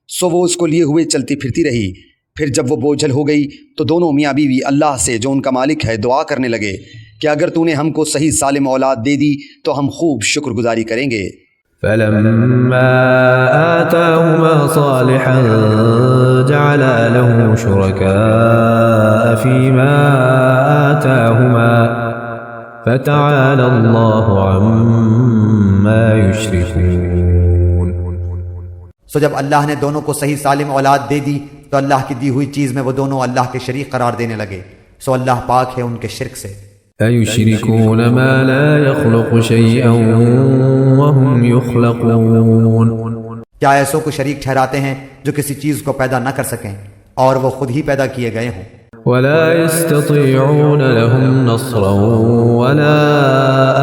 سو وہ اس کو لیے ہوئے چلتی پھرتی رہی۔ پھر جب وہ بوجھل ہو گئی تو دونوں میاں بیوی اللہ سے جو ان کا مالک ہے دعا کرنے لگے کہ اگر تو نے ہم کو صحیح سالم اولاد دے دی تو ہم خوب شکر گزاری کریں گے۔ فلما آتاهما صالحا جعلا له شركاء فيما آتاهما فتعالى الله عما يشركون۔ سو جب اللہ نے دونوں کو صحیح سالم اولاد دے دی تو اللہ کی دی ہوئی چیز میں وہ دونوں اللہ کے شریک قرار دینے لگے، سو اللہ پاک ہے ان کے شرک سے۔ أَيُشْرِكُونَ مَا لَا يَخْلُقُ شَيْئًا وَهُمْ يُخْلَقُونَ۔ کیا ایسوں کو شریک ٹھہراتے ہیں جو کسی چیز کو پیدا نہ کر سکیں اور وہ خود ہی پیدا کیے گئے ہوں۔ وَلَا يَسْتَطِيعُونَ لَهُمْ نَصْرًا وَلَا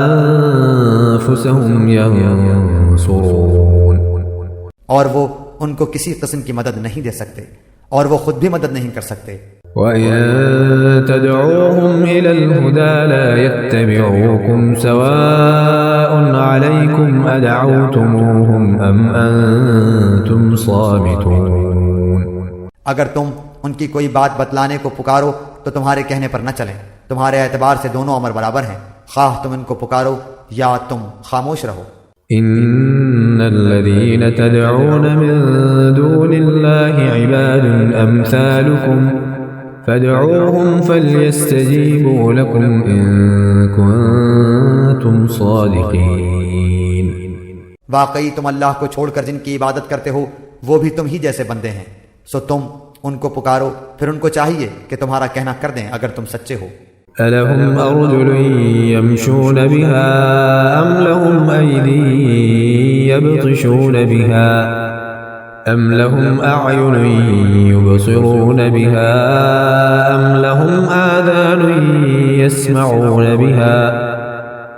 أَنفُسَهُمْ يَنصُرُونَ۔ اور وہ ان کو کسی قسم کی مدد نہیں دے سکتے اور وہ خود بھی مدد نہیں کر سکتے۔ وَإِن تَدْعُوهُمْ إِلَى الْهُدَى لَا يَتَّبِعُوكُمْ سَوَاءٌ عَلَيْكُمْ أَدَعَوْتُمُوهُمْ أَمْ أَنْتُمْ صَامِتُونَ۔ اگر تم ان کی کوئی بات بتلانے کو پکارو تو تمہارے کہنے پر نہ چلیں، تمہارے اعتبار سے دونوں امر برابر ہیں، خواہ تم ان کو پکارو یا تم خاموش رہو۔ إن الذين تدعون من دون الله عباد أمثالكم فادعوهم فليستجيبوا لكم إن كنتم صادقين۔ واقعی تم اللہ کو چھوڑ کر جن کی عبادت کرتے ہو وہ بھی تم ہی جیسے بندے ہیں، سو تم ان کو پکارو، پھر ان کو چاہیے کہ تمہارا کہنا کر دیں اگر تم سچے ہو۔ أَلَهُمْ أَرْجُلٌ يَمْشُونَ بِهَا أَمْ لَهُمْ أَيْدٍ يَبْطِشُونَ بِهَا أَمْ لَهُمْ أَعْيُنٌ يُبْصِرُونَ بِهَا أَمْ لَهُمْ آذَانٌ يَسْمَعُونَ بِهَا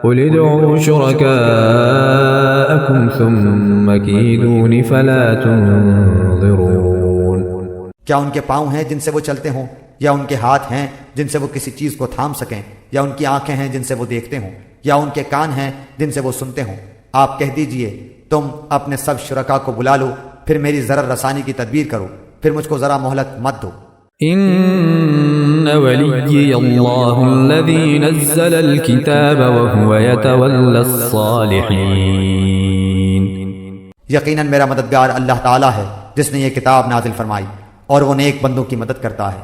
قُلِ ادْعُوا شُرَكَاءَكُمْ ثُمَّ كِيدُونِ فَلَا تُنظِرُونَ۔ کیا ان کے پاؤں ہیں جن سے وہ چلتے ہوں، یا ان کے ہاتھ ہیں جن سے وہ کسی چیز کو تھام سکیں، یا ان کی آنکھیں ہیں جن سے وہ دیکھتے ہوں، یا ان کے کان ہیں جن سے وہ سنتے ہوں؟ آپ کہہ دیجئے تم اپنے سب شرکا کو بلا لو، پھر میری ضرر رسانی کی تدبیر کرو، پھر مجھ کو ذرا مہلت مت دو۔ إن ولي الله الذي نزل الكتاب وهو يتولى الصالحين۔ یقیناً میرا مددگار اللہ تعالیٰ ہے جس نے یہ کتاب نازل فرمائی اور وہ نیک بندوں کی مدد کرتا ہے۔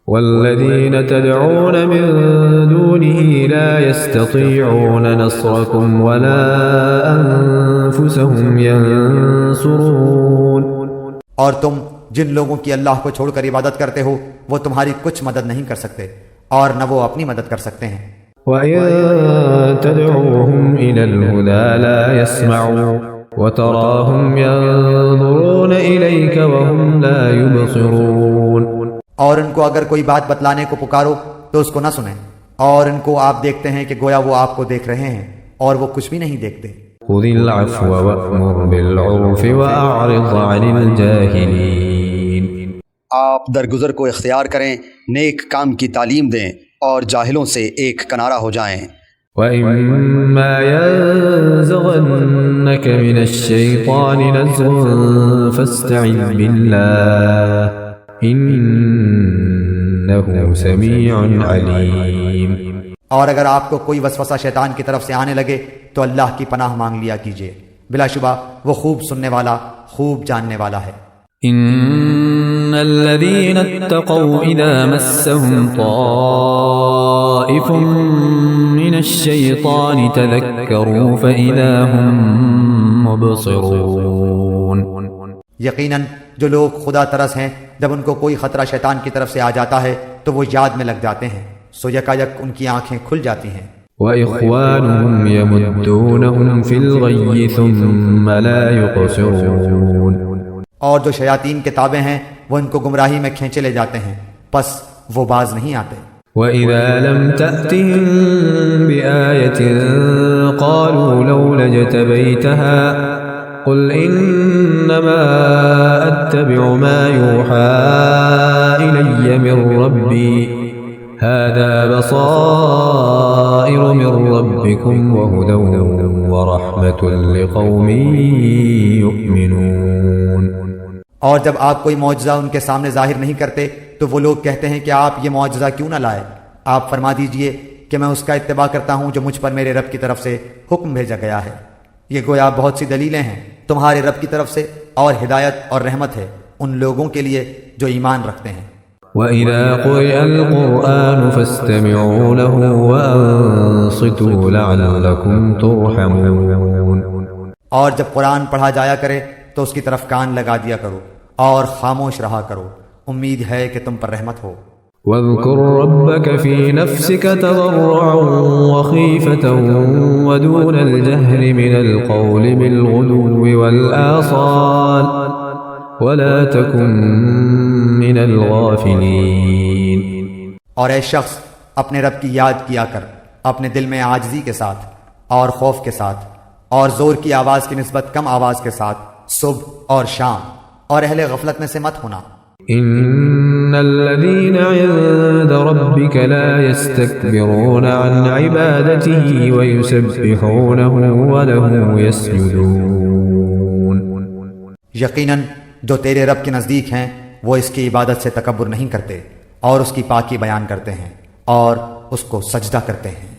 والذين تدعون من دونه لا يستطيعون نصركم ولا أنفسهم ينصرون۔ اور تم جن لوگوں کی اللہ کو چھوڑ کر عبادت کرتے ہو وہ تمہاری کچھ مدد نہیں کر سکتے اور نہ وہ اپنی مدد کر سکتے ہیں۔ وَإِن تَدْعُوهُمْ إِلَى الْهُدَى لَا يَسْمَعُوا وَتَرَاهُمْ يَنظُرُونَ إِلَيْكَ وَهُمْ لَا يُبْصِرُونَ۔ اور ان کو اگر کوئی بات بتلانے کو پکارو تو اس کو نہ سنیں، اور ان کو آپ دیکھتے ہیں کہ گویا وہ آپ کو دیکھ رہے ہیں اور وہ کچھ بھی نہیں دیکھتے۔ خُذِ الْعَفْوَ وَأْمُرْ بِالْعُرْفِ وَأَعْرِضْ عَنِ الْجَاهِلِينَ۔ آپ درگزر کو اختیار کریں، نیک کام کی تعلیم دیں اور جاہلوں سے ایک کنارہ ہو جائیں۔ وَإِمَّا يَنزَغَنَّكَ مِنَ الشَّيْطَانِ نَزْغٌ فَاسْتَعِذْ بِاللَّهِ إِنَّهُ سَمِيعٌ عَلِيمٌ۔ اور اگر آپ کو کوئی وسوسہ شیطان کی طرف سے آنے لگے تو اللہ کی پناہ مانگ لیا کیجیے، بلا شبہ وہ خوب سننے والا، خوب جاننے والا ہے۔ إن الذين اتقوا إذا مسهم طائف من الشيطان تذكروا فإذا هم مبصرون۔ یقیناً جو لوگ خدا ترس ہیں جب ان کو کوئی خطرہ شیطان کی طرف سے آ جاتا ہے تو وہ یاد میں لگ جاتے ہیں، سو یکا یک ان کی آنکھیں کھل جاتی ہیں۔ وإخوانهم يمدونهم في الغي ثم لا يقصرون. اور جو شیاطین کے تابع ہیں وہ ان کو گمراہی میں کھینچے لے جاتے ہیں پس وہ باز نہیں آتے. وَإِذَا لَمْ تَأْتِهِمْ بِآيَةٍ قَالُوا لَوْلَا اجْتَبَيْتَهَا قُلْ إِنَّمَا أَتَّبِعُ مَا يُوحَىٰ إِلَيَّ مِنْ رَبِّي هَذَا بَصَائِرُ مِنْ رَبِّكُمْ وَهُدًى وَرَحْمَةٌ لِقَوْمٍ يُؤْمِنُونَ. اور جب آپ کوئی معجزہ ان کے سامنے ظاہر نہیں کرتے تو وہ لوگ کہتے ہیں کہ آپ یہ معجزہ کیوں نہ لائے. آپ فرما دیجئے کہ میں اس کا اتباع کرتا ہوں جو مجھ پر میرے رب کی طرف سے حکم بھیجا گیا ہے. یہ گویا بہت سی دلیلیں ہیں تمہارے رب کی طرف سے اور ہدایت اور رحمت ہے ان لوگوں کے لیے جو ایمان رکھتے ہیں. وَإِذَا قُرِئَ الْقُرْآنُ فَاسْتَمِعُوا لَهُ وَأَنصِتُوا لَعَلَّكُمْ تُرْحَمُونَ. اور جب قرآن پڑھا جایا کرے تو اس کی طرف کان لگا دیا کرو اور خاموش رہا کرو، امید ہے کہ تم پر رحمت ہو. وَاذْكُرْ رَبَّكَ فِي نَفْسِكَ تَضَرُّعًا وَخِيفَةً وَدُونَ الْجَهْرِ مِنَ الْقَوْلِ بِالْغُدُوِّ وَالْآصَالِ وَلَا تَكُن مِّنَ الْغَافِلِينَ. اور اے شخص اپنے رب کی یاد کیا کر اپنے دل میں عاجزی کے ساتھ اور خوف کے ساتھ اور زور کی آواز کی نسبت کم آواز کے ساتھ صبح اور شام، اور اہل غفلت میں سے مت ہونا. إن الذين عند ربك لا يستكبرون عن عبادته ويسبحونه وله يسجدون. یقیناً جو تیرے رب کے نزدیک ہیں وہ اس کی عبادت سے تکبر نہیں کرتے اور اس کی پاکی بیان کرتے ہیں اور اس کو سجدہ کرتے ہیں.